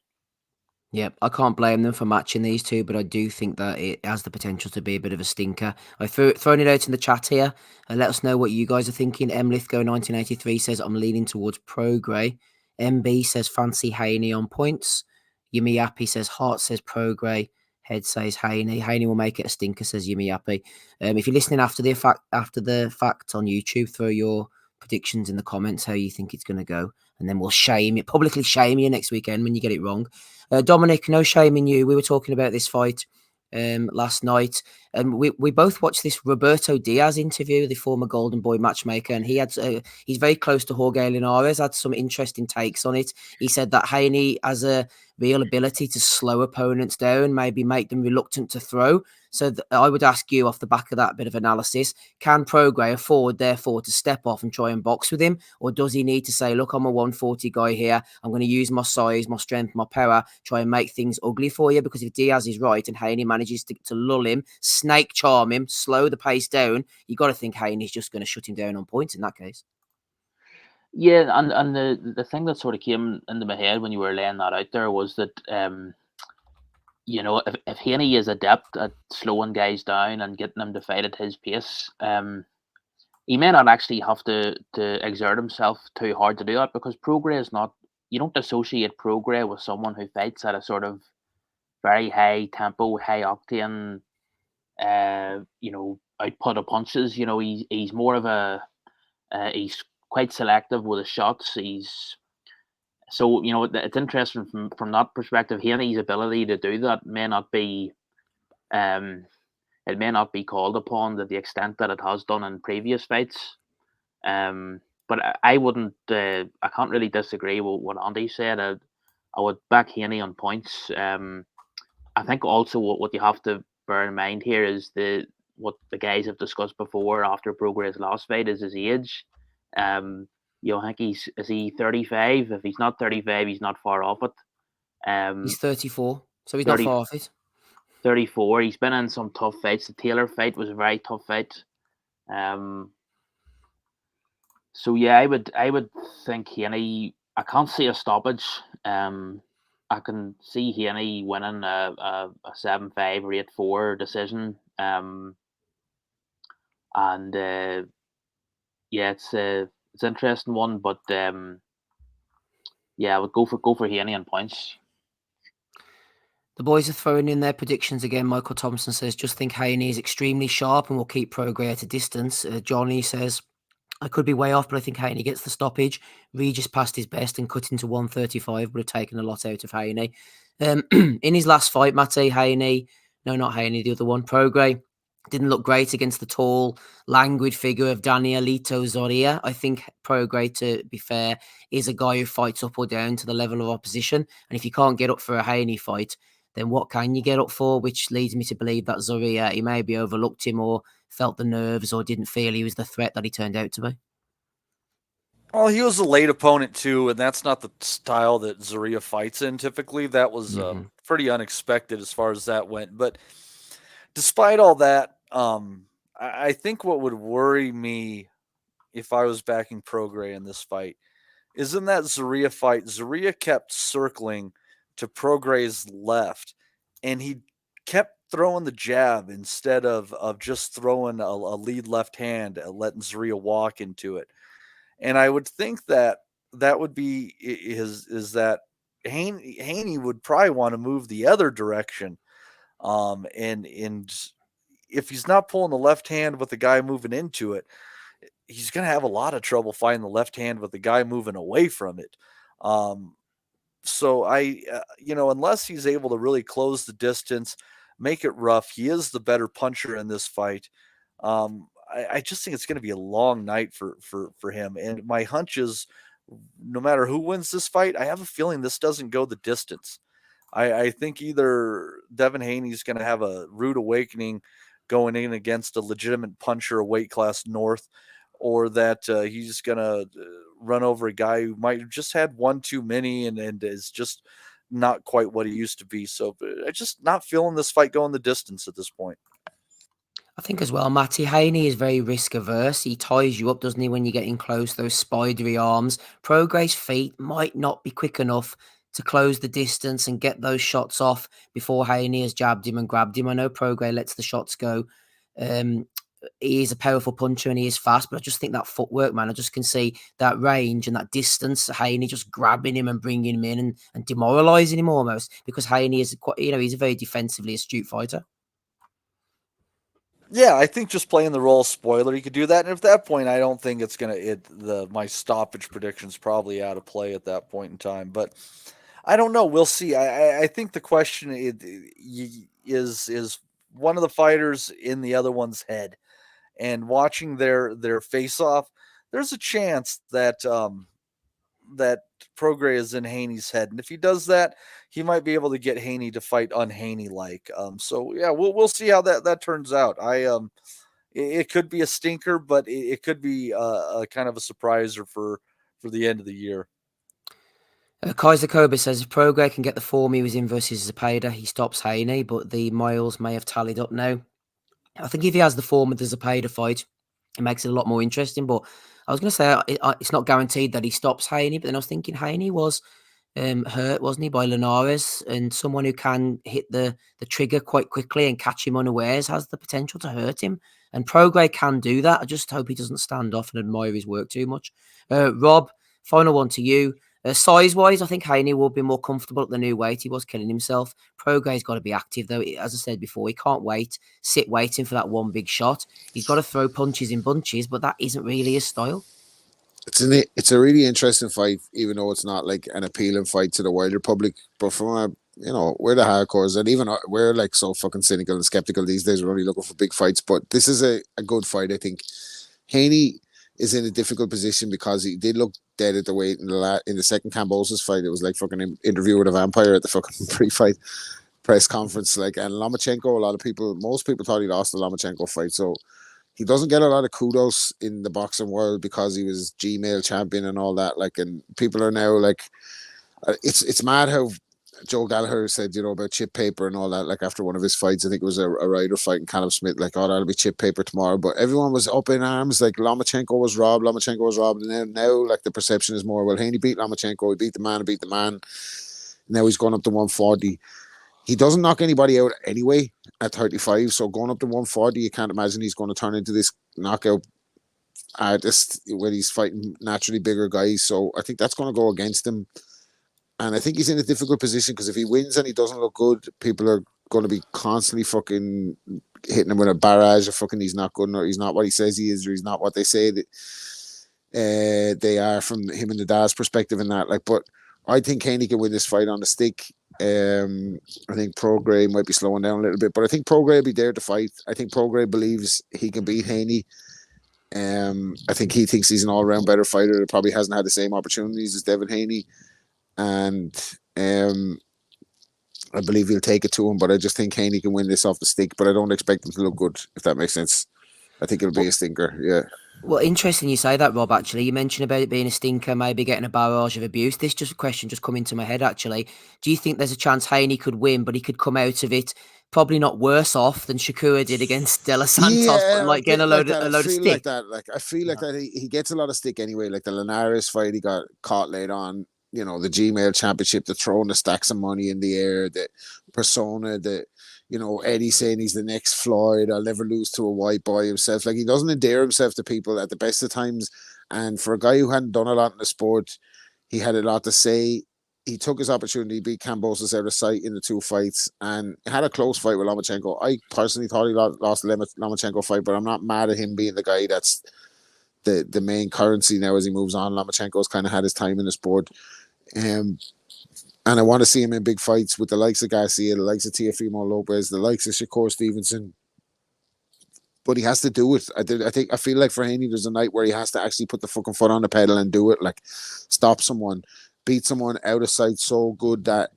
Yep, I can't blame them for matching these two, but I do think that it has the potential to be a bit of a stinker. I've thrown it out in the chat here. Let us know what you guys are thinking. MLithgo1983 says, I'm leaning towards Prograis. MB says, fancy Haney on points. Yumi Yappy says, Hart says Prograis. Head says Haney. Haney will make it a stinker, says Yumi Yappy. If you're listening after the fact on YouTube, throw your predictions in the comments how you think it's going to go, and then we'll publicly shame you next weekend when you get it wrong. Dominic, no shaming you. We were talking about this fight last night, and we both watched this Roberto Diaz interview, the former Golden Boy matchmaker, and he had he's very close to Jorge Linares, had some interesting takes on it. He said that Haney has a real ability to slow opponents down, maybe make them reluctant to throw. So I would ask you, off the back of that bit of analysis, can Prograis afford, therefore, to step off and try and box with him? Or does he need to say, look, I'm a 140 guy here. I'm going to use my size, my strength, my power, try and make things ugly for you? Because if Diaz is right and Haney manages to lull him, snake charm him, slow the pace down, you got to think Haney's just going to shut him down on points in that case. Yeah, and the thing that sort of came into my head when you were laying that out there was that, if Haney is adept at slowing guys down and getting them to fight at his pace, he may not actually have to exert himself too hard to do that, because Prograis is not, you don't associate Prograis with someone who fights at a sort of very high tempo, high octane, output of punches. He's more of he's quite selective with his shots. So it's interesting from that perspective. Haney's ability to do that may not be called upon to the extent that it has done in previous fights. But I wouldn't. I can't really disagree with what Andy said. I would back Haney on points. I think also what you have to bear in mind here is what the guys have discussed before after Prograis' last fight is his age. I think is he 35? If he's not 35, he's not far off it. He's 34, so he's not far off it. 34. He's been in some tough fights. The Taylor fight was a very tough fight. So yeah, I would think Haney. I can't see a stoppage. I can see Haney winning a 7-5 or 8-4 decision. It's an interesting one, but I would go for Haney on points. The boys are throwing in their predictions again. Michael Thompson says, just think Haney is extremely sharp and will keep Prograis at a distance. Johnny says, I could be way off, but I think Haney gets the stoppage. Regis passed his best and cut into 135 would have taken a lot out of Haney. In his last fight, Prograis didn't look great against the tall, languid figure of Danielito Zorrilla. I think Prograis, to be fair, is a guy who fights up or down to the level of opposition. And if you can't get up for a Haney fight, then what can you get up for? Which leads me to believe that Zorrilla, he maybe overlooked him or felt the nerves or didn't feel he was the threat that he turned out to be. Well, he was a late opponent too, and that's not the style that Zorrilla fights in typically. That was pretty unexpected as far as that went. But despite all that, I think what would worry me if I was backing Prograis in this fight is in that Zorrilla fight, Zorrilla kept circling to Prograis' left, and he kept throwing the jab instead of just throwing a lead left hand and letting Zorrilla walk into it. And I would think that would be that Haney would probably want to move the other direction. And if he's not pulling the left hand with the guy moving into it, he's going to have a lot of trouble finding the left hand with the guy moving away from it. So unless he's able to really close the distance, make it rough, he is the better puncher in this fight. I just think it's going to be a long night for him. And my hunch is, no matter who wins this fight, I have a feeling this doesn't go the distance. I think either Devin Haney's going to have a rude awakening going in against a legitimate puncher a weight class north, or that he's going to run over a guy who might have just had one too many and is just not quite what he used to be. So I'm just not feeling this fight going the distance at this point. I think as well, Matty, Haney is very risk averse. He ties you up, doesn't he, when you're getting close, those spidery arms. Prograis' feet might not be quick enough to close the distance and get those shots off before Haney has jabbed him and grabbed him. I know Prograis lets the shots go. He is a powerful puncher and he is fast, but I just think that footwork, man, I just can see that range and that distance, Haney just grabbing him and bringing him in and demoralising him almost, because Haney is quite, he's a very defensively astute fighter. Yeah, I think just playing the role of spoiler, you could do that. And at that point, I don't think it's going to, my stoppage prediction's probably out of play at that point in time. But I don't know. We'll see. I think the question is one of the fighters in the other one's head, and watching their face off, there's a chance that that Prograis is in Haney's head, and if he does that, he might be able to get Haney to fight unHaney like. So yeah, we'll see how that turns out. It could be a stinker, but it could be a kind of a surpriser for the end of the year. Kaiser Koba says if Prograis can get the form he was in versus Zepeda, he stops Haney, but the miles may have tallied up now. I think if he has the form of the Zepeda fight, it makes it a lot more interesting. But I was going to say it's not guaranteed that he stops Haney, but then I was thinking Haney was hurt, wasn't he, by Linares, and someone who can hit the trigger quite quickly and catch him unawares has the potential to hurt him. And Prograis can do that. I just hope he doesn't stand off and admire his work too much. Rob, final one to you. Size-wise, I think Haney will be more comfortable at the new weight. He was killing himself. Prograis got to be active, though. As I said before, he can't sit waiting for that one big shot. He's got to throw punches in bunches, but that isn't really his style. It's a really interesting fight, even though it's not like an appealing fight to the wider public. But from we're the hardcores, and even we're like so fucking cynical and skeptical these days. We're only looking for big fights, but this is a good fight, I think. Haney is in a difficult position because he did look dead at the weight in the second Kambosos fight. It was like fucking Interview with a Vampire at the fucking pre-fight press conference. Like, and Lomachenko, most people thought he lost the Lomachenko fight, so he doesn't get a lot of kudos in the boxing world because he was Gmail champion and all that. Like, and people are now like, it's mad how Joe Gallagher said, about chip paper and all that, like after one of his fights. I think it was a Ryder fight in Callum-Smith, like, oh, that'll be chip paper tomorrow. But everyone was up in arms, like Lomachenko was robbed. And now like the perception is more, well, Haney beat Lomachenko, he beat the man. Now he's going up to 140. He doesn't knock anybody out anyway at 35, so going up to 140, you can't imagine he's going to turn into this knockout artist when he's fighting naturally bigger guys. So I think that's going to go against him. And I think he's in a difficult position because if he wins and he doesn't look good, people are going to be constantly fucking hitting him with a barrage of fucking he's not good, or he's not what he says he is, or he's not what they say that they are from him and the Daz perspective and that. Like, but I think Haney can win this fight on the stick. I think Prograis might be slowing down a little bit, but I think Prograis will be there to fight. I think Prograis believes he can beat Haney. I think he thinks he's an all-round better fighter that probably hasn't had the same opportunities as Devin Haney. And I believe he'll take it to him, but I just think Haney can win this off the stick, but I don't expect him to look good, if that makes sense. I think it'll be a stinker, yeah. Well, interesting you say that, Rob, actually. You mentioned about it being a stinker, maybe getting a barrage of abuse. This question just come into my head, actually. Do you think there's a chance Haney could win, but he could come out of it probably not worse off than Shakur did against De Los Santos, but like getting a load of stick? I feel like that he gets a lot of stick anyway. Like the Linares fight, he got caught late on. The Gmail championship, the throwing the stacks of money in the air, the persona, Eddie saying he's the next Floyd, I'll never lose to a white boy himself. Like, he doesn't endear himself to people at the best of times. And for a guy who hadn't done a lot in the sport, he had a lot to say. He took his opportunity, beat Kambosos out of sight in the two fights, and had a close fight with Lomachenko. I personally thought he lost the Lomachenko fight, but I'm not mad at him being the guy that's the main currency now as he moves on. Lomachenko's kind of had his time in the sport. And I want to see him in big fights with the likes of Garcia, the likes of Teofimo Lopez, the likes of Shakur Stevenson. But he has to do it. I feel like for Haney, there's a night where he has to actually put the fucking foot on the pedal and do it. Like, stop someone, beat someone out of sight so good that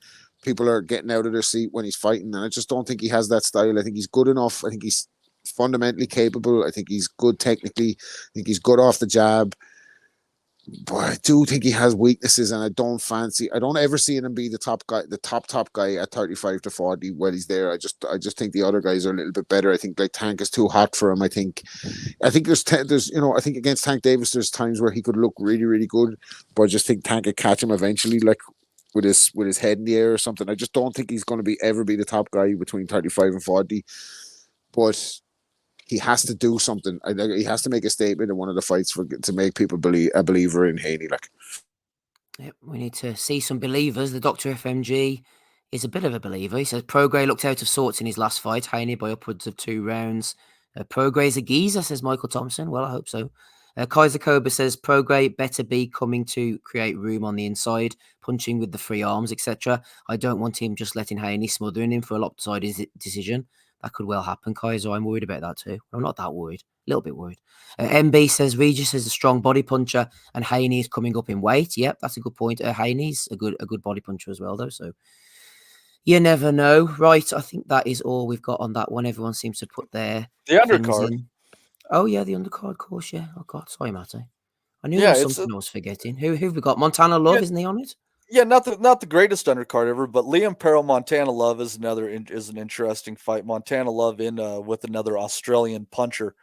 people are getting out of their seat when he's fighting, and I just don't think he has that style. I think he's good enough. I think he's fundamentally capable. I think he's good technically. I think he's good off the jab. But I do think he has weaknesses, and I don't ever see him be the top guy at 35 to 40 while he's there. I just think the other guys are a little bit better. I think like Tank is too hot for him. I think there's I think against Tank Davis there's times where he could look really, really good, but I just think Tank could catch him eventually, like with his head in the air or something. I just don't think he's going to ever be the top guy between 35 and 40. But he has to do something. He has to make a statement in one of the fights to make people a believer in Haney. Like, yep, we need to see some believers. The Dr. FMG is a bit of a believer. He says Prograis looked out of sorts in his last fight. Haney by upwards of 2 rounds. Prograis a geezer, says Michael Thompson. Well, I hope so. Kaiser Cobra says Prograis better be coming to create room on the inside, punching with the free arms, etc. I don't want him just letting Haney smothering him for a lopsided decision. That could well happen, Kaiser. I'm worried about that too. I'm not that worried. A little bit worried. MB says Regis is a strong body puncher and Haney is coming up in weight. Yep, that's a good point. Haney's a good body puncher as well, though. So you never know. Right, I think that is all we've got on that one. Everyone seems to put their the undercard. In. Oh, yeah, the undercard, of course, yeah. Oh, God, sorry, Matty. I knew there was something I was forgetting. Who've we got? Montana Love, isn't he on it? Yeah, not the greatest undercard ever, but Liam Perro Montana Love is an interesting fight. Montana Love in with another Australian puncher,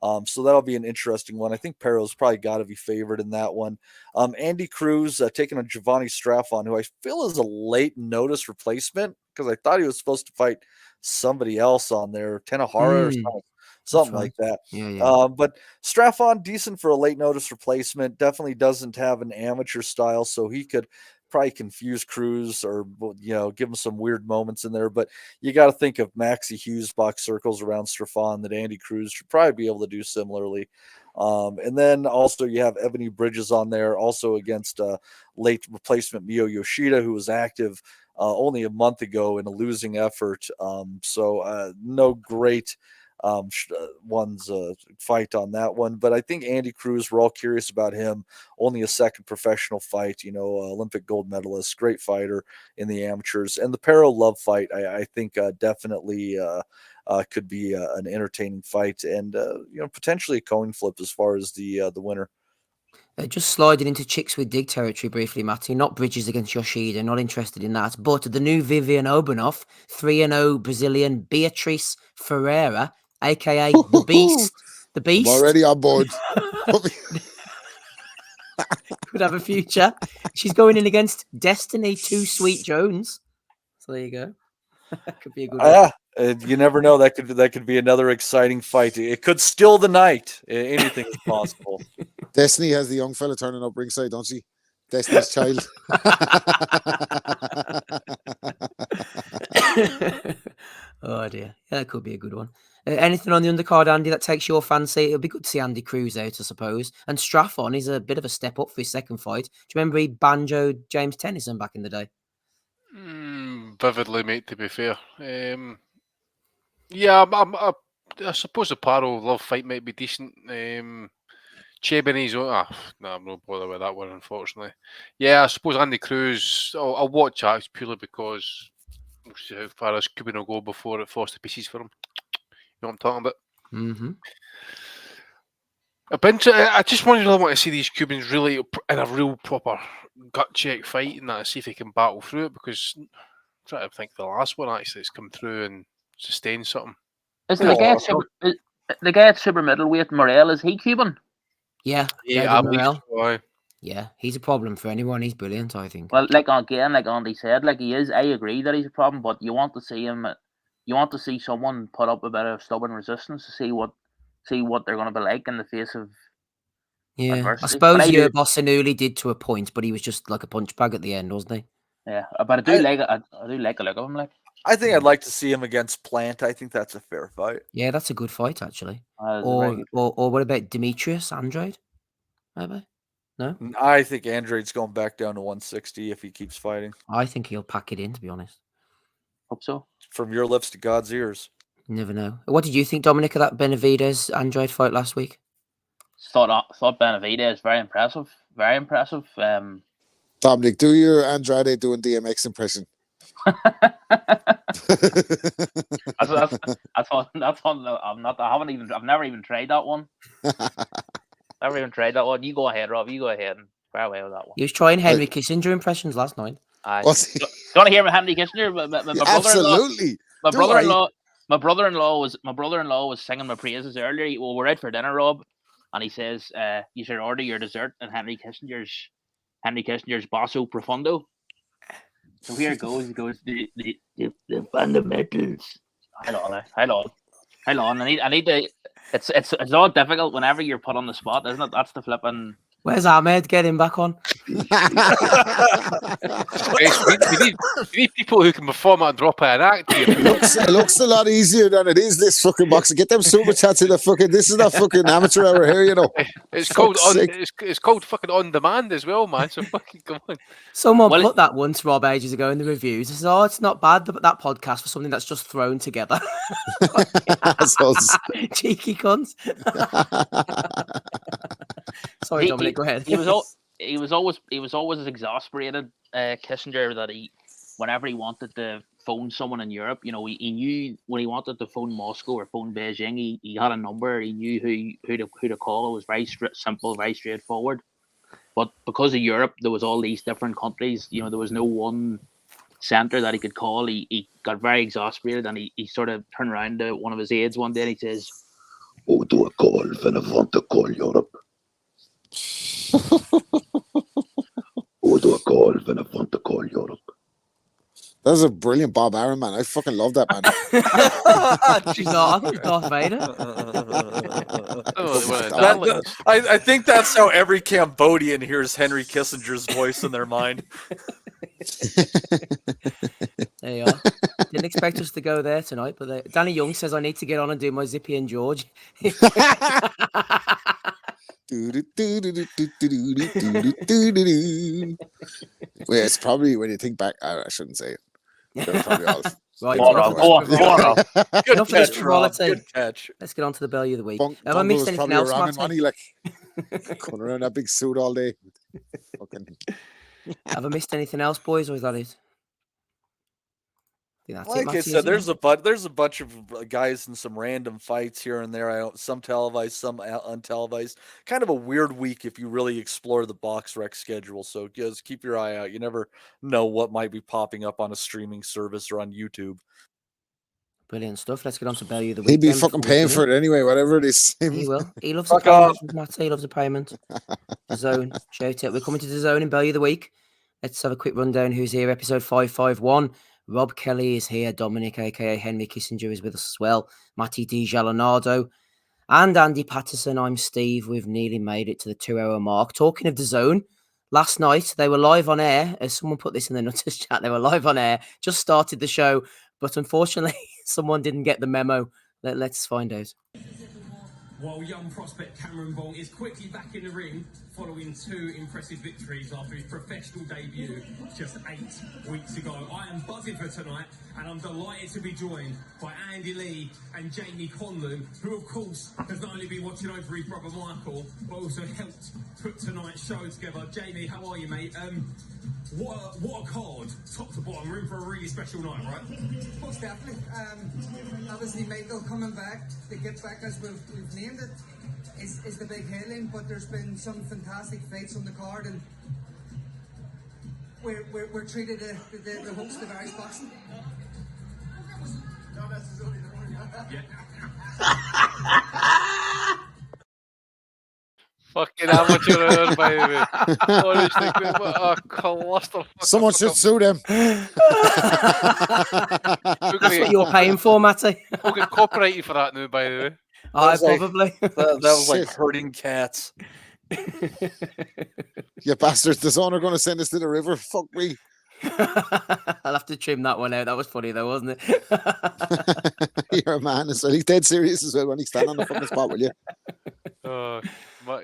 so that'll be an interesting one. I think Perro's probably got to be favored in that one. Andy Cruz taking on Giovanni Straffon, who I feel is a late notice replacement because I thought he was supposed to fight somebody else on there, Tenahara or something like that. Yeah. But Straffon, decent for a late notice replacement, definitely doesn't have an amateur style, so he could probably confuse Cruz or give him some weird moments in there. But you got to think of Maxie Hughes box circles around Straffon that Andy Cruz should probably be able to do similarly. And then also you have Ebony Bridges on there, also against late replacement Mio Yoshida, who was active only a month ago in a losing effort. So no great one's fight on that one, but I think Andy Cruz, we're all curious about him. Only a second professional fight, Olympic gold medalist, great fighter in the amateurs. And the Perro Love fight, I think definitely could be an entertaining fight, and potentially a coin flip as far as the winner. Just sliding into chicks with dig territory briefly, Matty. Not Bridges against Yoshida, not interested in that. But the new Vivian Obanoff, 3-0 Brazilian Beatriz Ferreira, aka the Beast. The Beast. I'm already on board. Could have a future. She's going in against Destiny 2 Sweet Jones. So there you go. Could be a good one. You never know. That could be another exciting fight. It could still the night. Anything is possible. Destiny has the young fella turning up ringside, don't she? Destiny's Child. Oh dear, yeah, that could be a good one. Anything on the undercard, Andy, that takes your fancy? It'll be good to see Andy Cruz out, I suppose. And Straffon is a bit of a step up for his second fight. Do you remember he banjoed James Tennyson back in the day? Vividly, mate, to be fair. Yeah, I suppose the Paro Love fight might be decent. Cayman Islands, no, I'm not bothered with that one, unfortunately. Yeah, I suppose Andy Cruz, I'll watch that purely because we'll see how far this Cuban will go before it falls to pieces for him. You know what I'm talking about? Mm-hmm. I just really want to see these Cubans really in a real proper gut check fight and that, see if they can battle through it, because I'm trying to think the last one actually has come through and sustained something. Is the guy at super middleweight Morel, is he Cuban? Yeah, I believe so. Yeah, he's a problem for anyone. He's brilliant, I think. Well, like Andy said, like he is. I agree that he's a problem, but you want to see him. You want to see someone put up a bit of stubborn resistance to see what they're going to be like in the face of. Yeah, adversity. I suppose Bossanuli did to a point, but he was just like a punch bag at the end, wasn't he? Yeah, but I do like a look of him. Like, I think I'd like to see him against Plant. I think that's a fair fight. Yeah, that's a good fight actually. Or what about Demetrius Andrade? Maybe. No, I think Andrade's going back down to 160 if he keeps fighting. I think he'll pack it in, to be honest. Hope so. From your lips to God's ears. You never know. What did you think, Dominic, of that Benavidez Andrade fight last week? Thought Benavidez very impressive. Very impressive. Dominic, do your Andrade doing DMX impression. That's one. I've never even tried that one. Never even tried that one. You go ahead, Rob. You go ahead and fire away with that one. He was trying Henry Kissinger impressions last night. Do you want to hear Henry Kissinger? Absolutely. My brother-in-law was singing my praises earlier. Well, we're out for dinner, Rob, and he says, "You should order your dessert in Henry Kissinger's Basso Profundo." So here it goes. He goes, the fundamentals. Hold on. I need to. It's all difficult whenever you're put on the spot, isn't it? That's the flipping. Where's Ahmed? Get him back on. We need people who can perform and drop an act here. It looks a lot easier than it is, this fucking box. Get them super chats in the fucking. This is not fucking amateur hour here, you know. It's called it's called fucking on demand as well, man. So fucking come on. Someone put that once, Rob, ages ago in the reviews. He says, "Oh, it's not bad that podcast for something that's just thrown together." Cheeky cunts. Sorry, Dominic. Go ahead. He was always exasperated, Kissinger, that whenever he wanted to phone someone in Europe, you know, he knew when he wanted to phone Moscow or phone Beijing, he had a number. He knew who to call. It was very simple, very straightforward. But because of Europe, there was all these different countries. You know, there was no one center that he could call. He got very exasperated, and he sort of turned around to one of his aides one day and he says, "Who do I call when I want to call Europe? Who do I call when I want to call Europe?" That was a brilliant Bob Aaron, man. I fucking love that, man. She's not Darth Vader. I think that's how every Cambodian hears Henry Kissinger's voice in their mind. There you are. Didn't expect us to go there tonight, but Danny Young says I need to get on and do my Zippy and George. Wait, it's probably when you think back. I shouldn't say it. They're probably all Right, Good catch, Rob. Good catch. Let's get on to the Bellew of the week. Have I missed anything else, money, like going around that big suit all day. Have I missed anything else, boys, or is that it? Like I said, there's a bunch of guys in some random fights here and there. Some televised, some untelevised. Kind of a weird week if you really explore the box rec schedule. So just keep your eye out. You never know what might be popping up on a streaming service or on YouTube. Brilliant stuff. Let's get on to Bellew of the week. He'd be fucking paying for it anyway, whatever it is. He will. He loves the payment. Matt, he loves the payment. DAZN, shout out. We're coming to DAZN in Bellew of the week. Let's have a quick rundown. Who's here? Episode 551. Rob Kelly is here. Dominic, aka Henry Kissinger, is with us as well. Matty Di Gialonardo and Andy Patterson. I'm Steve. We've nearly made it to the 2-hour mark. Talking of DAZN, last night they were live on air. As someone put this in the Nutters chat, they were live on air. Just started the show, but unfortunately, someone didn't get the memo. Let's find out. While young prospect Cameron Bong is quickly back in the ring following 2 impressive victories after his professional debut just 8 weeks ago. I am buzzing for tonight, and I'm delighted to be joined by Andy Lee and Jamie Conlan, who of course has not only been watching over his brother Michael, but also helped put tonight's show together. Jamie, how are you, mate? What a card, top to bottom. Room for a really special night, right? Most definitely. Obviously, Michael coming back, the get back as we've named it, is the big hailing, but there's been some fantastic fights on the card, and we're treated the host of Irish boxing. Fucking amateur hour, by the way. Honestly, what a cluster. Someone should sue them. That's what you're paying for, Matty. We'll get copyrighted for that now, by the way. Probably. That was like herding cats. You bastards, the zone are going to send us to the river. Fuck me. I'll have to trim that one out. That was funny though, wasn't it? You're a man as well. He's dead serious as well when he's standing on the fucking spot, will you?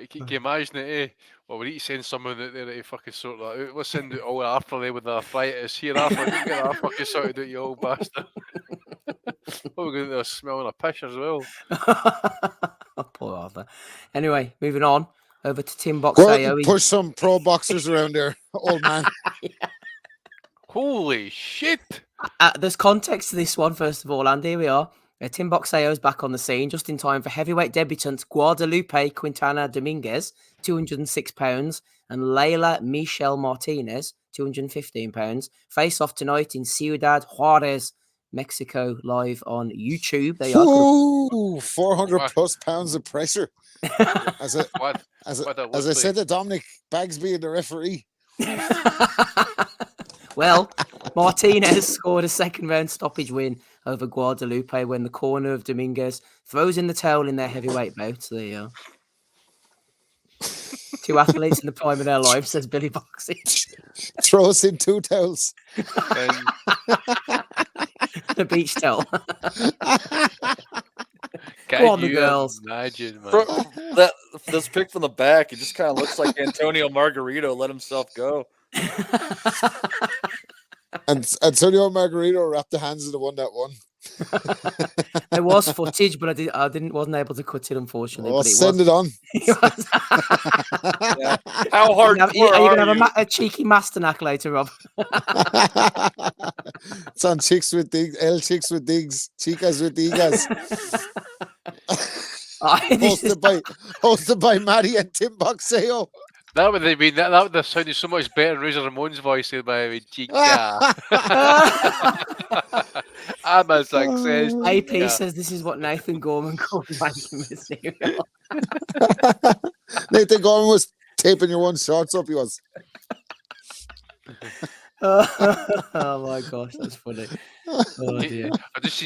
Can you imagine it, eh? Well, we need to send someone out there to fucking sort that out. We'll send out all Arthur there with the arthritis. Here, Arthur, you get that fucking sorted out, you old bastard. We're going to smelling a piss as well. Oh, poor Arthur. Anyway, moving on over to Tim Go out BOXXER. and push some pro boxers around there, old man. Holy shit! There's context to this one, first of all, and here we are. Tim Boxxero's back on the scene just in time for heavyweight debutant Guadalupe Quintana Dominguez, £206, and Leila Michelle Martinez, £215. Face off tonight in Ciudad Juarez, Mexico, live on YouTube. There you are. Ooh, 400 plus pounds of pressure. As I said to Dominic Bagsby and the referee. Well, Martinez scored a second round stoppage win over Guadalupe when the corner of Dominguez throws in the towel in their heavyweight bout. So there you are. Two athletes in the prime of their lives, says Billy Boxing. Throws in two towels. The beach towel. Can on, the you girls. Imagine, man. This pic from the back, it just kind of looks like Antonio Margarito let himself go. And Antonio Margarito wrapped the hands of the one that won. There was footage, but I wasn't able to cut it, unfortunately. Oh, but it send was. it on. Yeah. How hard are you going to have a cheeky Masternak later, Rob? It's on Chicks with Digs, Chicks with Digs, Chicas with Digas. hosted by Maddie and Tim Boxxero. That would have been that would have sounded so much better than Razor Ramon's voice there by Chica. I'm a success. AP Chica. says this is what Nathan Gorman called ranking material. Nathan Gorman was taping your one shorts up. He was. Oh my gosh, that's funny. Oh dear. I just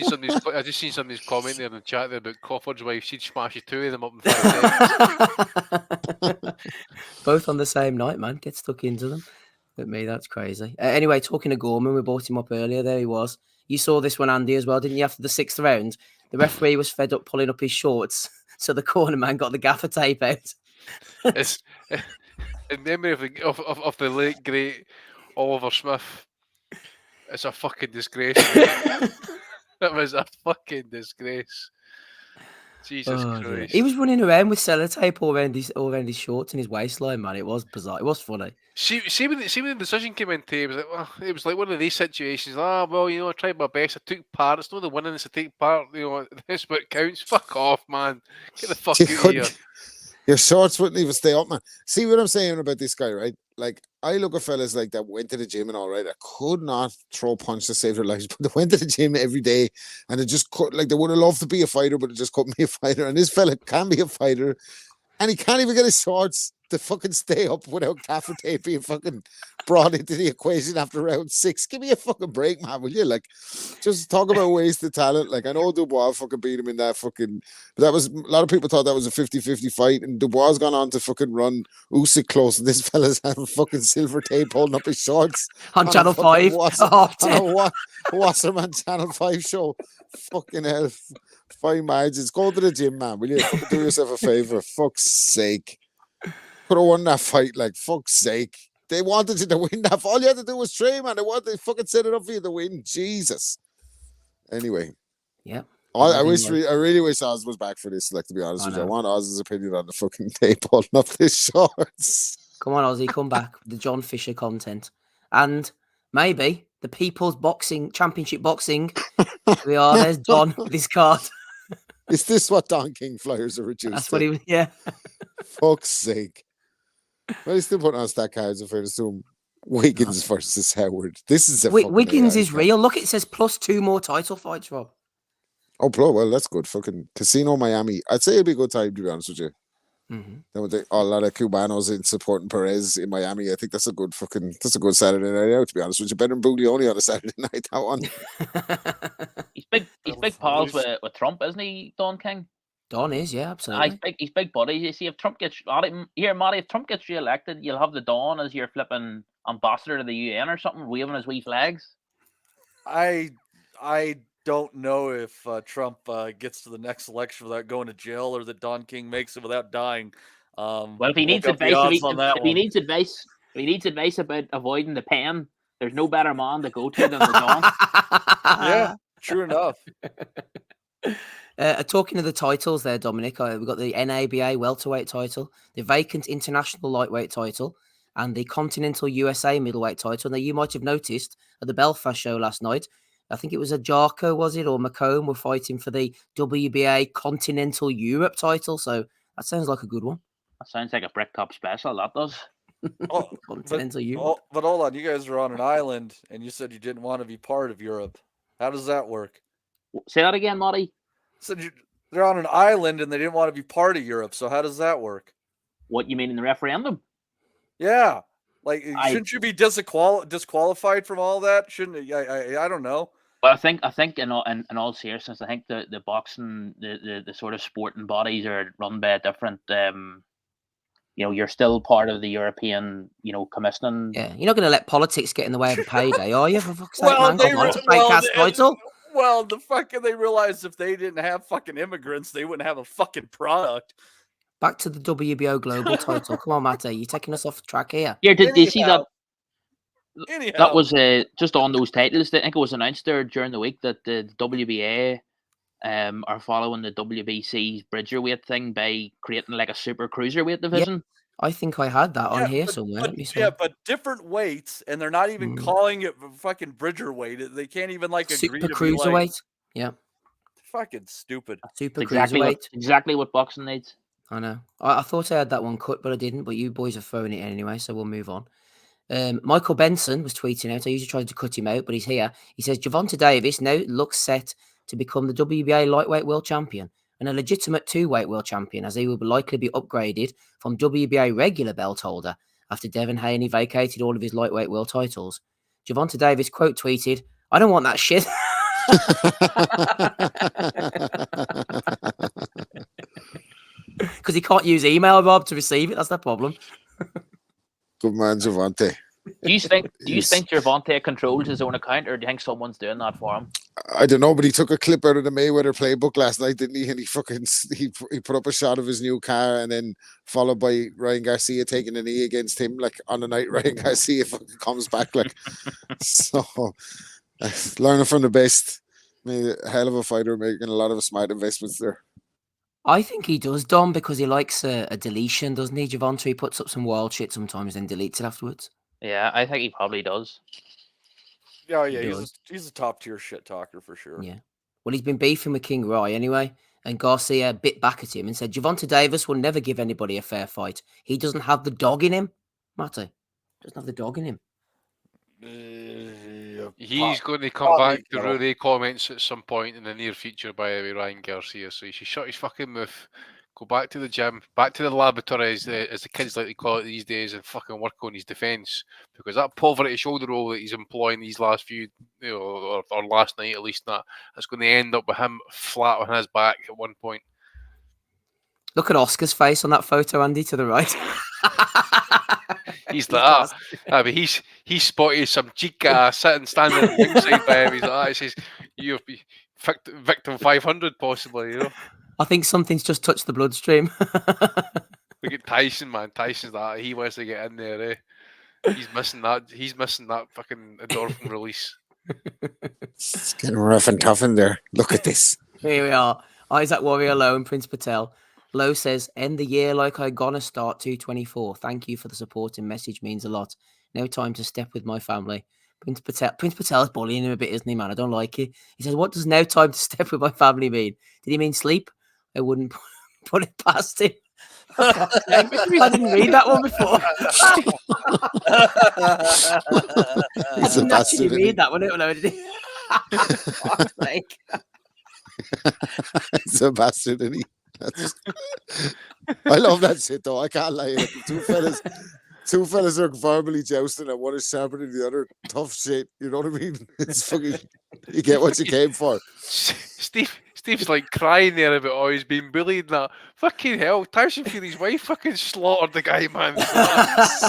seen somebody's comment there in the chat there about Crawford's wife. She'd smash you two of them up in 5 days. Both on the same night, man. Get stuck into them. But me, that's crazy. Anyway, talking to Gorman, we brought him up earlier. There he was. You saw this one, Andy, as well, didn't you? After the 6th round, the referee was fed up pulling up his shorts, so the corner man got the gaffer tape out. It's in memory of the late great Oliver Smith. It's a fucking disgrace. That was a fucking disgrace. Jesus Christ. Dear. He was running around with sellotape all around his shorts and his waistline, man. It was bizarre. It was funny. See when the decision came into it was like one of these situations. Well, I tried my best. I took part. It's not the winning, it's to take part. This what counts. Fuck off, man. Get the fuck out of here. Your shorts wouldn't even stay up, man. See what I'm saying about this guy, right? Like, I look at fellas like that went to the gym and all right. I could not throw a punch to save their lives, but they went to the gym every day and they just could, like, they would have loved to be a fighter, but they just couldn't be a fighter. And this fella can be a fighter and he can't even get his shorts to fucking stay up without gaffer tape being fucking brought into the equation after round 6. Give me a fucking break, man, will you? Like, just talk about wasted talent. Like, I know Dubois fucking beat him in that fucking, but that was, a lot of people thought that was a 50-50 fight, and Dubois has gone on to fucking run Usyk close, and this fella's having fucking silver tape holding up his shorts on Channel 5. Wasserman Channel 5 show. Fucking hell. Fine margins. Go to the gym, man, will you? Fucking do yourself a favor. Fuck's sake. Could have won that fight, like, fuck's sake. They wanted you to win that. All you had to do was train, man. They fucking set it up for you to win. Jesus. Anyway. Yeah. I really wish Oz was back for this, like, to be honest with you. I want Oz's opinion on the fucking tape holding up his shorts. Come on, Ozzy, come back with the John Fisher content. And maybe the People's Boxing Championship Boxing. We are. There's Don with his card. Is this what Don King flyers are reduced? That's what he was, yeah. Fuck's sake. Well, he's still putting on stat cards in fairness to him. Wiggins versus Howard. This is a Wiggins is real. Look, it says plus 2 more title fights, Rob. Oh, well, that's good. Fucking Casino Miami. I'd say it'd be a good time, to be honest with you. Mm-hmm. A lot of Cubanos in supporting Perez in Miami. I think that's a good Saturday night out, to be honest with you. Better than Buglioni on a Saturday night, that one. He's big pals with Trump, isn't he, Don King? Don is, yeah, absolutely. He's big buddy. You see, if Trump gets if Trump gets re-elected, you'll have the Don as your flipping ambassador to the UN or something, waving his wee flags. I don't know if Trump gets to the next election without going to jail, or that Don King makes it without dying. Well, if he needs advice, if he needs advice about avoiding the pen, there's no better man to go to than the Don. Yeah, true enough. Talking of the titles there, Dominic, we've got the NABA welterweight title, the vacant international lightweight title, and the Continental USA middleweight title. Now, you might have noticed at the Belfast show last night, I think it was a Jarko, was it, or Macomb were fighting for the WBA Continental Europe title. So that sounds like a good one. That sounds like a Bricktop special, that does. Continental Europe. But hold on, you guys are on an island, and you said you didn't want to be part of Europe. How does that work? Say that again, Marty. Said they're on an island, and they didn't want to be part of Europe. So how does that work? What you mean in the referendum? Yeah, like shouldn't you be disqualified from all that? Shouldn't I don't know. Well, I think in all seriousness, I think the boxing, the sort of sporting bodies are run by a different. You're still part of the European, commissioning. Yeah, you're not going to let politics get in the way of a payday, are you? For fuck's sake, man. Come on, to pay cast title. Well, they realized if they didn't have fucking immigrants, they wouldn't have a fucking product. Back to the WBO global title. Come on, Matty, you're taking us off track here. Yeah, did you see that? Anyhow. That was just on those titles. I think it was announced there during the week that the WBA are following the WBC's bridgerweight thing by creating like a super cruiserweight division. Yep. I think I had that on here somewhere. Let me see. Yeah, but different weights, and they're not even calling it fucking bridgerweight. They can't even agree super to cruiserweight. Like, yeah, fucking stupid. Super cruiserweight. Exactly what boxing needs. I know. I thought I had that one cut, but I didn't. But you boys are throwing it in anyway, so we'll move on. Michael Benson was tweeting out. I usually try to cut him out, but he's here. He says Gervonta Davis now looks set to become the WBA lightweight world champion and a legitimate two-weight world champion, as he will likely be upgraded from WBA regular belt holder after Devin Haney vacated all of his lightweight world titles. Gervonta Davis quote tweeted, "I don't want that shit." Because he can't use email, Rob, to receive it. That's the problem. Good man, Gervonta. Do you think Gervonta controls his own account, or do you think someone's doing that for him? I don't know, but he took a clip out of the Mayweather playbook last night, didn't he? And he put up a shot of his new car, and then followed by Ryan Garcia taking a knee against him, like on the night Ryan Garcia fucking comes back, like. So, learning from the best. Made a hell of a fighter, making a lot of smart investments there. I think he does, Dom, because he likes a deletion, doesn't he, Gervonta? He puts up some wild shit sometimes, then deletes it afterwards. Yeah, I think he probably does. Yeah, he's a top tier shit talker for sure. Yeah. Well, he's been beefing with King Rye anyway, and Garcia bit back at him and said, Gervonta Davis will never give anybody a fair fight. He doesn't have the dog in him, Matty. Doesn't have the dog in him. He's going to come back to Rudy comments at some point in the near future by Ryan Garcia, so he should shut his fucking mouth, go back to the gym, back to the laboratory, as the kids like to call it these days, and fucking work on his defence, because that poverty shoulder roll that he's employing these last few, or last night at least, that's going to end up with him flat on his back at one point. Look at Oscar's face on that photo, Andy, to the right. He's like, but he's spotted some chica standing ringside by him. He's like, it says, you've been victim 500 possibly, I think something's just touched the bloodstream. Look at Tyson, man. Tyson's like, he wants to get in there, eh? He's missing that fucking endorphin release. It's getting rough and tough in there. Look at this. Here we are. Isaac Warrior Lowe and Prince Patel. Lowe says, end the year like I gonna start 224. Thank you for the support and message, means a lot. No time to step with my family. Prince Patel's bullying him a bit, isn't he, man? I don't like it. He says, what does no time to step with my family mean? Did he mean sleep? I wouldn't put it past him. I didn't read that one before. I didn't actually read that one. Did he? He's a bastard, isn't he? I love that shit though. I can't lie. Two fellas are verbally jousting, and one is sharper than the other. Tough shit. You know what I mean? It's fucking. You get what you came for. Steve's like crying there about, oh, he's been bullied. That fucking hell. Tyson Fury's wife fucking slaughtered the guy, man.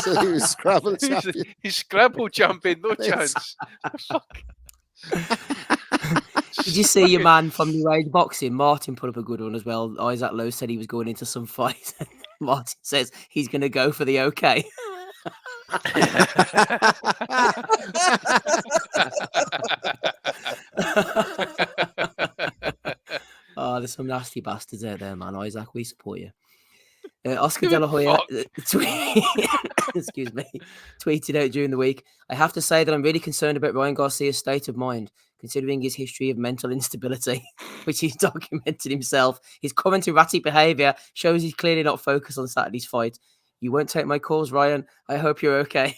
So he was Scrabble champion. He's Scrabble champion. No chance. Fuck. Did you see your man from New Age Boxing? Martin put up a good one as well. Isaac Lowe said he was going into some fight. Martin says he's going to go for the OK. Oh, there's some nasty bastards out there, man. Isaac, we support you. Oscar De La Hoya, excuse me, tweeted out during the week. I have to say that I'm really concerned about Ryan Garcia's state of mind, considering his history of mental instability, which he's documented himself. His current erratic behaviour shows he's clearly not focused on Saturday's fight. You won't take my calls, Ryan. I hope you're okay.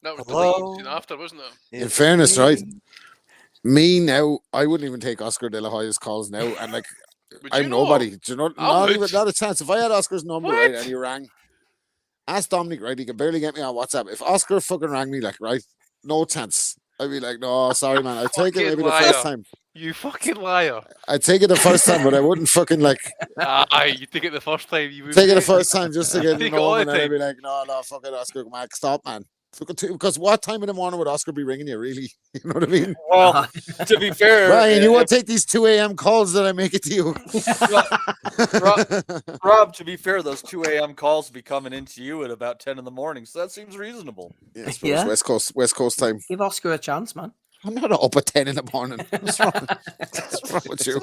That was deleted soon after, wasn't it? In fairness, right? Me now, I wouldn't even take Oscar De La Hoya's calls now, and like. I'm nobody. Do you know? Not a chance. If I had Oscar's number, right, and he rang, ask Dominic, right? He could barely get me on WhatsApp. If Oscar fucking rang me, like, right, no chance. I'd be like, no, sorry, man. I'd take it maybe the first time. You fucking liar. I'd take it the first time, but I wouldn't fucking like. You take it the first time. You take it the first time just to get to know him, and I'd be like, no, fuck it, Oscar, man, stop, man. Because what time in the morning would Oscar be ringing you, really? You know what I mean? Well, to be fair... Ryan, you won't take these 2 a.m. calls that I make it to you. Rob, to be fair, those 2 a.m. calls will be coming into you at about 10 in the morning, so that seems reasonable. Yeah, West Coast time. Give Oscar a chance, man. I'm not up at 10 in the morning. What's wrong, with you?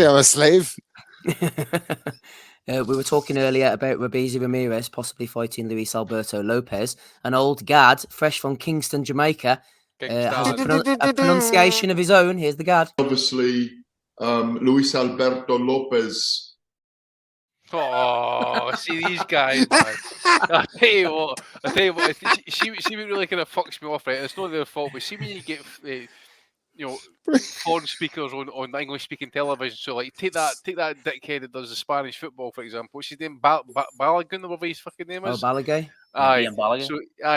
I'm a slave. We were talking earlier about Robeisy Ramirez possibly fighting Luis Alberto Lopez. An old Gad, fresh from Kingston, Jamaica, has a pronunciation of his own. Here's the Gad. Obviously, Luis Alberto Lopez. Oh, see these guys, man. I tell you what. She really kind of fucks me off, right? It's not their fault, but see when you get foreign speakers on English-speaking television. So, like, take that dickhead that does the Spanish football, for example. What's his name? Balogun, or whatever his fucking name is. Oh, Balagay.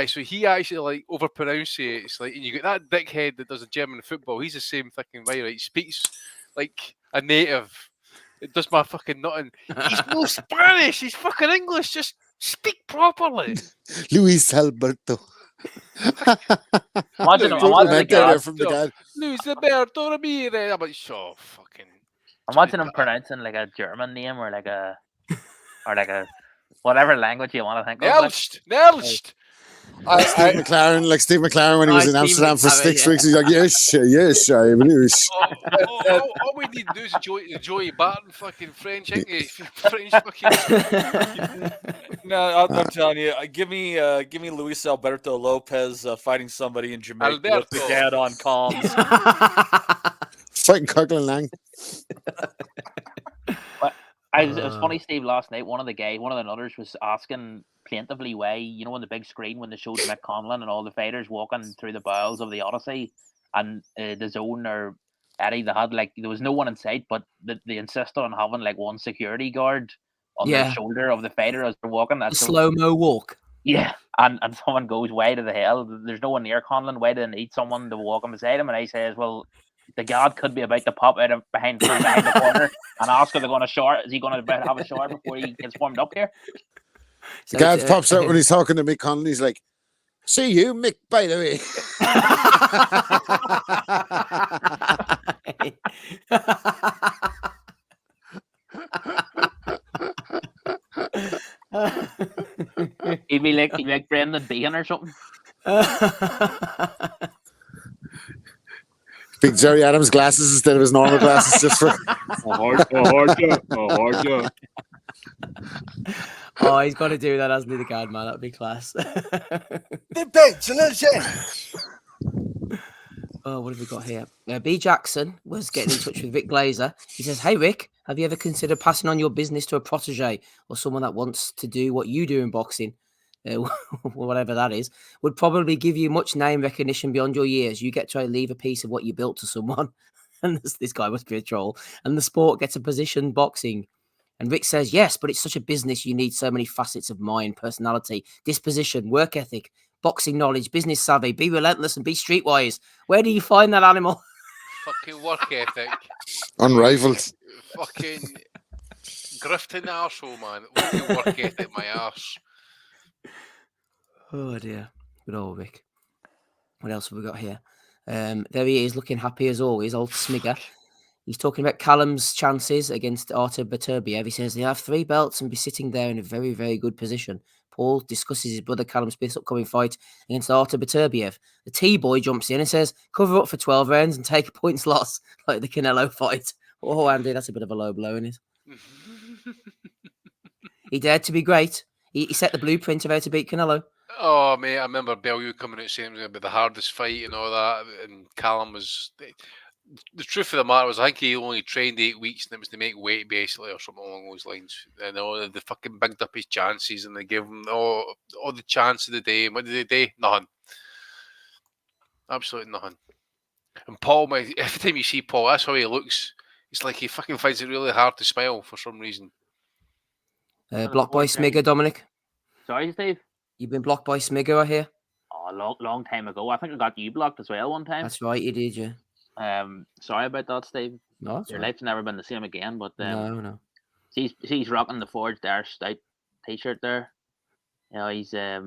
So he actually like overpronounces, like, and you get that dickhead that does the German football. He's the same fucking way, right? He speaks like a native. It does my fucking nothing. He's no Spanish. He's fucking English. Just speak properly. Luis Alberto. Imagine Luis Alberto Ramirez. I'm like, so fucking. Imagine him pronouncing like a German name or like a whatever language you want to think of. Nelst. Steve McLaren when he was in Amsterdam for 6 weeks. He's like, yes. All we need to do is Joey Barton fucking French English. French fucking. No, I'm telling you. Give me Luis Alberto Lopez fighting somebody in Jamaica with the dad on comms. Fighting Conlan Lang. It was funny, Steve. Last night, one of the nutters was asking plaintively why, on the big screen when they showed Mick Conlan and all the fighters walking through the bowels of the Odyssey, and the zone or Eddie, there was no one in sight, but they insisted on having like one security guard on the shoulder of the fighter as they're walking. A slow-mo walk. Yeah, and someone goes, why to the hell? There's no one near Conlan. Why do they need someone to walk him beside him? And I says, well, the guard could be about to pop out of behind the corner and ask if they're going to shower. Is he going to have a shower before he gets warmed up here? The guard pops out when he's talking to Mick Conlan. He's like, see you, Mick, by the way. He'd be like Brendan Behan or something. Big Jerry Adams glasses instead of his normal glasses, just for Oh, he's got to do that, hasn't he, the guard, man? That'd be class. Oh, what have we got here? B. Jackson was getting in touch with Rick Glazer. He says, hey, Rick, have you ever considered passing on your business to a protege or someone that wants to do what you do in boxing? Whatever that is, would probably give you much name recognition beyond your years. You get to leave a piece of what you built to someone. And this guy must be a troll. And the sport gets a position boxing. And Rick says, yes, but it's such a business. You need so many facets of mind, personality, disposition, work ethic, boxing knowledge, business savvy, be relentless and be streetwise. Where do you find that animal? Fucking work ethic. Unrivaled. Fucking grifting arsehole, man. Fucking work ethic, my arse. Oh dear. Good old Rick. What else have we got here? There he is, looking happy as always, old Smigger. He's talking about Callum's chances against Artur Beterbiev. He says they have 3 belts and be sitting there in a very, very good position. Paul discusses his brother Callum Smith's upcoming fight against Artur Beterbiev. The T-boy jumps in and says, cover up for 12 rounds and take a points loss like the Canelo fight. Oh, Andy, that's a bit of a low blow, isn't it? He dared to be great. He set the blueprint of how to beat Canelo. Oh, mate, I remember Bellew coming out saying it was going to be the hardest fight and all that. And Callum was... The truth of the matter was, I think he only trained 8 weeks and it was to make weight, basically, or something along those lines. And they fucking bigged up his chances and they gave him all the chance of the day. And what did they do? Nothing. Absolutely nothing. And Paul, every time you see Paul, that's how he looks. It's like he fucking finds it really hard to smile for some reason. Blocked by Smigger, Dominic. Sorry, Steve? You've been blocked by Smigger, I hear. Oh, long time ago. I think I got you blocked as well one time. That's right, you did, yeah. Sorry about that, Steve. No, your life's never been the same again. But no. He's rocking the Forged Air Stout t-shirt there. You know, he's a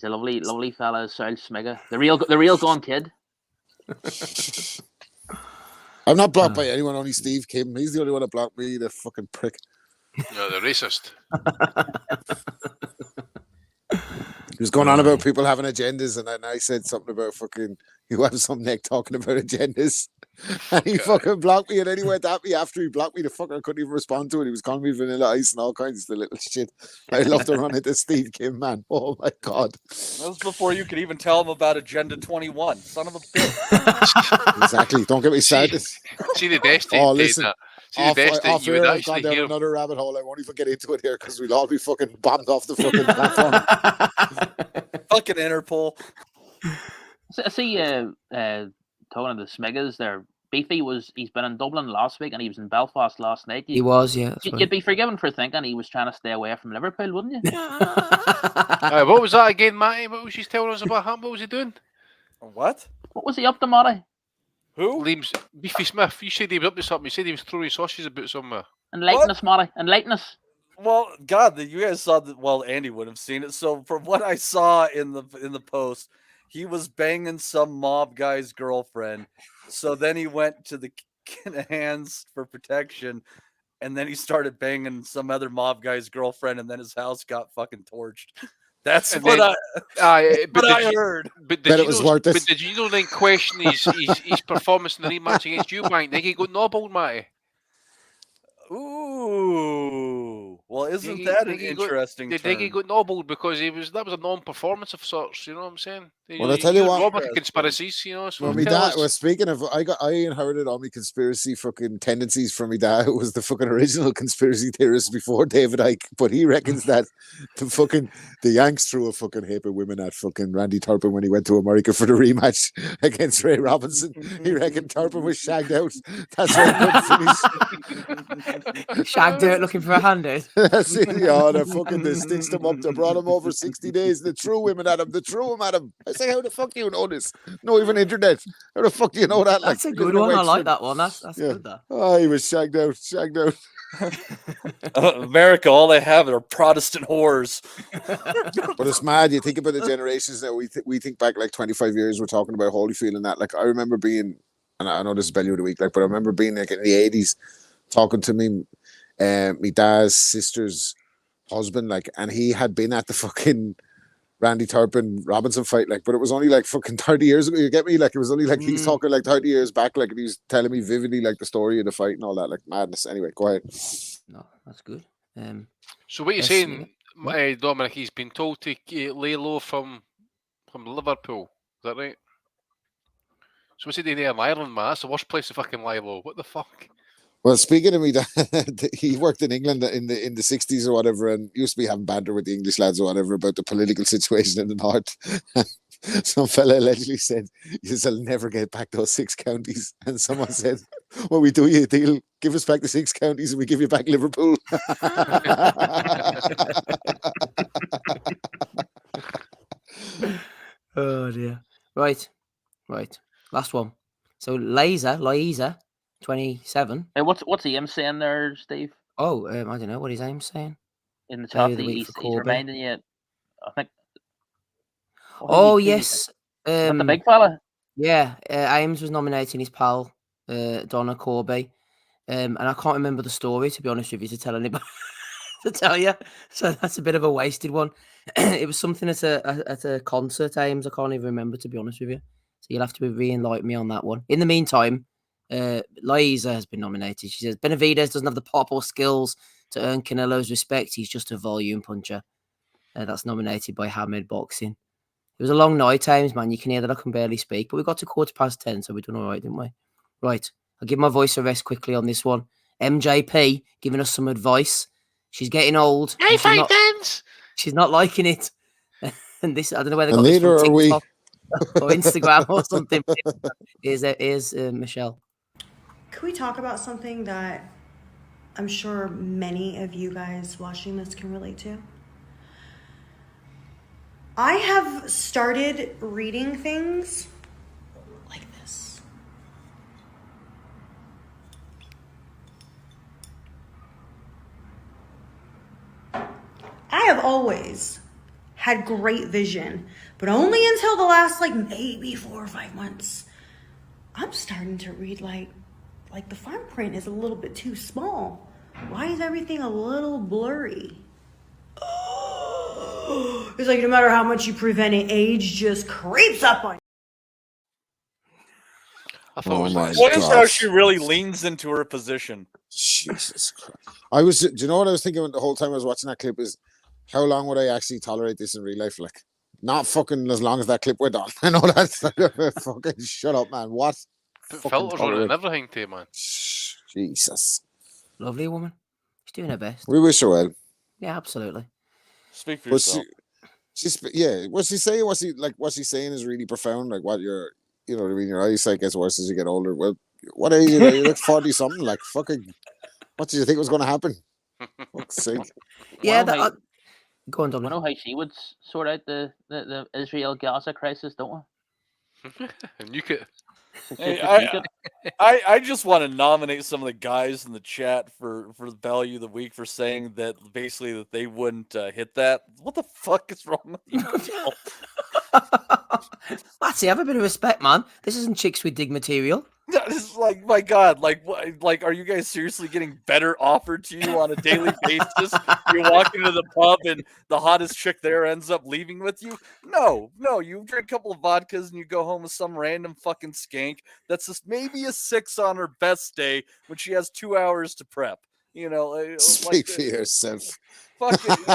lovely fella, Sal Smigger, the real gone kid. I'm not blocked by anyone, only Steve Kim. He's the only one that blocked me, the fucking prick. No, the racist. He was going on about people having agendas, and then I said something about fucking you have some neck talking about agendas, and he fucking blocked me, and then he went at me after he blocked me. The fucker, I couldn't even respond to it. He was calling me Vanilla Ice and all kinds of little shit. I love to run into Steve Kim, man. Oh my god, that was before you could even tell him about Agenda 21. Son of a bitch. Exactly. Don't get me started. See the best. Oh, listen. Off air, I've gone down another rabbit hole. I won't even get into it here because we'll all be fucking bombed off the fucking platform. Fucking Interpol. So I see talking of the Smiggers there. Beefy he's been in Dublin last week and he was in Belfast last night. He was, yeah. You'd be forgiven for thinking he was trying to stay away from Liverpool, wouldn't you? What was that again, Matty? What was she telling us about him? What was he doing? What? What was he up to, Matty? Who? Beefy Smith. You said he was up to something. You said he was throwing sausages about somewhere. Enlighten us, Matty. Enlighten us. Well, God, you guys saw that. Well, Andy would have seen it. So from what I saw in the post, he was banging some mob guy's girlfriend. So then he went to the hands for protection, and then he started banging some other mob guy's girlfriend, and then his house got fucking torched. That's what I heard. But did you know then question his performance in the rematch against Eubank? Think he got nobbled, Matty? Ooh. Well, isn't that an interesting term? Think he got nobbled because that was a non-performance of sorts, you know what I'm saying? Well, I tell you what, Robert conspiracies, you know. Well, my dad was speaking of. I inherited all my conspiracy fucking tendencies from my dad, who was the fucking original conspiracy theorist before David Icke. But he reckons that the Yanks threw a fucking heap of women at fucking Randy Turpin when he went to America for the rematch against Ray Robinson. He reckoned Turpin was shagged out. That's why he couldn't finish. Shagged out looking for a handout. That's it. Yeah, they stitched him up. They brought him over 60 days. They threw him at him. I say, how the fuck do you know this? No, even internet. How the fuck do you know that? That's a good one. I like that one. That's good. That. Oh, he was shagged out. America, all they have are Protestant whores. But it's mad. You think about the generations that we think back like 25 years. We're talking about Holyfield and that. Like I remember being, and I know this is Bellew of the week, like, but I remember being like in the 80s, talking to me, my dad's sister's husband, like, and he had been at the fucking Randy Turpin Robinson fight, like, but it was only like fucking 30 years ago. You get me? Like, it was only like he's talking like 30 years back, like, and he was telling me vividly like the story of the fight and all that, like madness. Anyway, go ahead. No, that's good. So what you're saying, Dominic? He's been told to lay low from Liverpool. Is that right? So what's he doing there in Ireland, man? That's the worst place to fucking lie low. What the fuck? Well, speaking of me, he worked in England in the 60s or whatever, and used to be having banter with the English lads or whatever about the political situation in the north. Some fella allegedly said, "You'll never get back those 6 counties." And someone said, "Well, we do you a deal. Give us back the 6 counties, and we give you back Liverpool." Oh dear. Right. Last one. So Liza. 27. Hey, what's Ian saying there, Steve? Oh, I don't know what his aim's saying. In the chat, he's reminding you. I think. Oh yes, the big fella. Yeah, Ames was nominating his pal Donna Corby, and I can't remember the story, to be honest with you, to tell anybody. To tell you, so that's a bit of a wasted one. It was something at a concert, Ames. I can't even remember, to be honest with you. So you'll have to re-enlighten me on that one. In the meantime, Liza has been nominated. She says Benavidez doesn't have the pop or skills to earn Canelo's respect. He's just a volume puncher. That's nominated by Hamed Boxing. It was a long night, James, man. You can hear that I can barely speak, but we got to 10:15, so we've done all right, didn't we? Right. I'll give my voice a rest quickly on this one. MJP giving us some advice. She's getting old. Hey, fighters! She's not liking it. And this, I don't know whether And neither are we. or Instagram or something. Here's Michelle. Could we talk about something that I'm sure many of you guys watching this can relate to? I have started reading things like this. I have always had great vision, but only until the last maybe 4 or 5 months. I'm starting to read like the fine print is a little bit too small. Why is everything a little blurry? It's like no matter how much you prevent it, age just creeps up on you. I thought it was What is how she really leans into her position? Jesus Christ. Do you know what I was thinking the whole time I was watching that clip is how long would I actually tolerate this in real life? Like, not fucking as long as that clip went on. I know that's fucking shut up, man. What? Put filters on it and everything to you, man. Jesus. Lovely woman. She's doing her best. We wish her well. Yeah, absolutely. Speak for yourself. What's she saying? What she's saying is really profound. Like what you're, you know what I mean? Your eyesight gets worse as you get older. Well, what age are you? You're like 40 something. Like fucking, what did you think was going to happen? Fuck's sake. Yeah, go on, Dominic. I know how she would sort out the Israel-Gaza crisis, don't we? And you could. Hey, I just want to nominate some of the guys in the chat for Bellew the week for saying that basically that they wouldn't hit that. What the fuck is wrong with you? Matty, have a bit of respect, man. This isn't Chicks with Dig material. It's like, my God, like, are you guys seriously getting better offered to you on a daily basis? You walk into the pub and the hottest chick there ends up leaving with you? No, you drink a couple of vodkas and you go home with some random fucking skank that's just maybe a 6 on her best day when she has 2 hours to prep. You know, speak for yourself. Fucking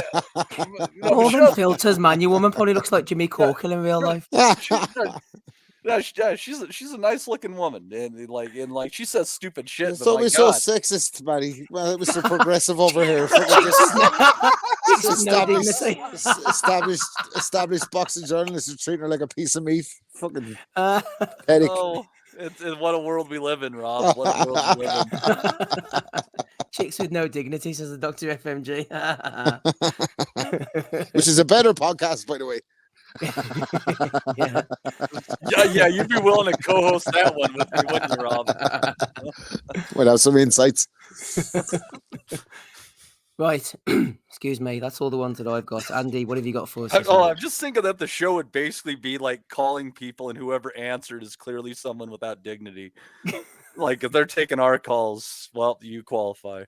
All them filters, man. Your woman probably looks like Jimmy Corkhill in real life. She's a nice looking woman, and like she says stupid shit. Don't be so sexist, buddy. Well, it was so progressive over here. Established boxing journalists are treating her like a piece of meat. Fucking headache. Oh, what a world we live in, Rob. What a world we live in. Chicks with no dignity, says the Dr. FMG. Which is a better podcast, by the way. yeah, you'd be willing to co-host that one with me, wouldn't you, Rob? Might have some insights. Right. Excuse me. That's all the ones that I've got. Andy, what have you got for us? I'm just thinking that the show would basically be like calling people, and whoever answered is clearly someone without dignity. Like if they're taking our calls, well, you qualify.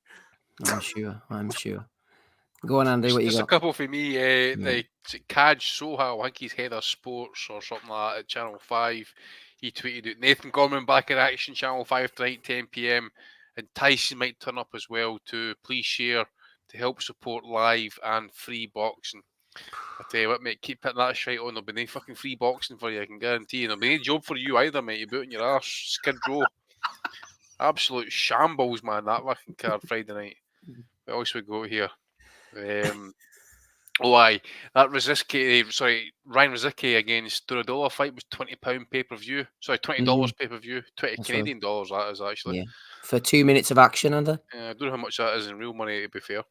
I'm sure. Go on, Andy. What you got? Just a couple for me. The Kaj Soha, I think he's head of sports or something like that at Channel 5. He tweeted out Nathan Gorman back in action, Channel 5 tonight, 10 p.m. And Tyson might turn up as well too. Please share to help support live and free boxing. I tell you what, mate, keep hitting that shite on. There'll be no fucking free boxing for you, I can guarantee you. There'll be no job for you either, mate. You're booting your arse, Skid Row. Absolute shambles, man, that fucking card Friday night. What else we got here? That Ryan Rizicki against Duradolo fight was £20 pay-per-view. Sorry, $20 pay-per-view. 20 That's Canadian dollars, that is actually. Yeah. For 2 minutes of action, Andy? I don't know how much that is in real money, to be fair.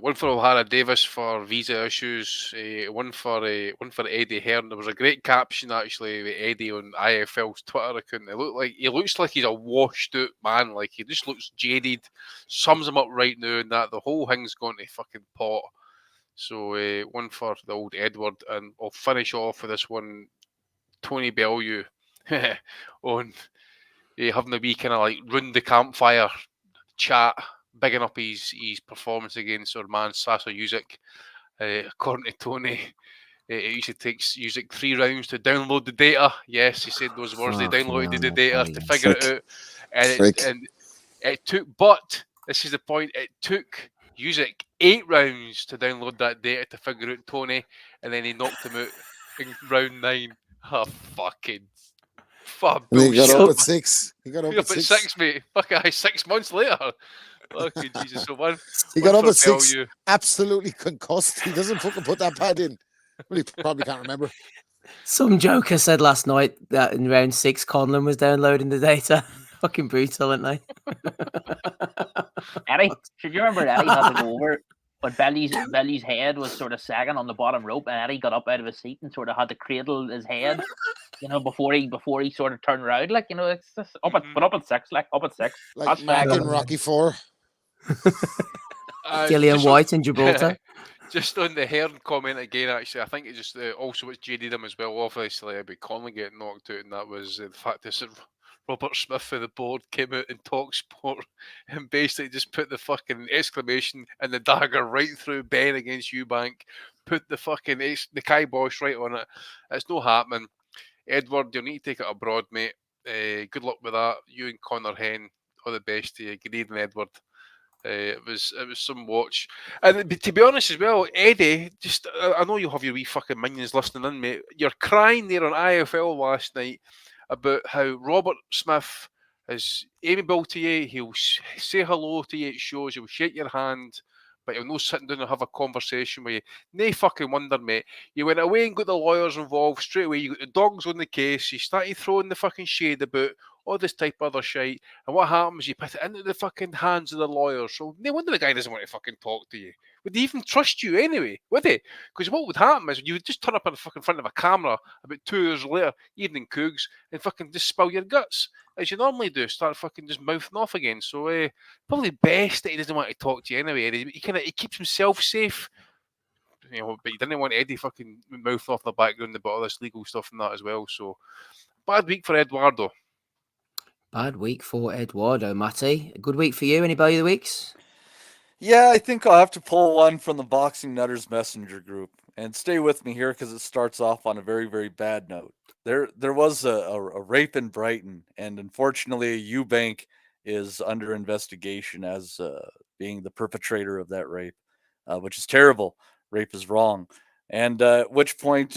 One for O'Hara Davis for visa issues. One for Eddie Hearn. There was a great caption actually with Eddie on IFL's Twitter account. He looks like he's a washed out man. Like he just looks jaded. Sums him up right now, and that the whole thing's gone to fucking pot. So one for the old Edward, and I'll finish off with this one. Tony Bellew on having a wee kind of like round the campfire chat, bigging up his performance against our man Sasa Usyk. According to Tony, It usually takes usually 3 rounds to download the data. Yes, he said those words. They downloaded the data to figure it out, and it took. But this is the point. It took Usyk 8 rounds to download that data to figure out Tony, and then he knocked him out in round 9. Oh, fucking. Fuck, and he got bullshit. up at 6. He got up at 6. 6, mate. Fuck, 6 months later. Fucking Jesus. So one. He got up at 6. Absolutely concussed. He doesn't fucking put that pad in. Well, he probably can't remember. Some joker said last night that in round 6, Conlan was downloading the data. Fucking brutal, aren't they? Eddie, should you remember Eddie had to go over, but Bellew's head was sort of sagging on the bottom rope, and Eddie got up out of his seat and sort of had to cradle his head, before he sort of turned around, it's just up at 6, up at 6. Like Mac in Rocky 4. Gillian White in Gibraltar. Just on the Hearn comment again, actually, I think it just also what's jaded him as well, obviously, about Conlan getting knocked out, and that was the fact that Robert Smith for the board came out in Talk Sport and basically just put the fucking exclamation and the dagger right through Ben against Eubank, put the fucking the kibosh right on it. It's no happening. Edward, you need to take it abroad, mate. Good luck with that. You and Connor Hen, all the best to you. Good evening, Edward. It was some watch, and to be honest as well, Eddie. Just I know you'll have your wee fucking minions listening in, mate. You're crying there on IFL last night about how Robert Smith is amiable to you. He'll say hello to you at shows. He'll shake your hand, but he'll not sit down and have a conversation with you. No fucking wonder, mate. You went away and got the lawyers involved straight away. You got the dogs on the case. You started throwing the fucking shade about all this type of other shit. And what happens? You put it into the fucking hands of the lawyers. So no wonder the guy doesn't want to fucking talk to you. Would he even trust you anyway? Would he? Because what would happen is you would just turn up in the fucking front of a camera about 2 years later, evening Cougs, and fucking just spill your guts as you normally do. Start fucking just mouthing off again. So probably best that he doesn't want to talk to you anyway. He keeps himself safe. But he didn't want Eddie fucking mouth off the background about all this legal stuff and that as well. So bad week for Eduardo. Bad week for Eduardo, Matty. Good week for you. Any Bellew of the weeks? Yeah, I think I'll have to pull one from the Boxing Nutters Messenger group. And stay with me here because it starts off on a very, very bad note. There was a rape in Brighton, and unfortunately, Eubank is under investigation as being the perpetrator of that rape, which is terrible. Rape is wrong. And at which point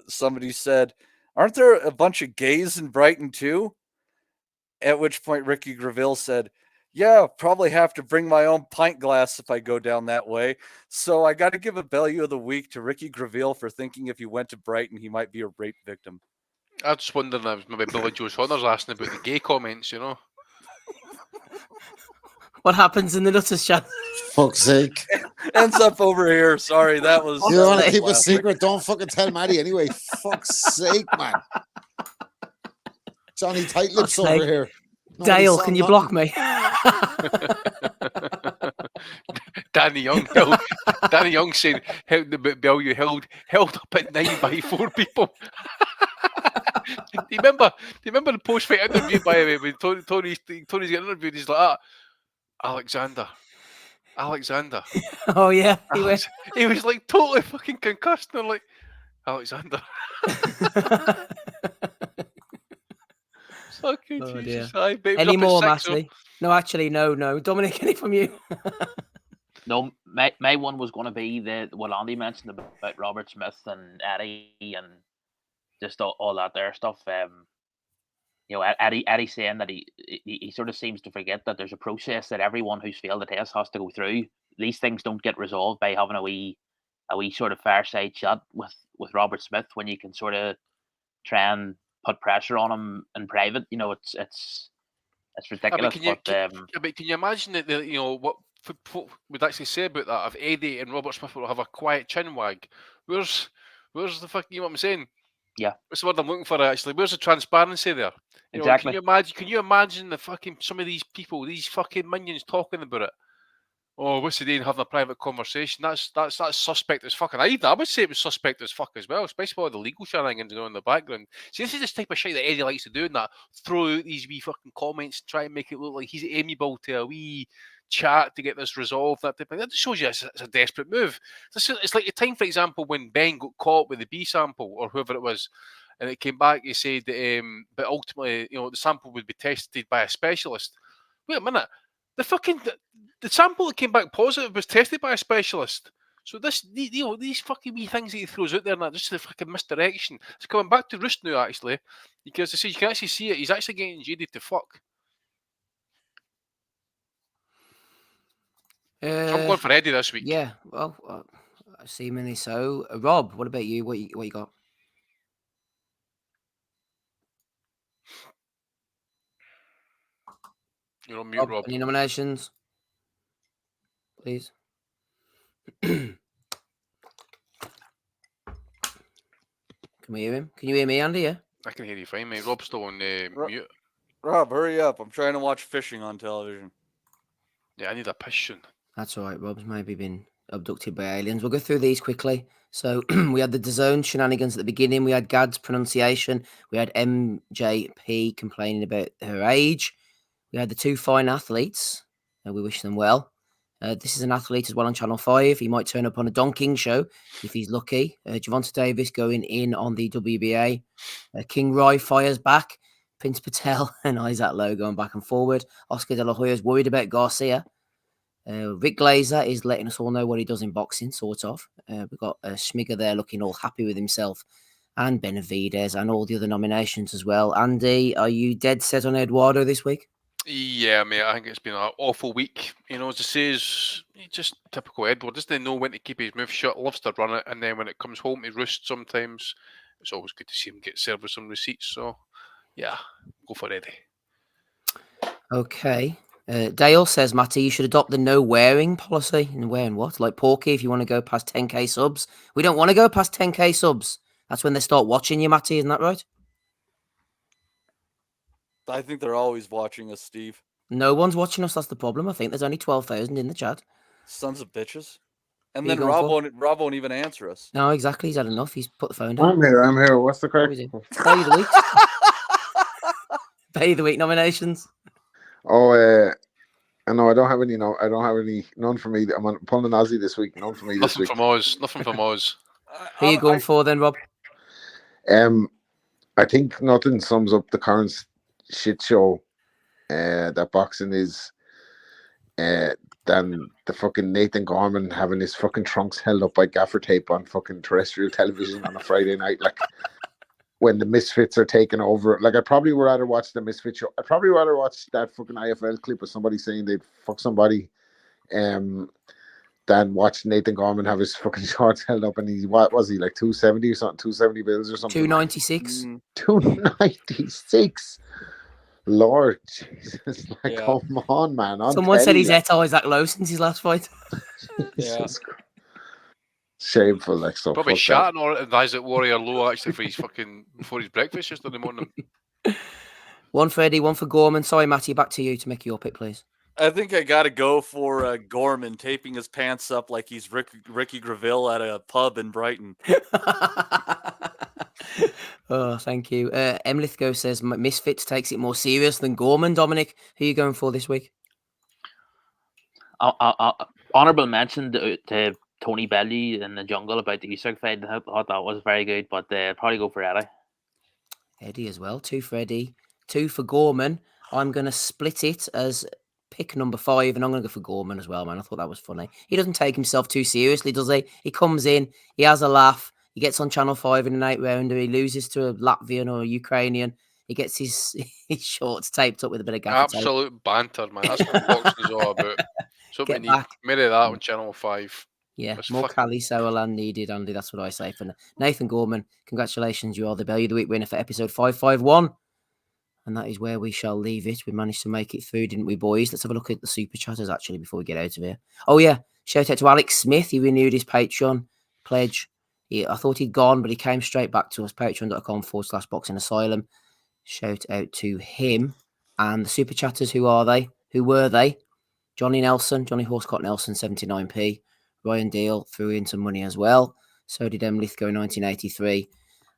somebody said, aren't there a bunch of gays in Brighton too? At which point Ricky Graville said, yeah, probably have to bring my own pint glass if I go down that way. So I got to give a Bellew of the week to Ricky Graville for thinking if he went to Brighton, he might be a rape victim. I just wondering if maybe Billy Joe Saunders asking about the gay comments, What happens in the Nutters chat? Fuck's sake. Ends up over here. Sorry, that was... You want to keep a secret? Don't fucking tell Maddie anyway. Fuck's sake, man. Johnny Tight Lips over here. Dale, can you block me? Danny Young saying Bellew held up at 9 by 4 people. Do you remember the post-fight interview, by the way, when Tony's getting interviewed? He's like, Alexander. Oh yeah, he was like totally fucking concussed. And I'm like, Alexander. Fucking Jesus. Any more, Masley? No, actually, no. Dominic, any from you? No, my one was going to be what Andy mentioned about Robert Smith and Eddie and just all that there stuff. Eddie saying that he sort of seems to forget that there's a process that everyone who's failed the test has to go through. These things don't get resolved by having a wee sort of fireside chat with Robert Smith when you can sort of try and put pressure on him in private. It's ridiculous. But can you imagine that what would actually say about that if Eddie and Robert Smith will have a quiet chin wag? Where's the fuck? You know what I'm saying? Yeah. What's the word I'm looking for? Actually, where's the transparency there? Exactly. Can you imagine the fucking some of these people, these fucking minions talking about it? Oh, what's the day in having a private conversation? That's suspect as fuck. And I would say it was suspect as fuck as well, especially all the legal shenanigans going on in the background. See, this is this type of shit that Eddie likes to do, and that throw out these wee fucking comments and try and make it look like he's amiable to a wee chat to get this resolved. That just shows you it's a desperate move. It's like the time, for example, when Ben got caught with the B sample or whoever it was, and it came back. He said, but ultimately, the sample would be tested by a specialist. Wait a minute, the sample that came back positive was tested by a specialist. So these fucking wee things that he throws out there, and that just the fucking misdirection. It's coming back to roost now, actually, because you can actually see it. He's actually getting jaded to fuck. So I'm going for Eddie this week. Yeah, well, seemingly so. Rob, what about you? What you got? You're on mute, Rob. Any nominations, please? Can we hear him? Can you hear me, Andy? Yeah, I can hear you fine, mate. Rob's still on mute. Rob, hurry up! I'm trying to watch fishing on television. Yeah, I need a piss. That's all right. Rob's maybe been abducted by aliens. We'll go through these quickly. So we had the DAZN shenanigans at the beginning. We had Gad's pronunciation. We had MJP complaining about her age. We had the two fine athletes. We wish them well. This is an athlete as well on Channel 5. He might turn up on a Don King show if he's lucky. Javonte Davis going in on the WBA. King Roy fires back. Prince Patel and Isaac Lowe going back and forward. Oscar De La Hoya is worried about Garcia. Rick Glazer is letting us all know what he does in boxing, sort of. We've got Schmiger there looking all happy with himself, and Benavidez, and all the other nominations as well. Andy, are you dead set on Eduardo this week? Yeah, mate, I think it's been an awful week. As I say, he's just typical Edward. Doesn't know when to keep his mouth shut, loves to run it, and then when it comes home to roost sometimes, it's always good to see him get served with some receipts. So, yeah, go for Eddie. Okay. Dale says, Matty, you should adopt the no wearing policy. And wearing what? Like Porky, if you want to go past 10k subs. We don't want to go past 10k subs. That's when they start watching you, Matty, isn't that right? I think they're always watching us, Steve. No one's watching us, that's the problem. I think there's only 12,000 in the chat. Sons of bitches. And then Rob won't even answer us. No, exactly. He's had enough. He's put the phone down. I'm here. What's the crack? Baby of the week. Baby of the week nominations. Oh, no, I don't have any. No, I don't have any. None for me. I'm pulling Aussie this week. None for me this week. Nothing from us. Who are you going for then, Rob? I think nothing sums up the current shit show that boxing is than the fucking Nathan Gorman having his fucking trunks held up by gaffer tape on fucking terrestrial television on a Friday night, like when the Misfits are taking over. Like, I'd probably rather watch the Misfit show. I'd probably rather watch that fucking IFL clip of somebody saying they'd fuck somebody than watch Nathan Gorman have his fucking shorts held up, and what was he, like 270 or something, 270 bills or something? 296. 296. Lord Jesus, like, come on, man. Someone said he's hit Isaac Lowe since his last fight. Shameful, like, stuff. Probably shot or Isaac Warrior Lowe actually for his fucking before his breakfast yesterday morning. One for Eddie, one for Gorman. Sorry, Matty, back to you to make your pick, please. I think I got to go for Gorman taping his pants up like he's Ricky Graville at a pub in Brighton. Oh, thank you. Lithgow says Misfits takes it more serious than Gorman. Dominic, who are you going for this week? Honorable mention to Tony Bellew in the jungle about the Easter fight. I thought that was very good, but probably go for Eddie. Eddie as well. 2 for Eddie, 2 for Gorman. I'm going to split it as pick number 5, and I'm going to go for Gorman as well, man. I thought that was funny. He doesn't take himself too seriously, does he? He comes in, he has a laugh, he gets on Channel 5 in an 8-rounder, he loses to a Latvian or a Ukrainian, he gets his shorts taped up with a bit of gaffer tape. Absolute banter, man. That's what boxing is all about. So many of that on Channel 5. Yeah, more Cali Sauerland needed, Andy. That's what I say for Nathan Gorman. Congratulations, you are the Bellew of the Week winner for episode 551. And that is where we shall leave it. We managed to make it through, didn't we, boys? Let's have a look at the super chatters, actually, before we get out of here. Oh, yeah. Shout out to Alex Smith. He renewed his Patreon pledge. I thought he'd gone, but he came straight back to us. Patreon.com/Boxing Asylum. Shout out to him. And the super chatters, who are they? Who were they? Johnny Horsecott Nelson, 79p. Ryan Deal threw in some money as well. So did Lithgow, 1983.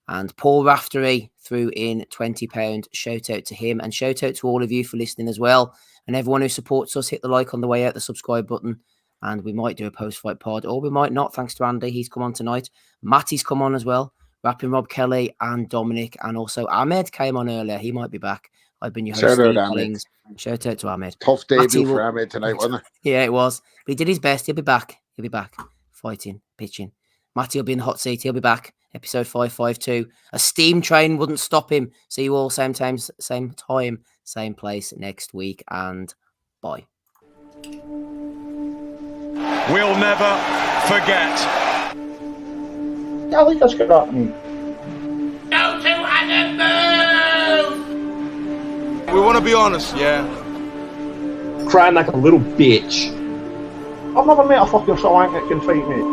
And Paul Raftery threw in £20. Shout out to him, and shout out to all of you for listening as well. And everyone who supports us, hit the like on the way out, the subscribe button. And we might do a post-fight pod, or we might not, thanks to Andy. He's come on tonight. Matty's come on as well. Rapping Rob Kelly and Dominic, and also Ahmed came on earlier. He might be back. I've been your host, Shout out Steve Ahmed. Wellings. Shout out to Ahmed. Tough debut Matty for Ahmed tonight, wasn't it? Yeah, it was. But he did his best. He'll be back. He'll be back. Fighting, pitching. Matty will be in the hot seat. He'll be back. Episode 552. A steam train wouldn't stop him. See you all same time, same place next week. And bye. We'll never forget. I think that's good. Go to Adam move! We want to be honest, yeah? Crying like a little bitch. I've never met a fucking swank that can fight me.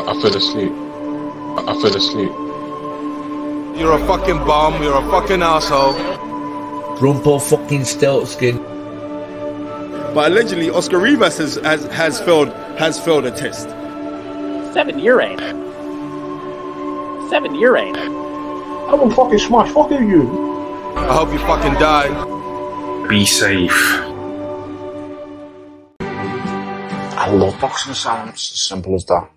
I fell asleep. I fell asleep. You're a fucking bum, you're a fucking asshole. Rumpo fucking Steltskin. But allegedly, Oscar Rivas has failed a test. 7-year aim. 7-year aim. I will fucking smash fucking you. I hope you fucking die. Be safe. I love boxing Asylum. It's as simple as that.